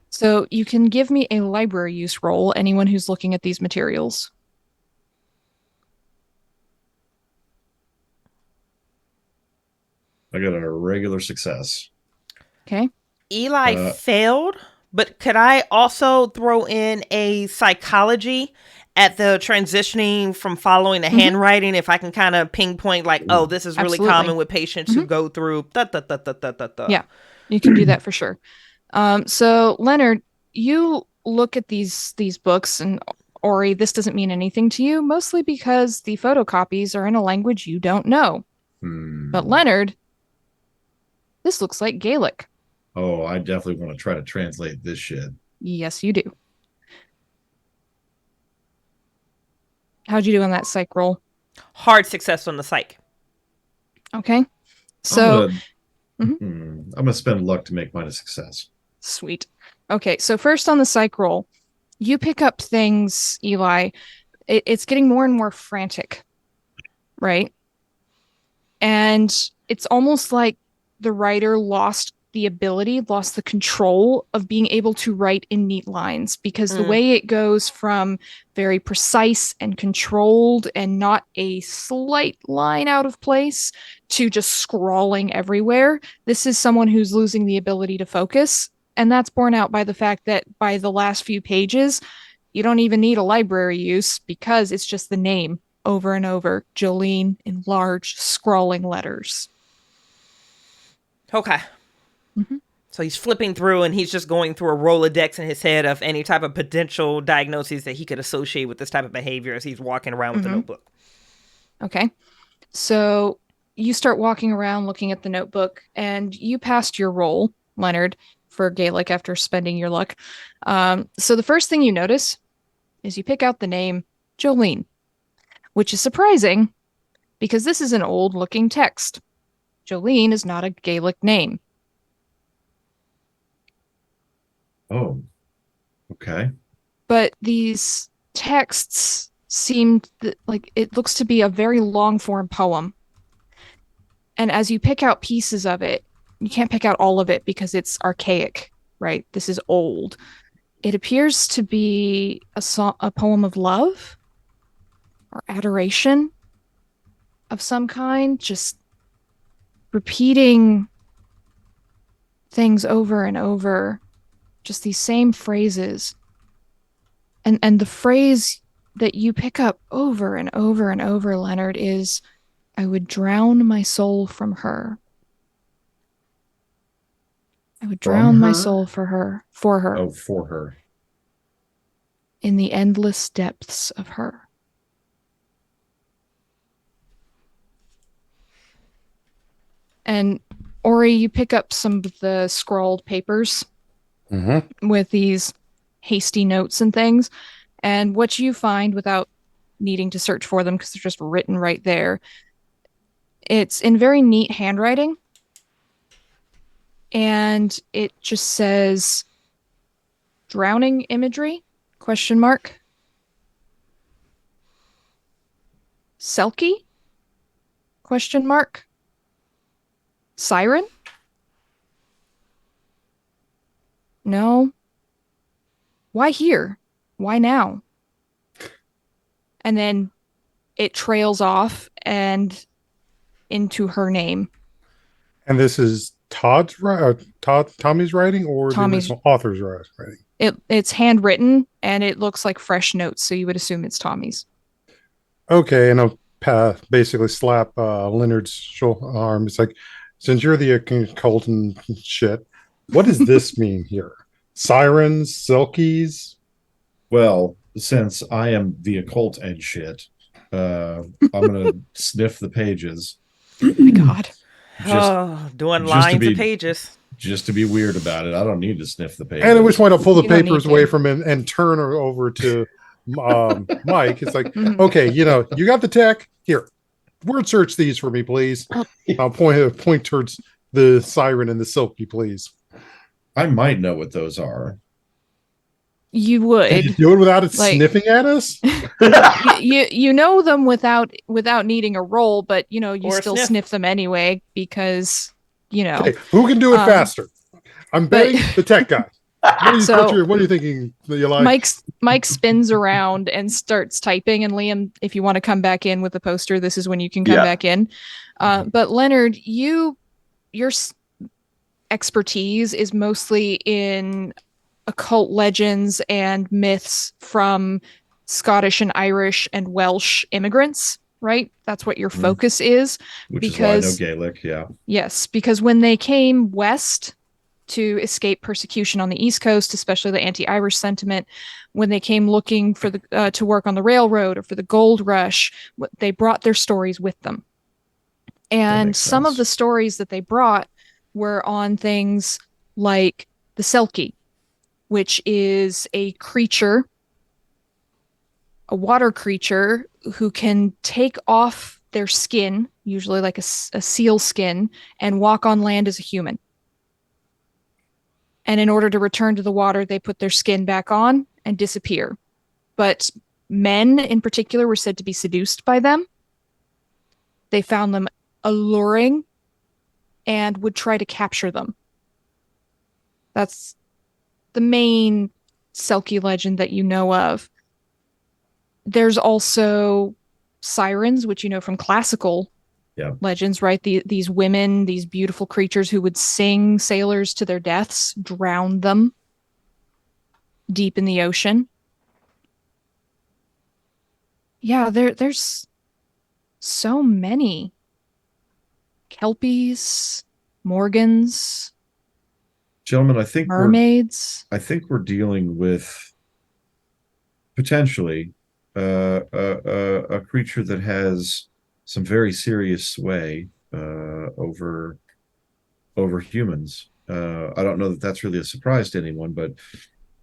So you can give me a library use roll, anyone who's looking at these materials. I got a regular success. Okay. Eli failed, but could I also throw in a psychology at the transitioning from following the handwriting, if I can kind of pinpoint, like, oh, this is really Absolutely. common with patients who go through Yeah, you can do that for sure. So Leonard, you look at these books, and Ori, this doesn't mean anything to you, mostly because the photocopies are in a language you don't know. But Leonard, this looks like Gaelic. Oh, I definitely want to try to translate this shit. Yes, you do. How'd you do on that psych roll? hard success on the psych. Okay. So I'm gonna spend luck to make mine a success. Sweet. Okay, so first on the psych roll, you pick up things, Eli. It's getting more and more frantic, right? And it's almost like the writer lost the control of being able to write in neat lines, because the way it goes from very precise and controlled and not a slight line out of place to just scrawling everywhere. This is someone who's losing the ability to focus. And that's borne out by the fact that by the last few pages, you don't even need a library use because it's just the name over and over. Jolene in large scrawling letters. Okay. Mm-hmm. So he's flipping through and he's just going through a Rolodex in his head of any type of potential diagnoses that he could associate with this type of behavior as he's walking around with the notebook. Okay. So you start walking around looking at the notebook, and you passed your roll, Leonard, for Gaelic after spending your luck. So the first thing you notice is you pick out the name Jolene, which is surprising because this is an old-looking text. Jolene is not a Gaelic name. Oh, okay. But these texts seem like it looks to be a very long-form poem. And as you pick out pieces of it, you can't pick out all of it because it's archaic, right? This is old. It appears to be a poem of love or adoration of some kind, just repeating things over and over, just these same phrases. And the phrase that you pick up over and over and over, Leonard, is, I would drown my soul from her. I would drown my soul for her. Oh, for her. In the endless depths of her. And Ori, you pick up some of the scrawled papers with these hasty notes and things. And what you find, without needing to search for them because they're just written right there, it's in very neat handwriting. And it just says, drowning imagery, ? Selkie? ? Siren? No. Why here? Why now? And then it trails off and into her name. And this is Tommy's writing, or Tommy's the author's writing? It's handwritten and it looks like fresh notes, so you would assume it's Tommy's. Okay, and I'll basically slap Leonard's arm. It's like, since you're the occult and shit, what does this mean here? Sirens, silkies? Well, since I am the occult and shit, I'm gonna sniff the pages. Oh my god. Doing lines of pages. Just to be weird about it. I don't need to sniff the pages. And at which point I'll pull the papers away from him and turn her over to Mike. It's like, okay, you got the tech. Here, word search these for me, please. I'll point towards the siren and the silky, please. I might know what those are. You would. Can you do it without it sniffing at us? you know them without needing a roll, but you still sniff them anyway because Okay, who can do it faster? I'm betting the tech guy. What are you thinking that you like? Mike spins around and starts typing, and Liam, if you want to come back in with the poster, this is when you can come back in. But Leonard, your expertise is mostly in occult legends and myths from Scottish and Irish and Welsh immigrants, right? That's what your focus is. Which is why I know Gaelic, yeah. Yes, because when they came west to escape persecution on the East Coast, especially the anti-Irish sentiment, when they came looking for to work on the railroad or for the gold rush, they brought their stories with them. And some of the stories that they brought were on things like the Selkie, which is a creature, a water creature who can take off their skin, usually like a seal skin, and walk on land as a human. And in order to return to the water, they put their skin back on and disappear. But men in particular were said to be seduced by them. They found them alluring and would try to capture them. That's the main Selkie legend that you know of. There's also sirens, which you know from classical legends, right? These women, these beautiful creatures who would sing sailors to their deaths, drown them deep in the ocean. Yeah, there's so many. Kelpies, Morgans, Gentlemen, mermaids. I think we're dealing with potentially a creature that has some very serious sway over humans. I don't know that that's really a surprise to anyone, but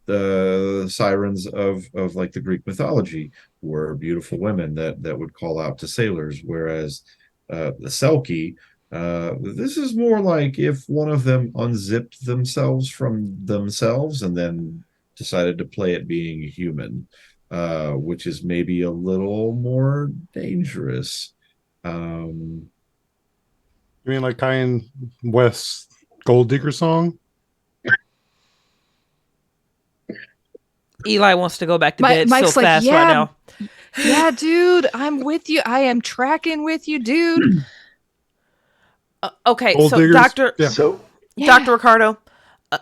the sirens of like the Greek mythology were beautiful women that would call out to sailors, whereas the Selkie, this is more like if one of them unzipped themselves from themselves and then decided to play at being a human, which is maybe a little more dangerous. Um, You mean like Kanye West's Gold Digger song? Eli wants to go back to bed Mike's so like, fast yeah, right now. Yeah, dude, I'm with you. I am tracking with you, dude. Okay, Gold so diggers? Dr. Yeah. So Dr. Ricardo,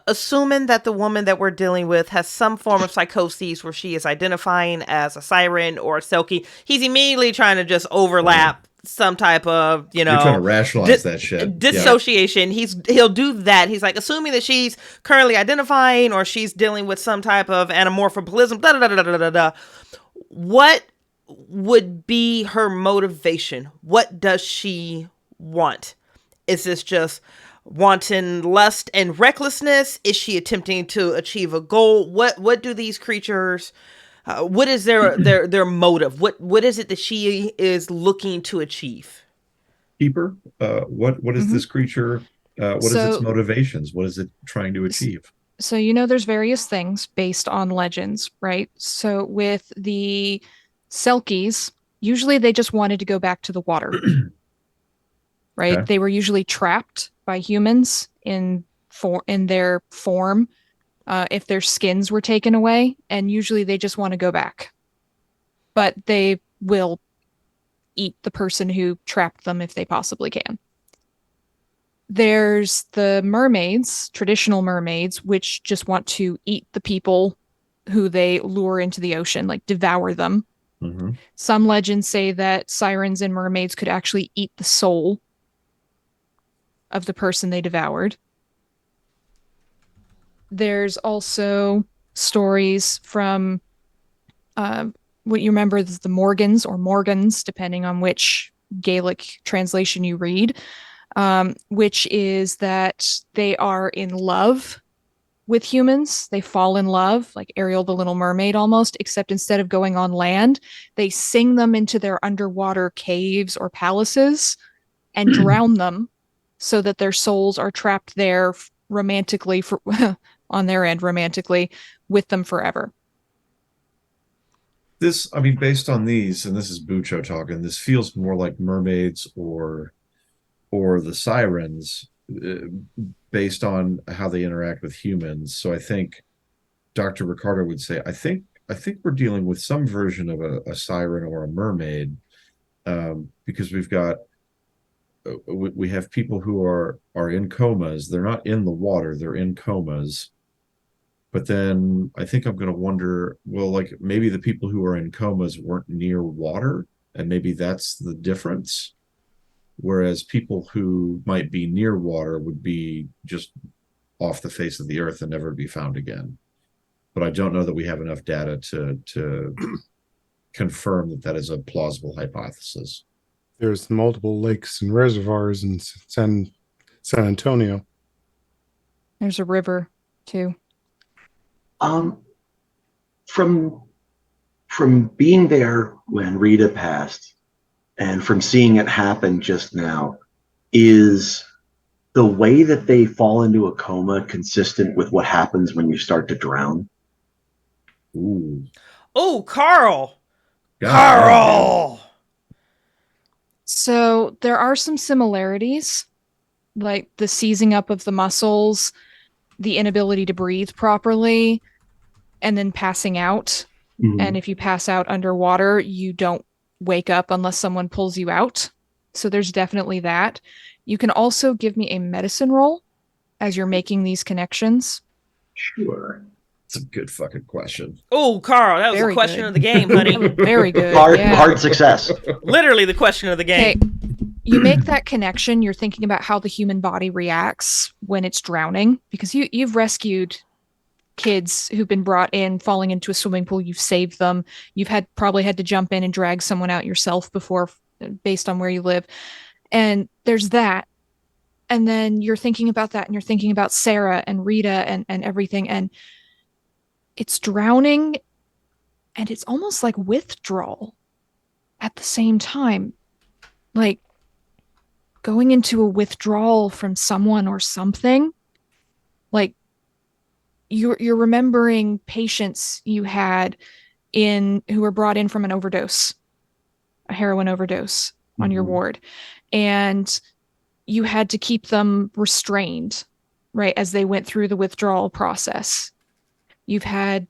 assuming that the woman that we're dealing with has some form of psychosis where she is identifying as a siren or a Selkie, he's immediately trying to just overlap some type of, you're trying to rationalize that shit. dissociation. He'll do that. He's like assuming that she's currently identifying or she's dealing with some type of anamorpholism. Da da da da da da da. What would be her motivation? What does she want? Is this just wanton lust and recklessness? Is she attempting to achieve a goal? What do these creatures? What is their motive? What is it that she is looking to achieve? Keeper, what is this creature? What is its So- motivations? What is it trying to achieve? So, there's various things based on legends, right? So, with the Selkies, usually they just wanted to go back to the water, right? Okay. They were usually trapped by humans in their form, if their skins were taken away, and usually they just want to go back. But they will eat the person who trapped them if they possibly can. There's the mermaids, traditional mermaids, which just want to eat the people who they lure into the ocean, like devour them. Mm-hmm. Some legends say that sirens and mermaids could actually eat the soul of the person they devoured. There's also stories from what you remember as the Morgans or Morgans, depending on which Gaelic translation you read, which is that they are in love with humans. They fall in love, like Ariel the Little Mermaid almost, except instead of going on land, they sing them into their underwater caves or palaces and drown them so that their souls are trapped there romantically on their end romantically with them forever. This, I mean, based on these, and this is Bucho talking, this feels more like mermaids or the sirens, based on how they interact with humans. So I think Dr. Ricardo would say, I think we're dealing with some version of a siren or a mermaid, because we have people who are in comas. They're not in the water, they're in comas. But then I think I'm going to wonder, well, like maybe the people who are in comas weren't near water, and maybe that's the difference. Whereas people who might be near water would be just off the face of the earth and never be found again. But I don't know that we have enough data to confirm that is a plausible hypothesis. There's multiple lakes and reservoirs in San Antonio. There's a river too. From being there when Rita passed and from seeing it happen just now, is the way that they fall into a coma consistent with what happens when you start to drown? Ooh. Oh, Carl. God, Carl. So there are some similarities, like the seizing up of the muscles, the inability to breathe properly, and then passing out. Mm-hmm. And if you pass out underwater, you don't wake up unless someone pulls you out. So there's definitely that. You can also give me a medicine roll as you're making these connections. Sure. It's a good fucking question. Oh, Carl, that was Very a question good. of the game, honey. Very good. Hard success. Literally the question of the Okay. game. You make that connection. You're thinking about how the human body reacts when it's drowning, because you've rescued kids who've been brought in falling into a swimming pool. You've saved them. You've probably had to jump in and drag someone out yourself before, based on where you live. And there's that. And then you're thinking about that, and you're thinking about Sarah and Rita and everything. And it's drowning, and it's almost like withdrawal at the same time. Like going into a withdrawal from someone or something. Like you're remembering patients you had who were brought in from an overdose, a heroin overdose on your ward. And you had to keep them restrained, right, as they went through the withdrawal process. You've had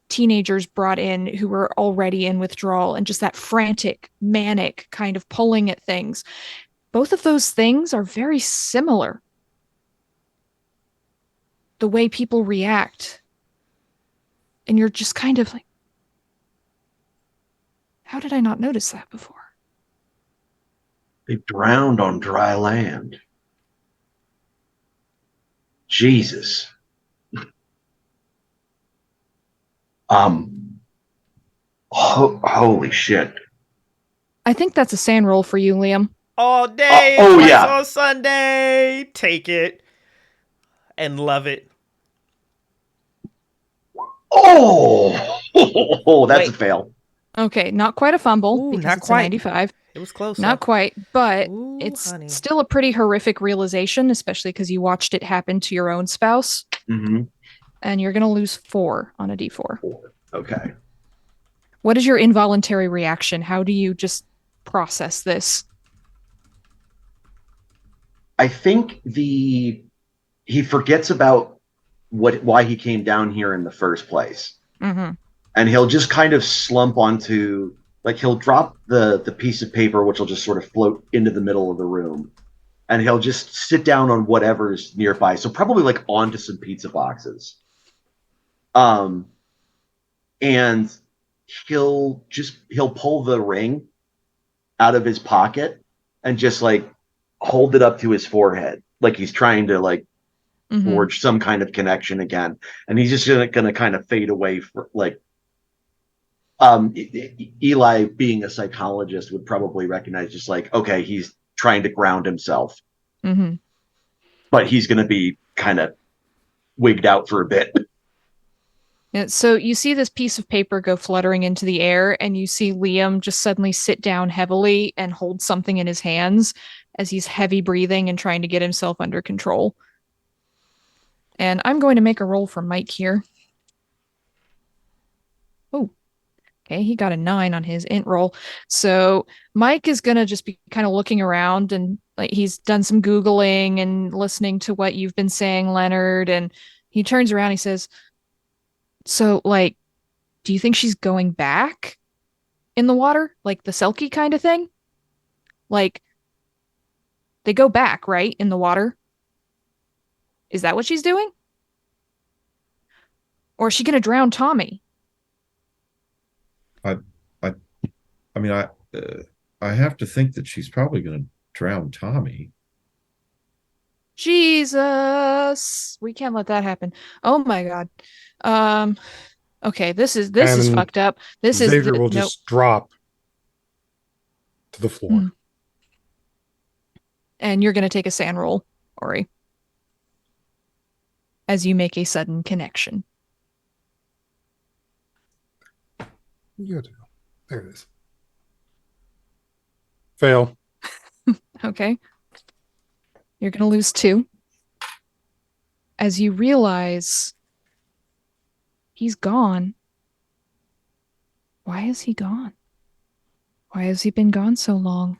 teenagers brought in who were already in withdrawal, and just that frantic, manic kind of pulling at things. Both of those things are very similar. The way people react. And you're just kind of like, how did I not notice that before? They drowned on dry land. Jesus. Holy shit. I think that's a sand roll for you, Liam. All day, twice on Sunday. Take it and love it. That's a fail. Okay, not quite a fumble. Ooh, because not it's quite. a 95. It was close. Not quite, but Ooh, it's honey. still a pretty horrific realization, especially because you watched it happen to your own spouse. Mm-hmm. And you're going to lose 4 on a D4. 4. Okay. What is your involuntary reaction? How do you just process this? I think he forgets about why he came down here in the first place. Mm-hmm. And he'll just kind of slump onto, like, he'll drop the piece of paper, which will just sort of float into the middle of the room. And he'll just sit down on whatever's nearby. So probably like onto some pizza boxes. And he'll pull the ring out of his pocket and just like hold it up to his forehead. Like he's trying to like forge some kind of connection again. And he's just gonna kind of fade away for like, Eli, being a psychologist, would probably recognize just like, okay, he's trying to ground himself, but he's going to be kind of wigged out for a bit. Yeah, so you see this piece of paper go fluttering into the air, and you see Liam just suddenly sit down heavily and hold something in his hands as he's heavy breathing and trying to get himself under control. And I'm going to make a roll for Mike here. Oh, okay, he got a 9 on his int roll. So Mike is going to just be kind of looking around, and like he's done some Googling and listening to what you've been saying, Leonard, and he turns around, he says, so, like, do you think she's going back in the water? Like the Selkie kind of thing? Like, they go back, right, in the water? Is that what she's doing? Or is she going to drown Tommy? I mean, I have to think that she's probably going to drown Tommy. Jesus, we can't let that happen. Oh my God. Okay, this is fucked up. Xavier will just drop to the floor. And you're going to take a sand roll, Ori, as you make a sudden connection. There it is. Fail. Okay. You're going to lose 2. As you realize he's gone. Why is he gone? Why has he been gone so long?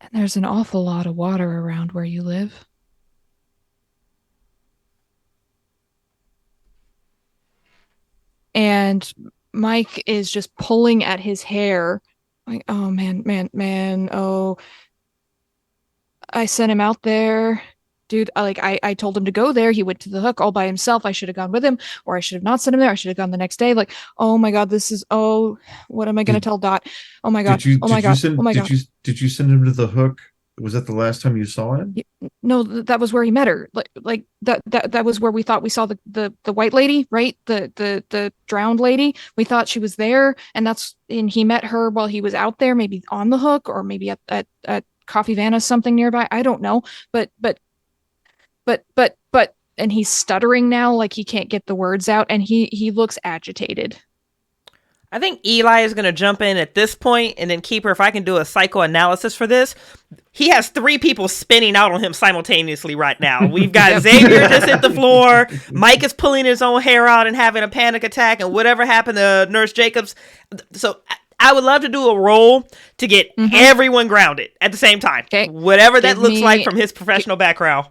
And there's an awful lot of water around where you live. And Mike is just pulling at his hair. Like, oh, man. Oh, I sent him out there dude, I told him to go there. He went to the hook all by himself. I should have gone with him, or I should have not sent him there. I should have gone the next day. Like, oh my God, what am I going to tell Dot? Oh my God. Oh my God. Oh my God. Did you send him to the hook? Was that the last time you saw him? No, that was where he met her. Like that was where we thought we saw the white lady, right? The drowned lady. We thought she was there, and he met her while he was out there, maybe on the hook, or maybe at Coffee Vanna something nearby. I don't know. But and he's stuttering now, like he can't get the words out, and he looks agitated. I think Eli is going to jump in at this point, and then Keeper, if I can do a psychoanalysis for this, he has 3 people spinning out on him simultaneously right now. We've got Xavier just hit the floor. Mike is pulling his own hair out and having a panic attack, and whatever happened to Nurse Jacobs. So I would love to do a roll to get everyone grounded at the same time. Okay. Whatever that looks like from his professional background.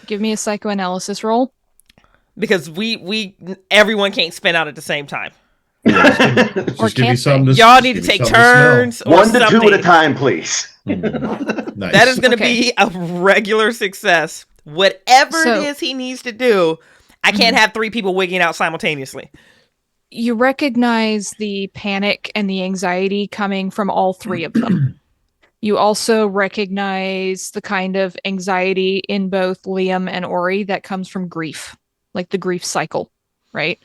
Give me a psychoanalysis roll. Because everyone can't spin out at the same time. Just give me something y'all need to take turns. Or 1 to 2 at a time, please. Nice. That is going to be a regular success. Whatever it is he needs to do, I can't have 3 people wigging out simultaneously. You recognize the panic and the anxiety coming from all 3 of them. You also recognize the kind of anxiety in both Liam and Ori that comes from grief, like the grief cycle, right?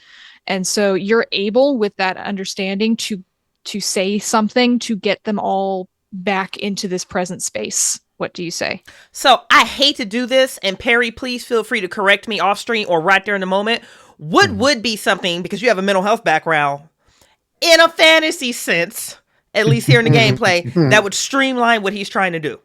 And so you're able, with that understanding, to say something to get them all back into this present space. What do you say? So I hate to do this, and Perry, please feel free to correct me off screen or right there in the moment. What would be something, because you have a mental health background, in a fantasy sense, at least here in the gameplay, that would streamline what he's trying to do?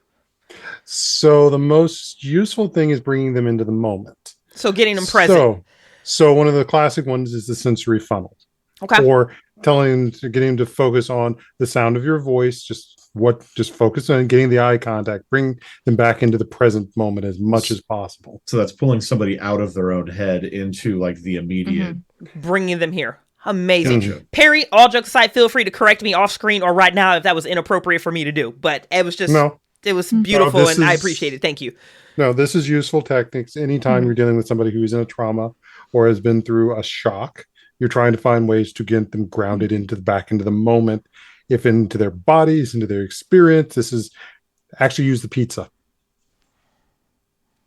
So the most useful thing is bringing them into the moment. So getting them present. So one of the classic ones is the sensory funnel. Okay. Or getting them to focus on the sound of your voice, just focus on getting the eye contact, bring them back into the present moment as much as possible. So that's pulling somebody out of their own head into like the immediate. Bringing them here. Amazing. Perry, all jokes aside, feel free to correct me off screen or right now if that was inappropriate for me to do. But it was just, it was beautiful and I appreciate it. Thank you. No, this is useful techniques. Anytime you're dealing with somebody who is in a trauma or has been through a shock, you're trying to find ways to get them grounded back into the moment, if into their bodies, into their experience. This is actually use the pizza.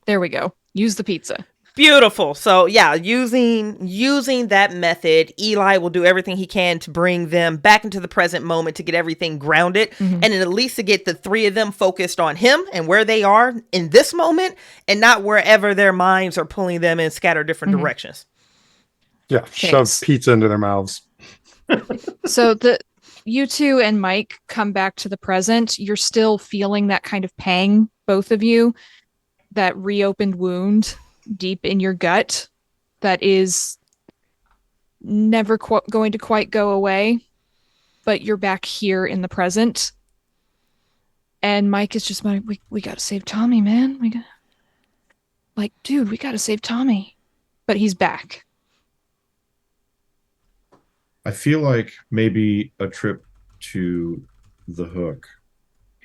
There we go. Use the pizza. Beautiful. So yeah, using that method, Eli will do everything he can to bring them back into the present moment, to get everything grounded, and then at least to get the 3 of them focused on him and where they are in this moment, and not wherever their minds are pulling them in scattered different directions. Yeah, shove pizza into their mouths. So you 2 and Mike come back to the present. You're still feeling that kind of pang, both of you, that reopened wound deep in your gut that is never going to quite go away, but you're back here in the present. And Mike is just like, we gotta save Tommy, man. Dude, we gotta save Tommy. But he's back. I feel like maybe a trip to the hook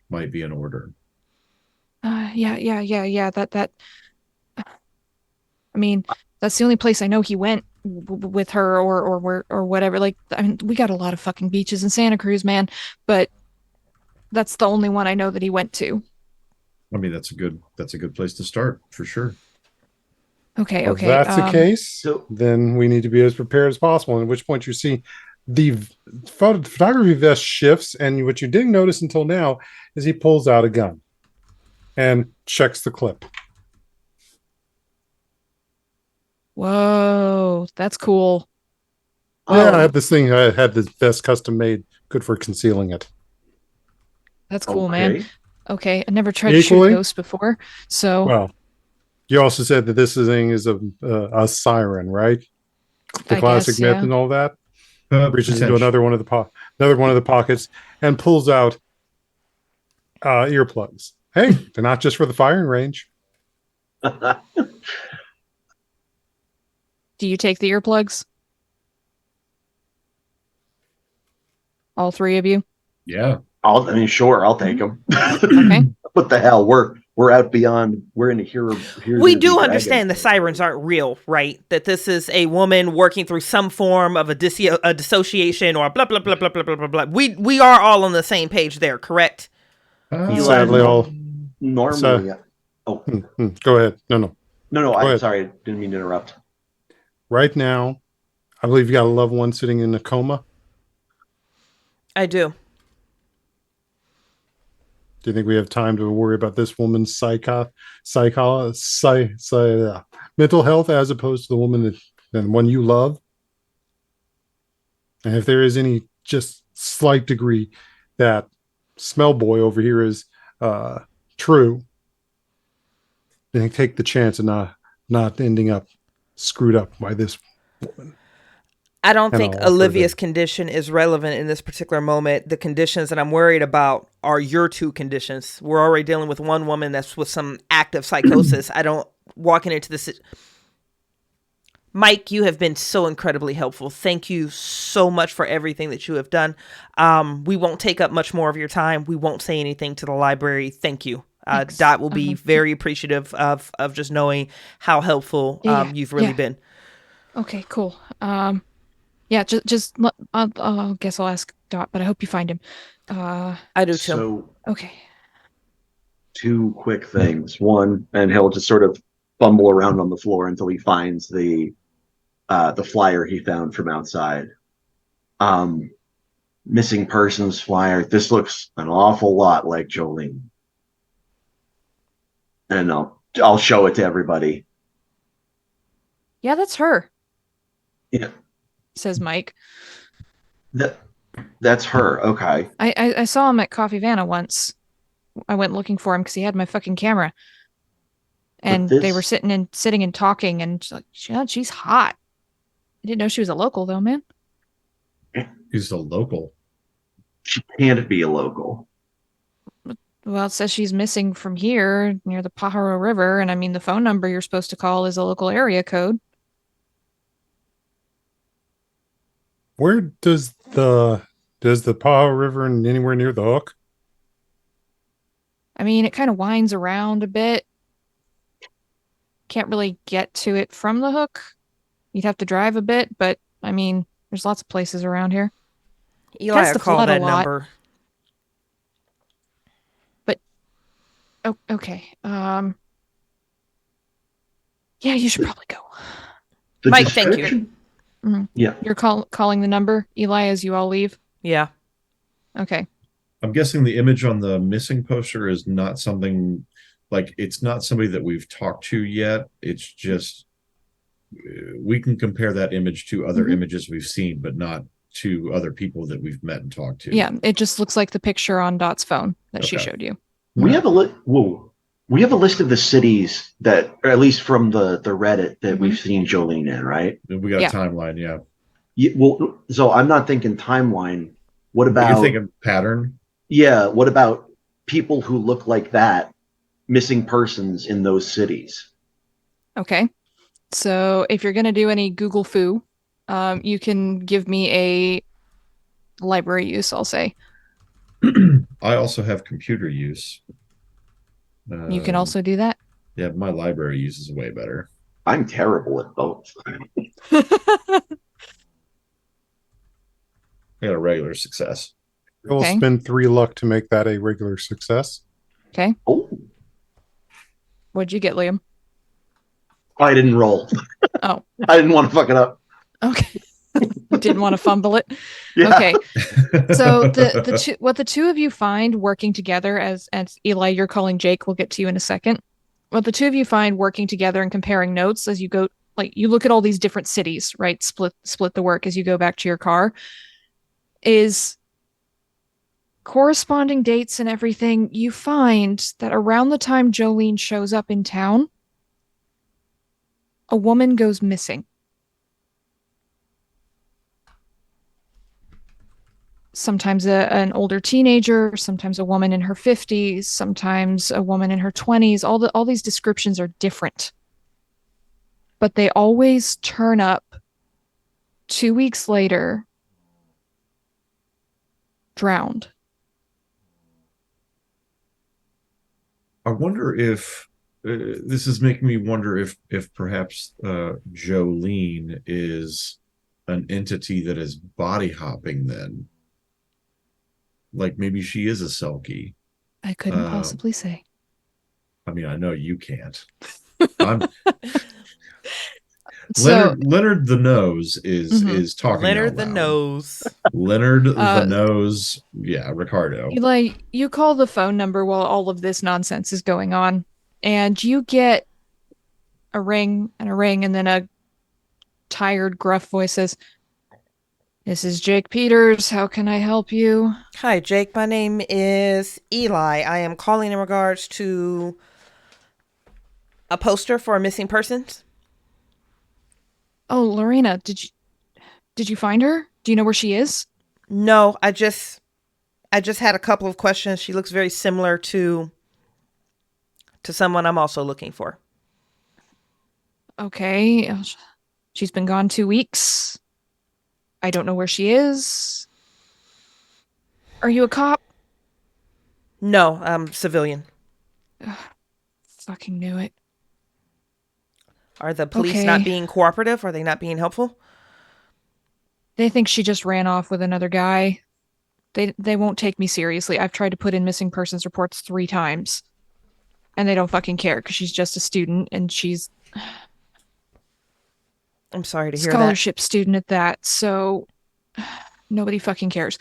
might be in order. Yeah. That. I mean, that's the only place I know he went with her or whatever. Like, I mean, we got a lot of fucking beaches in Santa Cruz, man, but that's the only one I know that he went to. I mean, that's a good place to start for sure. Okay. If that's the case, then we need to be as prepared as possible. At which point you see the photography vest shifts, and what you didn't notice until now is he pulls out a gun and checks the clip. Whoa, that's cool. Yeah, I have this thing. I had this vest custom made, good for concealing it. That's cool, man. Okay, I never tried to shoot ghosts before, so. Well, you also said that this thing is a siren, right? The classic myth and all that. Reaches into another one of the pockets and pulls out earplugs. Hey, they're not just for the firing range. Do you take the earplugs? All 3 of you? Yeah. Sure, I'll take them. Okay. What the hell? We're we're out beyond. We're in a here. We do understand the sirens aren't real, right? That this is a woman working through some form of a dissociation or blah blah blah blah blah blah blah blah. We are all on the same page there, correct? Sadly, all normally. Go ahead. No. I'm sorry. Didn't mean to interrupt. Right now, I believe you got a loved one sitting in a coma. I do. Do you think we have time to worry about this woman's mental health as opposed to the woman the one you love? And if there is any just slight degree that smell boy over here is true, then take the chance of not ending up screwed up by this woman. I don't think Olivia's condition is relevant in this particular moment. The conditions that I'm worried about are your two conditions. We're already dealing with one woman that's with some active psychosis. I don't walking into this. Mike, you have been so incredibly helpful. Thank you so much for everything that you have done. We won't take up much more of your time. We won't say anything to the library. Thank you. Dot will be very appreciative of just knowing how helpful you've really been. Okay, cool. Yeah, just I guess I'll ask Dot, but I hope you find him. I do too. So, okay. Two quick things. One, and he'll just sort of fumble around on the floor until he finds the flyer he found from outside. Missing persons flyer. This looks an awful lot like Jolene. And I'll show it to everybody. Yeah, that's her. Yeah. Says Mike. That's her. Okay. I saw him at Coffee Vanna once. I went looking for him because he had my fucking camera. And they were sitting and talking, and like, she's hot. I didn't know she was a local though, man. She's a local. She can't be a local. Well, it says she's missing from here near the Pajaro River, and I mean the phone number you're supposed to call is a local area code. Where does the Pajaro River and anywhere near the hook? I mean, it kind of winds around a bit. Can't really get to it from the hook. You'd have to drive a bit, but I mean, there's lots of places around here. Eli, I call that number. But okay. Yeah, you should probably go. Mike, thank you. Mm-hmm. Yeah. You're calling the number, Eli, as you all leave? Yeah. Okay. I'm guessing the image on the missing poster is not something like it's not somebody that we've talked to yet. It's just we can compare that image to other images we've seen, but not to other people that we've met and talked to. Yeah, it just looks like the picture on Dot's phone that she showed you. We have we have a list of the cities that, or at least from the Reddit that we've seen Jolene in, right? We got a timeline, yeah. Well, so I'm not thinking timeline. What about you're thinking pattern? Yeah. What about people who look like that, missing persons in those cities? Okay. So if you're going to do any Google foo, you can give me a library use, I'll say. I also have computer use. You can also do that? Yeah, my library use is way better. I'm terrible at both. I got a regular success. We'll spend 3 luck to make that a regular success. Okay. Oh. What'd you get, Liam? I didn't roll. Oh. I didn't want to fuck it up. Okay. Didn't want to fumble it. Yeah. Okay. So what the two of you find working together, as Eli, you're calling Jake, we'll get to you in a second. What the two of you find working together and comparing notes as you go, like you look at all these different cities, right? Split the work as you go back to your car, is corresponding dates and everything. You find that around the time Jolene shows up in town, a woman goes missing. Sometimes an older teenager, sometimes a woman in her 50s, sometimes a woman in her 20s. All these descriptions are different. But they always turn up 2 weeks later, drowned. I wonder if this is making me wonder if perhaps Jolene is an entity that is body hopping then. Like maybe she is a Selkie. I couldn't Uh, possibly say. I mean, I know you can't. I'm So, Leonard the Nose mhm. is talking out Leonard the loud. Nose. Leonard the uh, Nose, yeah, Ricardo. you call the phone number while all of this nonsense is going on, and you get a ring and a ring, and then a tired, gruff voice says, "This is Jake Peters. How can I help you?" Hi, Jake. My name is Eli. I am calling in regards to a poster for missing persons. Oh, Lorena, did you find her? Do you know where she is? No, I just had a couple of questions. She looks very similar to someone I'm also looking for. Okay. She's been gone 2 weeks. I don't know where she is. Are you a cop? No, I'm civilian. Ugh, fucking knew it. Are the police not Okay. being cooperative? Are they not being helpful? They think she just ran off with another guy. They won't take me seriously. I've tried to put in missing persons reports 3 times, and they don't fucking care because she's just a student and she's I'm sorry to hear that. scholarship student at that. So nobody fucking cares.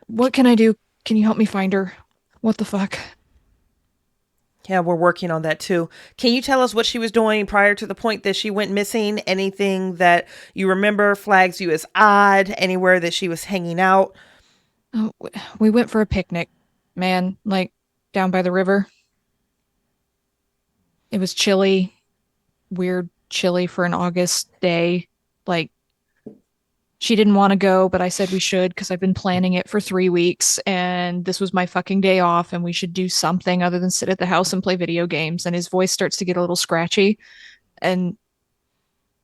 What can I do? Can you help me find her? What the fuck? Yeah, we're working on that too. Can you tell us what she was doing prior to the point that she went missing? Anything that you remember flags you as odd? Anywhere that she was hanging out? Oh, we went for a picnic, man, like down by the river. It was chilly, weird chilly for an August day. Like, she didn't want to go, but I said we should because I've been planning it for 3 weeks and this was my fucking day off and we should do something other than sit at the house and play video games. And his voice starts to get a little scratchy. And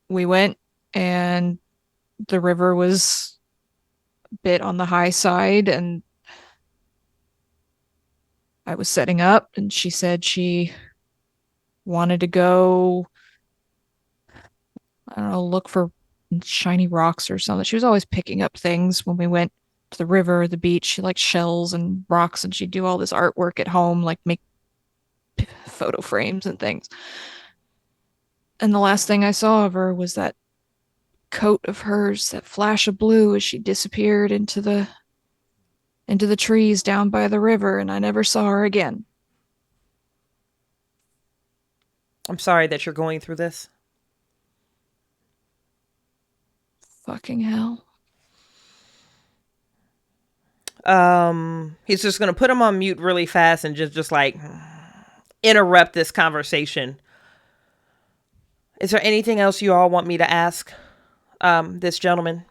we went, and the river was a bit on the high side, and I was setting up, and she said she wanted to go, I don't know, look for shiny rocks or something. She was always picking up things when we went to the river or the beach. She liked shells and rocks, and she'd do all this artwork at home, like make photo frames and things. And the last thing I saw of her was that coat of hers, that flash of blue as she disappeared into the trees down by the river, and I never saw her again. I'm sorry that you're going through this. Fucking hell. He's just gonna put him on mute really fast and just like interrupt this conversation. Is there anything else you all want me to ask this gentleman?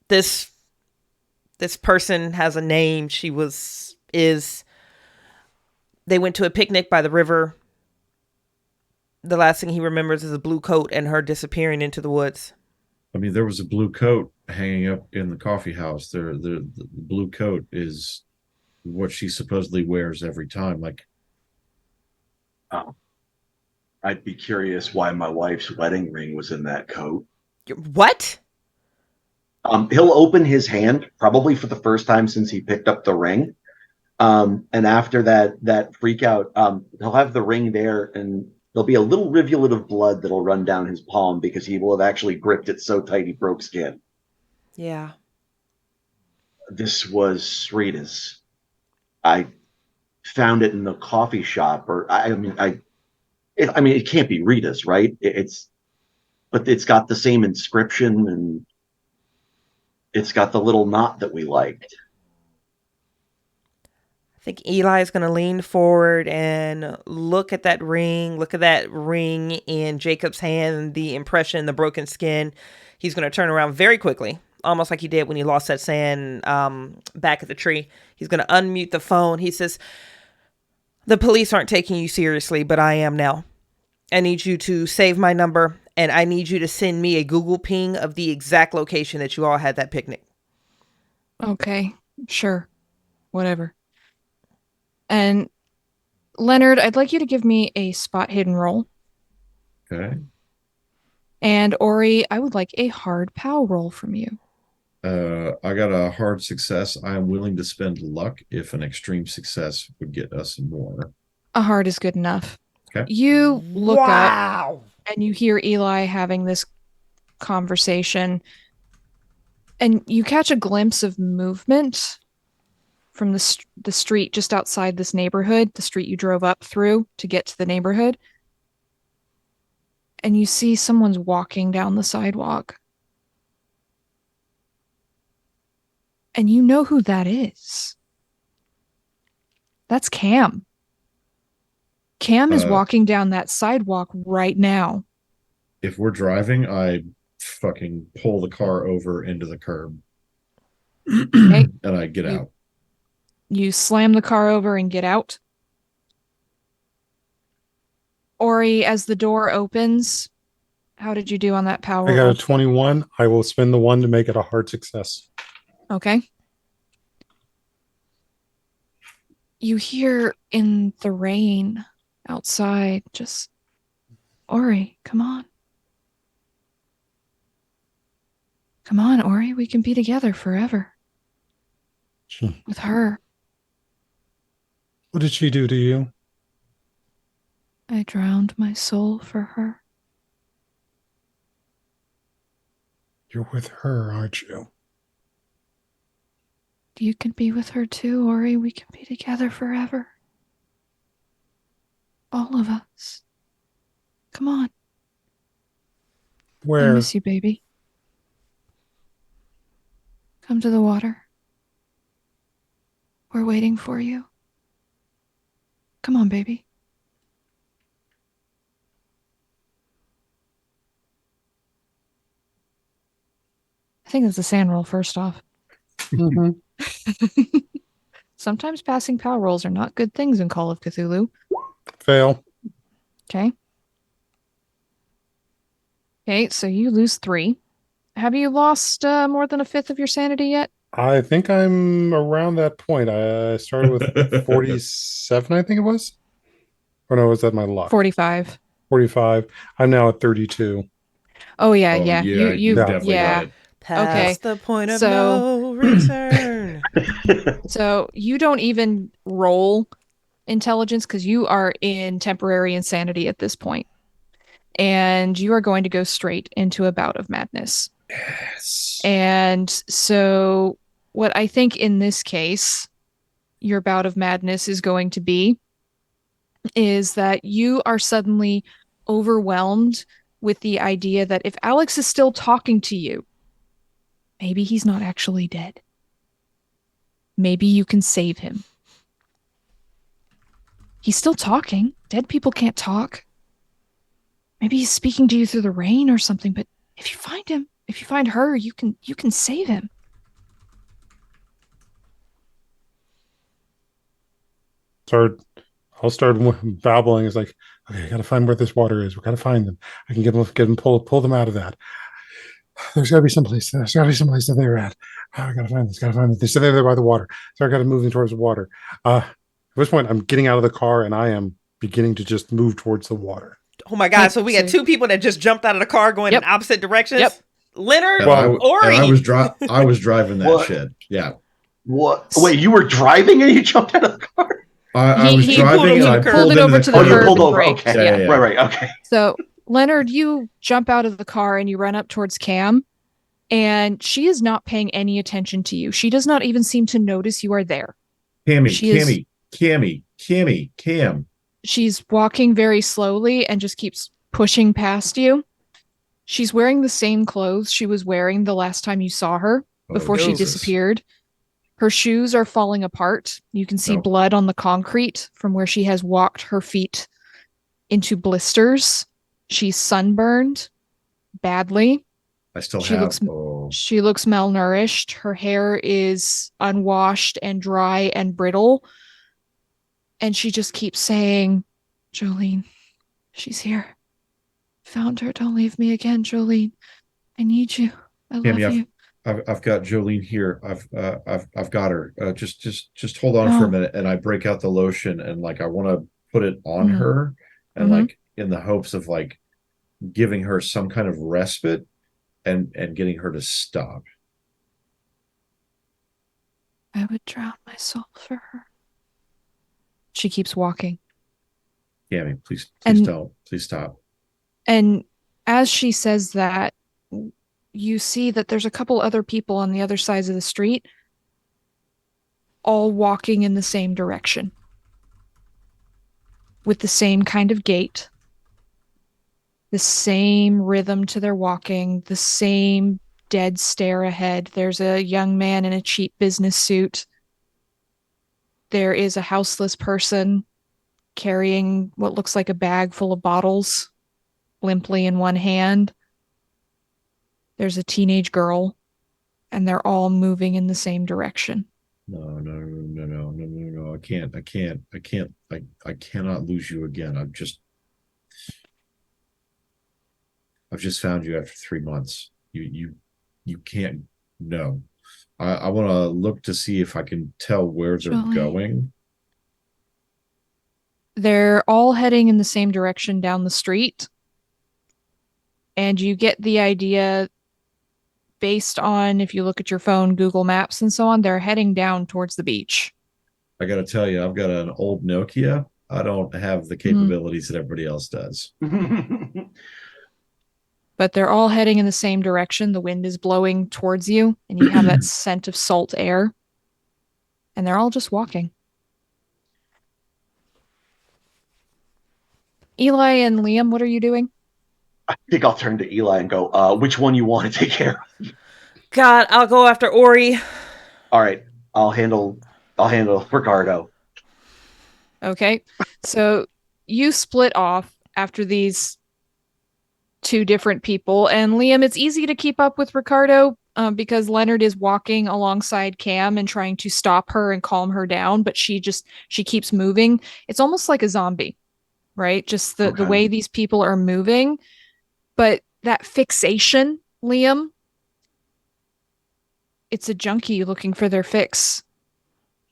This person has a name. They went to a picnic by the river. The last thing he remembers is a blue coat and her disappearing into the woods. I mean, there was a blue coat hanging up in the coffee house. The blue coat is what she supposedly wears every time. Like, Oh, I'd be curious why my wife's wedding ring was in that coat. What? He'll open his hand probably for the first time since he picked up the ring. And after that freak out, he'll have the ring there, and there'll be a little rivulet of blood that'll run down his palm because he will have actually gripped it so tight he broke skin. Yeah. This was Rita's. I found it in the coffee shop, or I mean, it can't be Rita's, right? But it's got the same inscription, and it's got the little knot that we liked. I think Eli is going to lean forward and look at that ring in Jacob's hand, the impression, the broken skin. He's going to turn around very quickly, almost like he did when he lost that sand back at the tree. He's going to unmute the phone. He says, "The police aren't taking you seriously, but I am now. I need you to save my number, and I need you to send me a Google ping of the exact location that you all had that picnic." Okay, sure. Whatever. And Leonard, I'd like you to give me a spot hidden roll. Okay. And Ori, I would like a hard POW roll from you. I got a hard success. I am willing to spend luck if an extreme success would get us more. A hard is good enough. Okay. You look up Wow. and you hear Eli having this conversation, and you catch a glimpse of movement from the street just outside this neighborhood, the street you drove up through to get to the neighborhood. And you see someone's walking down the sidewalk. And you know who that is. That's Cam. Cam is walking down that sidewalk right now. If we're driving, I fucking pull the car over into the curb. Okay. And I get out. You slam the car over and get out. Ori, as the door opens, how did you do on that power I got roll? a 21. I will spend the 1 to make it a hard success. Okay. You hear in the rain outside, just, Ori, come on. Come on, Ori, we can be together forever. With her. What did she do to you? I drowned my soul for her. You're with her, aren't you? You can be with her too, Ori. We can be together forever. All of us. Come on. I Where? miss you, baby. Come to the water. We're waiting for you. Come on, baby. I think it's a sand roll first off. Mhm. Sometimes passing power rolls are not good things in Call of Cthulhu. Fail. Okay. Okay, so you lose 3. Have you lost more than a fifth of your sanity yet? I think I'm around that point. I started with 47, I think it was. Or no, was that my luck? 45. 45. I'm now at 32. Oh yeah, Oh, yeah. You definitely yeah. got it. Past Okay, the point of so- no return. So you don't even roll intelligence because you are in temporary insanity at this point. And you are going to go straight into a bout of madness. Yes. And so what I think in this case, your bout of madness is going to be is that you are suddenly overwhelmed with the idea that if Alex is still talking to you, maybe he's not actually dead. Maybe you can save him. He's still talking. Dead people can't talk. Maybe he's speaking to you through the rain or something, but if you find him, if you find her, you can save him. I'll start babbling. It's like, okay, I gotta find where this water is. We gotta find them. I can get them, pull them out of that. There's gotta be someplace. There's gotta be someplace that they're at. Oh, I gotta find this. Gotta find this. They said they're there by the water, so I gotta move them towards the water. At this point, I'm getting out of the car and I am beginning to just move towards the water. Oh my God. So we got 2 people that just jumped out of the car going in opposite directions. Yep. Leonard, And Ori. I was driving that What? shit. Yeah. What? Wait, you were driving and you jumped out of the car? I was He driving and I pulled it into over the to the Oh, curb. you curb pulled and over. braked. Okay. Yeah. Right. Okay. So, Leonard, you jump out of the car and you run up towards Cam, and she is not paying any attention to you. She does not even seem to notice you are there. Cam. She's walking very slowly and just keeps pushing past you. She's wearing the same clothes she was wearing the last time you saw her before she Jesus. disappeared. Her shoes are falling apart. You can see Nope. blood on the concrete from where she has walked her feet into blisters. She's sunburned badly. I still She have. looks- She looks malnourished. Her hair is unwashed and dry and brittle. And she just keeps saying, Jolene, she's here. Found her. Don't leave me again, Jolene. I need you. I love Cam, you. I've got Jolene here. I've got her. Just hold on for a minute, and I break out the lotion and like I want to put it on Mhm. her, and Mhm. like in the hopes of like giving her some kind of respite and getting her to stop. I would drown myself for her. She keeps walking. Cammy, please And don't. Please stop. and as she says that, you see that there's a couple other people on the other sides of the street, all walking in the same direction, with the same kind of gait, the same rhythm to their walking, the same dead stare ahead. There's a young man in a cheap business suit. There is a houseless person carrying what looks like a bag full of bottles, limply in one hand. There's a teenage girl, and they're all moving in the same direction. No. I cannot lose you again. I've just found you after 3 months. You can't. No. I want to look to see if I can tell where they're Jolene. going. They're all heading in the same direction down the street. And you get the idea based on, if you look at your phone, Google Maps, and so on, they're heading down towards the beach. I got to tell you, I've got an old Nokia. I don't have the capabilities that everybody else does. But they're all heading in the same direction. The wind is blowing towards you, and you have that scent of salt air. And they're all just walking. Eli and Liam, what are you doing? I think I'll turn to Eli and go, which one you want to take care of? God, I'll go after Ori. All right, I'll handle Ricardo. Okay. So you split off after these two different people. And Liam, it's easy to keep up with Ricardo because Leonard is walking alongside Cam and trying to stop her and calm her down, but she keeps moving. It's almost like a zombie, right? Just the way these people are moving. But that fixation, Liam, it's a junkie looking for their fix.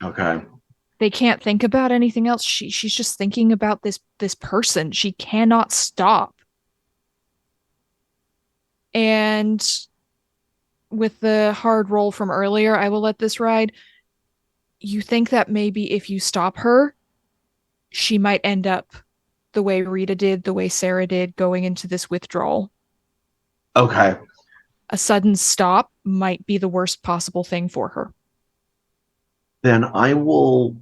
Okay. They can't think about anything else. She's just thinking about this person. She cannot stop. And with the hard roll from earlier, I will let this ride. You think that maybe if you stop her, she might end up the way Rita did, the way Sarah did, going into this withdrawal. Okay. A sudden stop might be the worst possible thing for her. Then I will,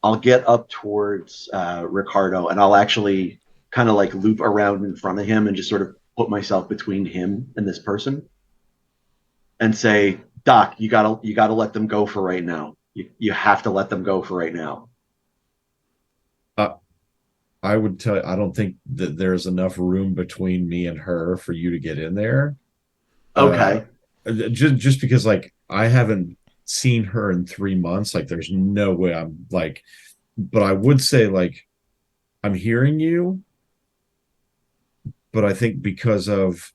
I'll get up towards Ricardo, and I'll actually kind of like loop around in front of him and just sort of put myself between him and this person and say, Doc, you gotta let them go for right now. You have to let them go for right now. I would tell you, I don't think that there's enough room between me and her for you to get in there. Okay. Just because like I haven't seen her in 3 months, like there's no way I'm like, but I would say like I'm hearing you, but I think because of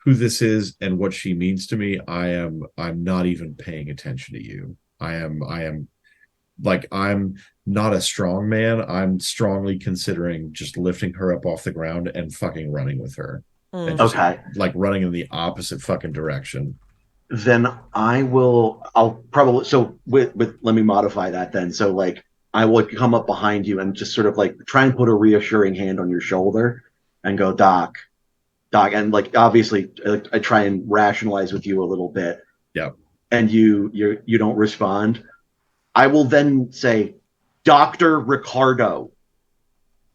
who this is and what she means to me, I'm not even paying attention to you. I am like I'm not a strong man. I'm strongly considering just lifting her up off the ground and fucking running with her. And just like running in the opposite fucking direction. Then I'll probably, so with let me modify that then. So like I would come up behind you and just sort of like try and put a reassuring hand on your shoulder and go, Doc, and like obviously I try and rationalize with you a little bit. Yep. And you don't respond. I will then say, Dr. Ricardo,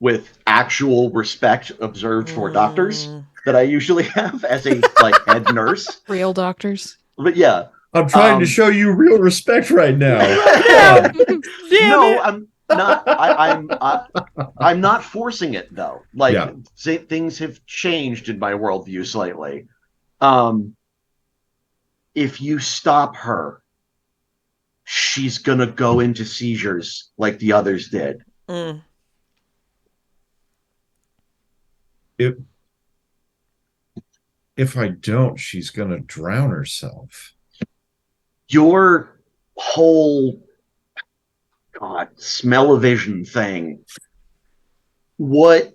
with actual respect observed for doctors that I usually have as a like head nurse. Real doctors. But yeah. I'm trying to show you real respect right now. No, I'm not. I'm not forcing it though. Like things have changed in my worldview slightly. If you stop her, she's gonna go into seizures like the others did. if I don't, she's gonna drown herself. Your whole smell-o-vision thing. What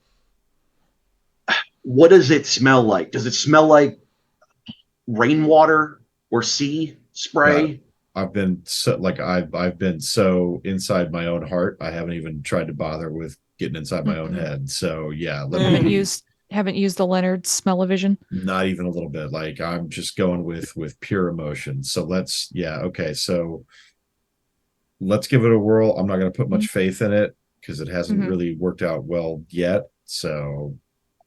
does it smell like? Does it smell like rainwater or sea spray? I've been I've been so inside my own heart. I haven't even tried to bother with getting inside my own head. So yeah, Haven't used the Leonard smell-o-vision. Not even a little bit. Like I'm just going with pure emotion. So so let's give it a whirl. I'm not going to put much faith in it because it hasn't really worked out well yet. So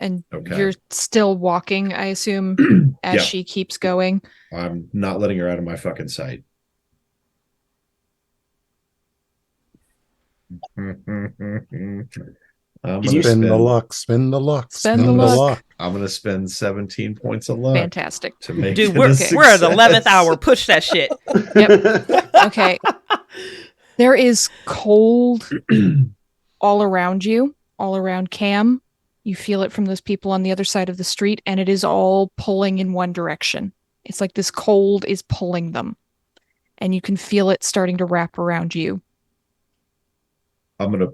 and you're still walking, I assume, as she keeps going. I'm not letting her out of my fucking sight. Spin the luck. I'm gonna spend 17 points of luck. Fantastic. To make Dude, we're at the 11th hour. Push that shit. Yep. Okay. There is cold all around you, all around Cam. You feel it from those people on the other side of the street, and it is all pulling in one direction. It's like this cold is pulling them, and you can feel it starting to wrap around you. I'm gonna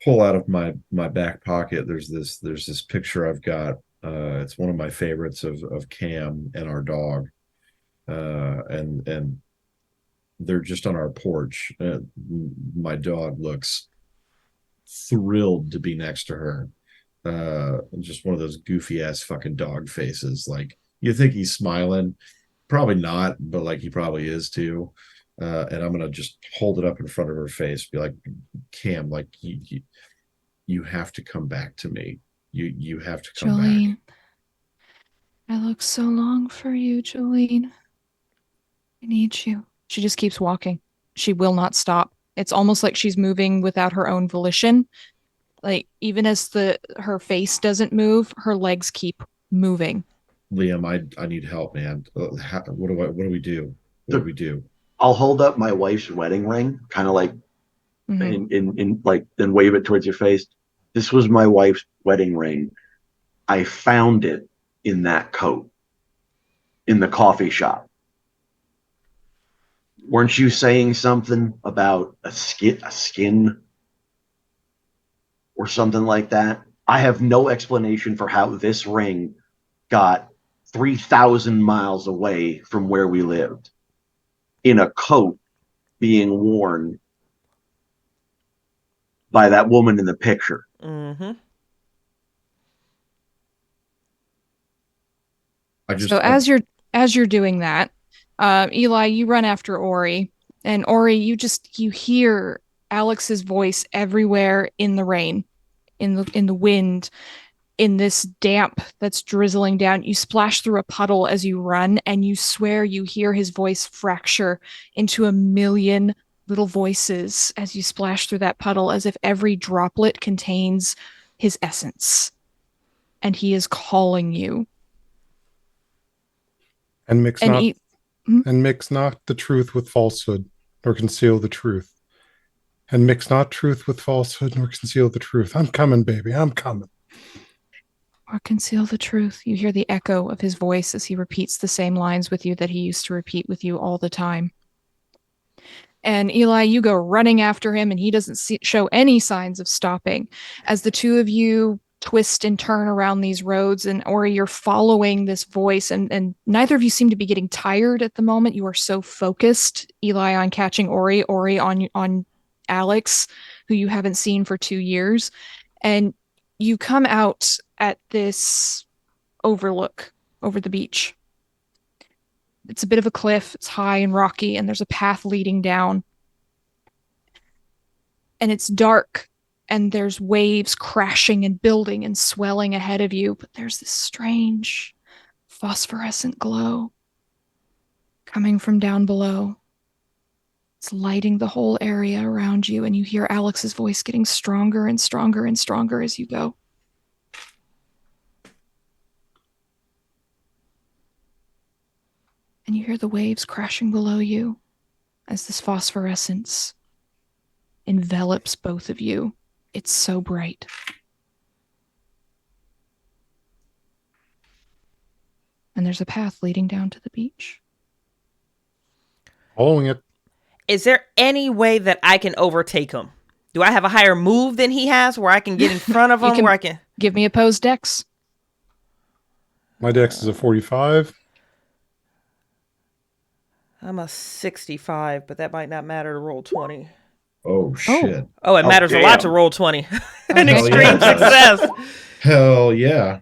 pull out of my back pocket. There's this picture I've got. It's one of my favorites of Cam and our dog, and they're just on our porch. My dog looks thrilled to be next to her. Just one of those goofy ass fucking dog faces. Like you think he's smiling, probably not, but like he probably is too. And I'm gonna just hold it up in front of her face, be like, Cam, like you have to come back to me. You have to come Jolene, back. I look so long for you, Jolene. I need you. She just keeps walking. She will not stop. It's almost like she's moving without her own volition. Like even as her face doesn't move, her legs keep moving. Liam, I need help, man. What do we do? What do we do? I'll hold up my wife's wedding ring, kind of like in like, then wave it towards your face. This was my wife's wedding ring. I found it in that coat in the coffee shop. Weren't you saying something about a skin or something like that? I have no explanation for how this ring got 3,000 miles away from where we lived in a coat being worn by that woman in the picture. Mm-hmm. So as you're doing that, Eli, you run after Ori, and Ori, you hear Alex's voice everywhere in the rain, in the wind, in this damp that's drizzling down. You splash through a puddle as you run, and you swear you hear his voice fracture into a million little voices as you splash through that puddle, as if every droplet contains his essence, and he is calling you. And mix not the truth with falsehood, nor conceal the truth. And mix not truth with falsehood, nor conceal the truth. I'm coming, baby. I'm coming. Or conceal the truth. You hear the echo of his voice as he repeats the same lines with you that he used to repeat with you all the time. And Eli, you go running after him, and he doesn't show any signs of stopping. As the two of you twist and turn around these roads, and Ori, you're following this voice, and neither of you seem to be getting tired at the moment. You are so focused, Eli on catching Ori on Alex, who you haven't seen for 2 years. And you come out at this overlook over the beach. It's a bit of a cliff. It's high and rocky, and there's a path leading down. And it's dark, and there's waves crashing and building and swelling ahead of you, but there's this strange phosphorescent glow coming from down below. It's lighting the whole area around you, and you hear Alex's voice getting stronger and stronger and stronger as you go. And you hear the waves crashing below you as this phosphorescence envelops both of you. It's so bright. And there's a path leading down to the beach. Following it. Is there any way that I can overtake him? Do I have a higher move than he has where I can get in front of him? Where I can give me opposed dex. My dex is a 45. I'm a 65, but that might not matter to roll 20. Oh, shit. Oh, it matters a lot to roll 20. An extreme success. Hell yeah.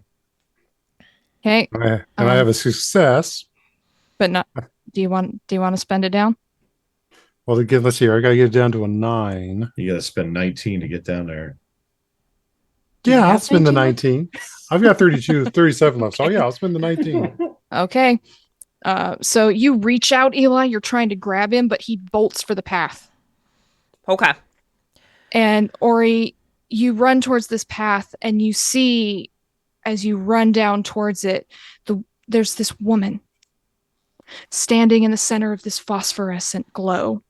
Okay. And I have a success. But not. Do you want to spend it down? Well, again, let's see. I got to get it down to a 9. You got to spend 19 to get down there. Yeah, I'll spend the 19. I've got 37 left. So yeah, I'll spend the 19. Okay. So you reach out, Eli. You're trying to grab him, but he bolts for the path. Okay. And Ori, you run towards this path, and you see, as you run down towards it, there's this woman standing in the center of this phosphorescent glow.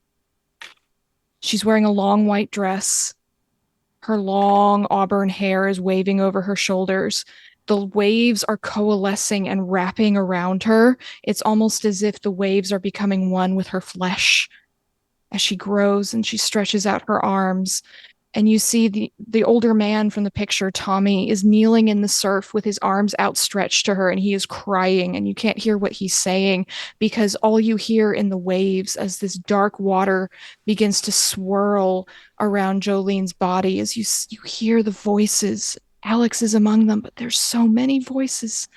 She's wearing a long white dress. Her long auburn hair is waving over her shoulders. The waves are coalescing and wrapping around her. It's almost as if the waves are becoming one with her flesh as she grows and she stretches out her arms. And you see the older man from the picture, Tommy, is kneeling in the surf with his arms outstretched to her, and he is crying, and you can't hear what he's saying because all you hear in the waves as this dark water begins to swirl around Jolene's body as you hear the voices. Alex is among them, but there's so many voices,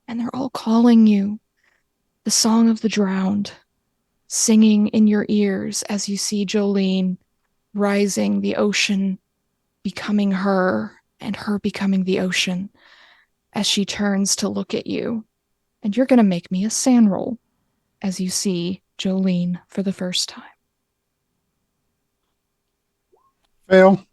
and they're all calling you. The song of the drowned, singing in your ears as you see Jolene rising, the ocean becoming her, and her becoming the ocean as she turns to look at you. And you're going to make me a sand roll as you see Jolene for the first time. Fail.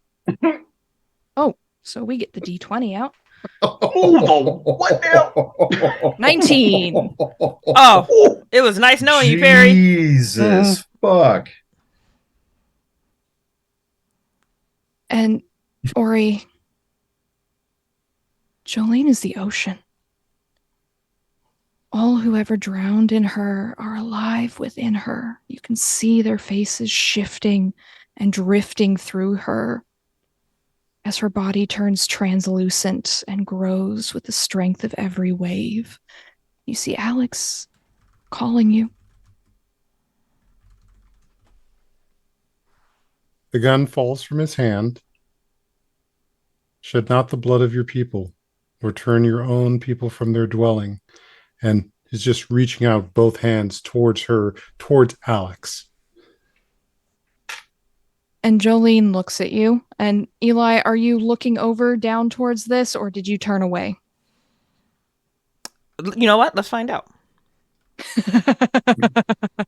Oh, so we get the D20 out. What now? 19. Oh, it was nice knowing you, Perry. Jesus fuck. And Ori, Jolene is the ocean. All who ever drowned in her are alive within her. You can see their faces shifting and drifting through her as her body turns translucent and grows with the strength of every wave. You see Alex calling you. The gun falls from his hand. Shed not the blood of your people, or turn your own people from their dwelling. And is just reaching out both hands towards her, towards Alex. And Jolene looks at you. And Eli, are you looking over down towards this, or did you turn away? You know what? Let's find out.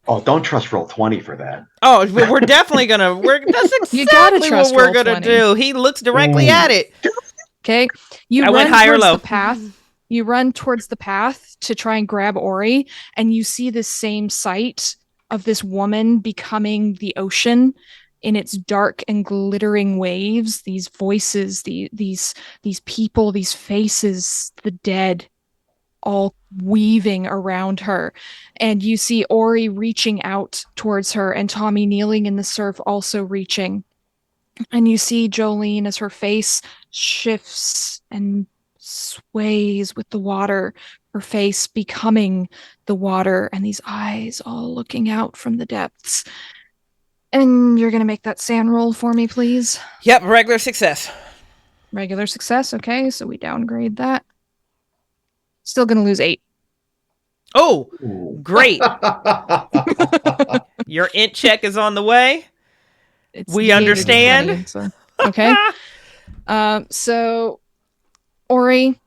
Oh, don't trust roll 20 for that. Oh, we're definitely gonna. That's exactly You gotta trust what we're roll gonna 20. do. He looks directly at it. Okay, you I run went high or towards low. the path. You run towards the path to try and grab Ori, and you see this same sight of this woman becoming the ocean in its dark and glittering waves. These voices, these people, these faces, the dead, all weaving around her. And you see Ori reaching out towards her, and Tommy kneeling in the surf also reaching. And you see Jolene as her face shifts and sways with the water, her face becoming the water, and these eyes all looking out from the depths. And you're going to make that sand roll for me, please. Yep, regular success. Regular success. Okay, so we downgrade that. Still going to lose 8. Oh, Ooh. great. Your int check is on the way. We D8 or understand. D20, so, okay. So, Ori,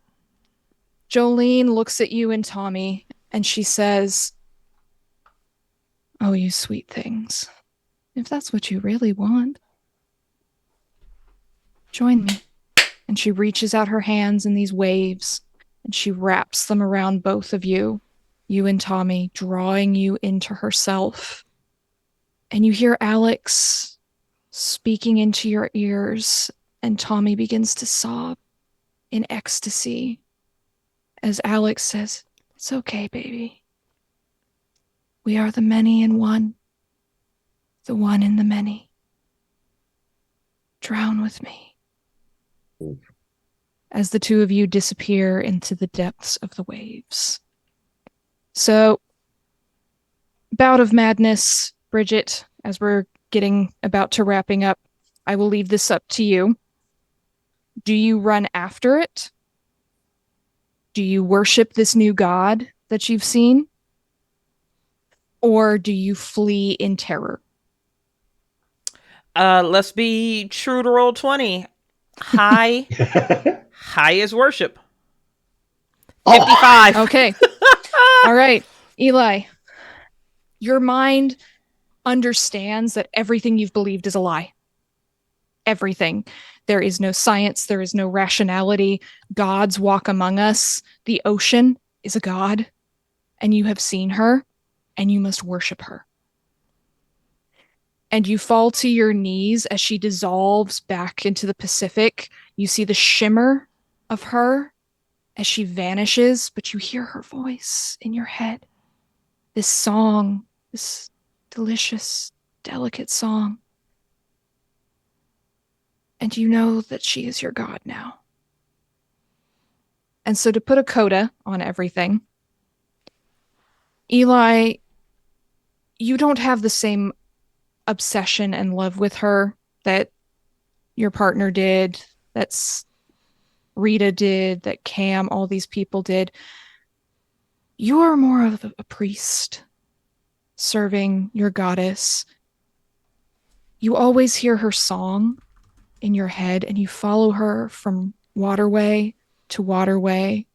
Jolene looks at you and Tommy, and she says, "Oh, you sweet things. If that's what you really want, join me." And she reaches out her hands in these waves, and she wraps them around both of you and Tommy, drawing you into herself. And you hear Alex speaking into your ears, and Tommy begins to sob in ecstasy as Alex says, It's okay, baby. We are the many in one. The one in the many. Drown with me. As the two of you disappear into the depths of the waves. So, bout of madness, Bridget, as we're getting about to wrapping up, I will leave this up to you. Do you run after it? Do you worship this new god that you've seen? Or do you flee in terror? Let's be true to roll 20. High is worship. 55. Okay. All right. Eli, your mind understands that everything you've believed is a lie. Everything. There is no science. There is no rationality. Gods walk among us. The ocean is a god, and you have seen her, and you must worship her. And you fall to your knees as she dissolves back into the Pacific. You see the shimmer of her as she vanishes, but you hear her voice in your head. This song, this delicious, delicate song. And you know that she is your god now. And so to put a coda on everything, Eli, you don't have the same obsession and love with her that your partner did, that's Rita did, that Cam, all these people did. You are more of a priest serving your goddess. You always hear her song in your head, and you follow her from waterway to waterway.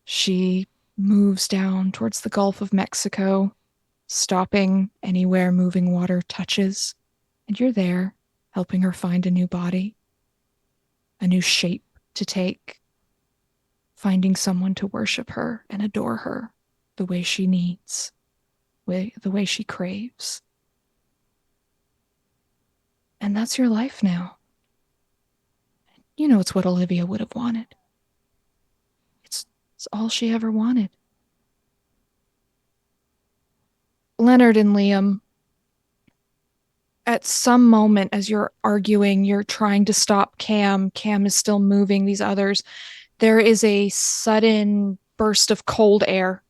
She moves down towards the Gulf of Mexico, stopping anywhere moving water touches, and you're there helping her find a new body, a new shape to take, finding someone to worship her and adore her the way she needs, the way she craves. And that's your life now. You know, it's what Olivia would have wanted. It's all she ever wanted. Leonard and Liam, at some moment as you're arguing, you're trying to stop Cam. Cam is still moving these others. There is a sudden burst of cold air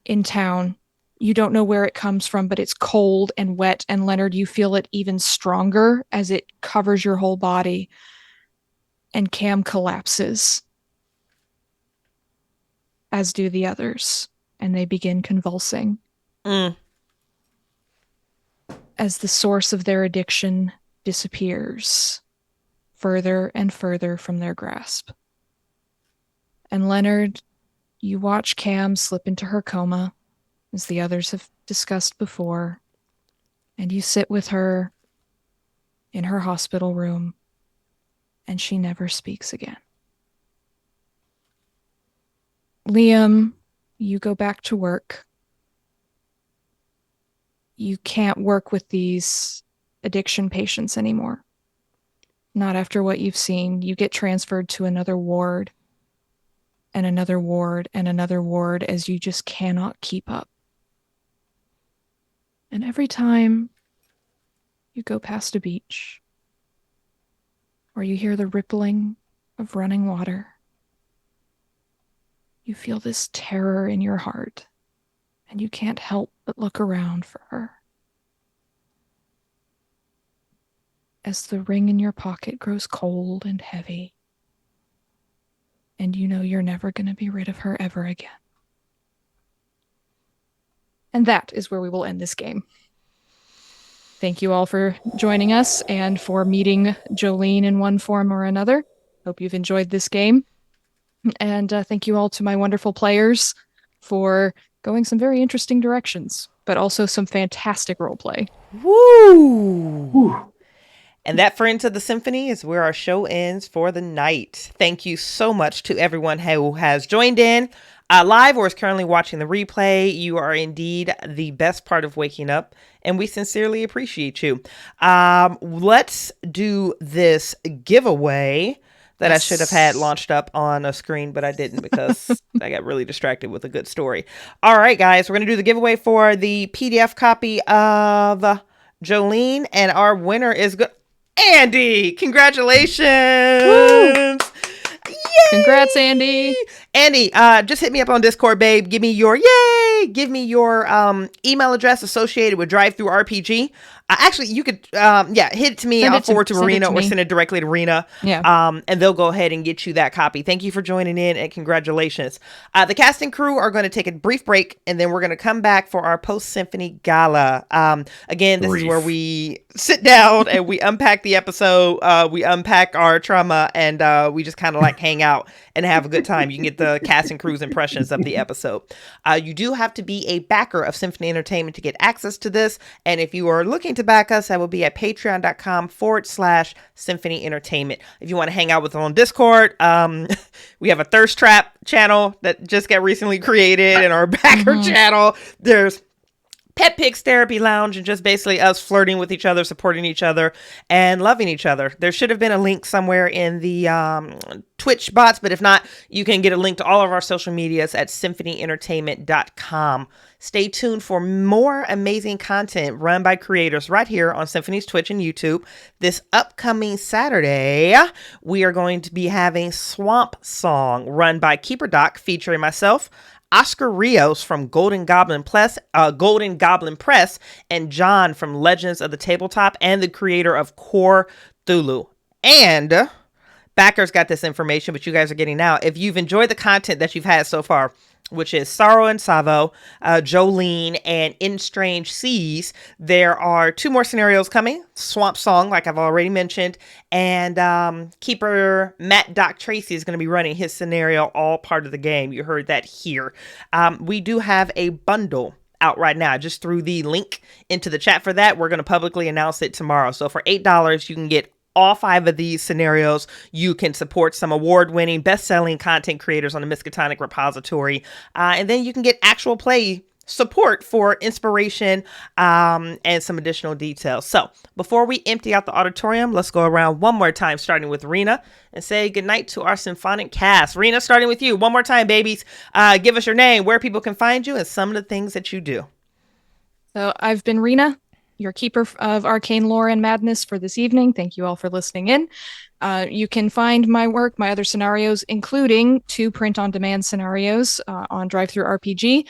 in town. You don't know where it comes from, but it's cold and wet. And Leonard, you feel it even stronger as it covers your whole body. And Cam collapses, as do the others. And they begin convulsing. As the source of their addiction disappears further and further from their grasp. And Leonard, you watch Cam slip into her coma, as the others have discussed before, and you sit with her in her hospital room, and she never speaks again. Liam, you go back to work. You can't work with these addiction patients anymore. Not after what you've seen. You get transferred to another ward, and another ward, and another ward, as you just cannot keep up. And every time you go past a beach, or you hear the rippling of running water, you feel this terror in your heart, and you can't help but look around for her. As the ring in your pocket grows cold and heavy, and you know you're never going to be rid of her ever again. And that is where we will end this game. Thank you all for joining us and for meeting Jolene in one form or another. Hope you've enjoyed this game. And thank you all to my wonderful players for going some very interesting directions, but also some fantastic roleplay. Woo! And that, friends of the Symphony, is where our show ends for the night. Thank you so much to everyone who has joined in live or is currently watching the replay. You are indeed the best part of waking up, and we sincerely appreciate you. Let's do this giveaway. that I should have had launched up on a screen, but I didn't because I got really distracted with a good story. All right, guys, we're going to do the giveaway for the PDF copy of Jolene, and our winner is Andy. Congratulations. Woo! Yay! Congrats, Andy. Andy, just hit me up on Discord, babe. Give me your email address associated with Drive-Thru RPG. Actually, you could, hit it to me. I'll forward to Marina or send it directly to Rena. Yeah. And they'll go ahead and get you that copy. Thank you for joining in and congratulations. The cast and crew are going to take a brief break and then we're going to come back for our post-symphony gala. Again, this is where we sit down and we unpack the episode. We unpack our trauma and we just kind of like hang out and have a good time. You can get the cast and crew's impressions of the episode. You do have to be a backer of Symphony Entertainment to get access to this. And if you are looking to back us, that will be at patreon.com/Symphony Entertainment. If you want to hang out with us on Discord, we have a Thirst Trap channel that just got recently created and our backer channel. There's Pet Pigs Therapy Lounge and just basically us flirting with each other, supporting each other, and loving each other. There should have been a link somewhere in the Twitch bots, but if not, you can get a link to all of our social medias at symphonyentertainment.com. Stay tuned for more amazing content run by creators right here on Symphony's Twitch and YouTube. This upcoming Saturday, we are going to be having Swamp Song run by Keeper Doc featuring myself, Oscar Rios from Golden Goblin Press, and John from Legends of the Tabletop and the creator of Core Cthulhu. And backers got this information, but you guys are getting now. If you've enjoyed the content that you've had so far, which is Sorrow and Savo, Jolene, and In Strange Seas, there are 2 more scenarios coming. Swamp Song, like I've already mentioned, and Keeper Matt Doc Tracy is going to be running his scenario, all part of the game. You heard that here. We do have a bundle out right now. Just threw the link into the chat for that. We're going to publicly announce it tomorrow. So for $8, you can get all 5 of these scenarios. You can support some award-winning, best-selling content creators on the Miskatonic repository. And then you can get actual play support for inspiration and some additional details. So before we empty out the auditorium, let's go around one more time, starting with Rena, and say goodnight to our symphonic cast. Rena, starting with you. One more time, babies. Give us your name, where people can find you, and some of the things that you do. So I've been Rena, your keeper of arcane lore and madness for this evening. Thank you all for listening in. You can find my work, my other scenarios, including 2 print-on-demand scenarios on Drive-Thru RPG.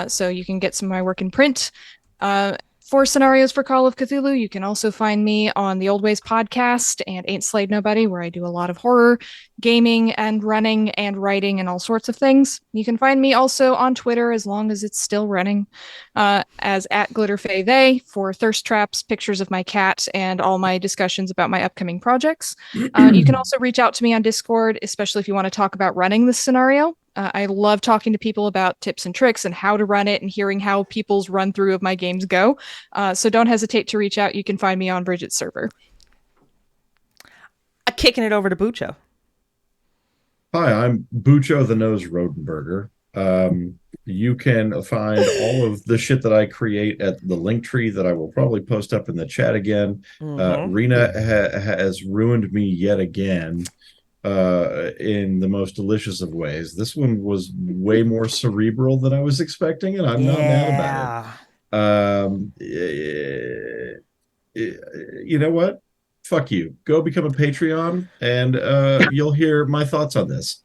So you can get some of my work in print. 4 scenarios for Call of Cthulhu. You can also find me on the Old Ways podcast and Ain't Slayed Nobody, where I do a lot of horror, gaming, and running, and writing, and all sorts of things. You can find me also on Twitter, as long as it's still running, as @GlitterFayThey for thirst traps, pictures of my cat, and all my discussions about my upcoming projects. You can also reach out to me on Discord, especially if you want to talk about running this scenario. I love talking to people about tips and tricks and how to run it and hearing how people's run through of my games go. So don't hesitate to reach out. You can find me on Bridget's server. Kicking it over to Bucho. Hi, I'm Bucho the Nose Rodenberger. You can find all of the shit that I create at the link tree that I will probably post up in the chat again. Rena has ruined me yet again. In the most delicious of ways. This one was way more cerebral than I was expecting, and I'm not mad about it. You know what? Fuck you. Go become a Patreon, and you'll hear my thoughts on this.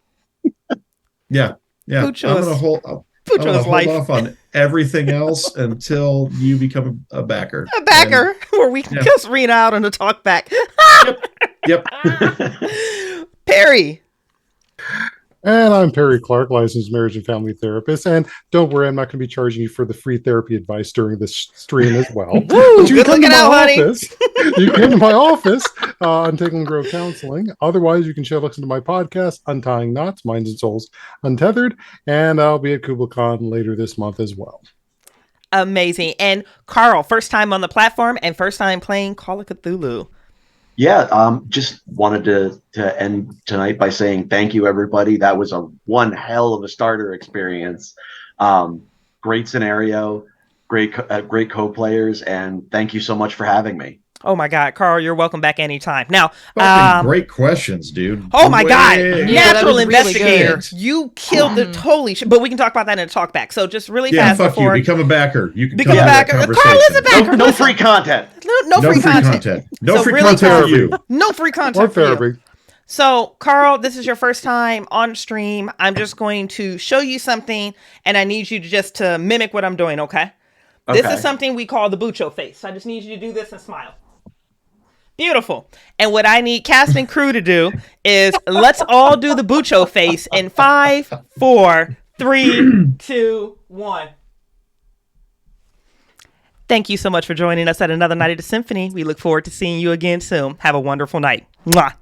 Yeah. I'm gonna hold off on everything else until you become a backer. A backer, where we can cuss Rena out on the talk back. Yep. Perry. And I'm Perry Clark, licensed marriage and family therapist. And don't worry, I'm not going to be charging you for the free therapy advice during this stream as well. Woo, good looking out, honey. You can come to my office on Tickle and Grow Counseling. Otherwise, you can listen to my podcast, Untying Knots, Minds and Souls Untethered. And I'll be at KublaCon later this month as well. Amazing. And Carl, first time on the platform and first time playing Call of Cthulhu. Yeah, just wanted to end tonight by saying thank you, everybody. That was one hell of a starter experience. Great scenario, great co-players, and thank you so much for having me. Oh my God, Carl, you're welcome back anytime. Now, Fucking great questions, dude. oh my God, Yeah, that natural was really investigator, good. you killed the holy shit. But we can talk about that in a talk back. So just really Yeah, fast fuck before you. Become a backer. You can become come a to that backer. conversation. Carl is a backer. No free content. No free content. No So free really content for fast- you. No free Or content for you. therapy. So, Carl, this is your first time on stream. I'm just going to show you something, and I need you to just to mimic what I'm doing, okay? This Okay. is something we call the Bucho face. I just need you to do this and smile. Beautiful. And what I need cast and crew to do is let's all do the Bucho face in 5, 4, 3, 2, 1. Thank you so much for joining us at another night at the Symphony. We look forward to seeing you again soon. Have a wonderful night. Mwah.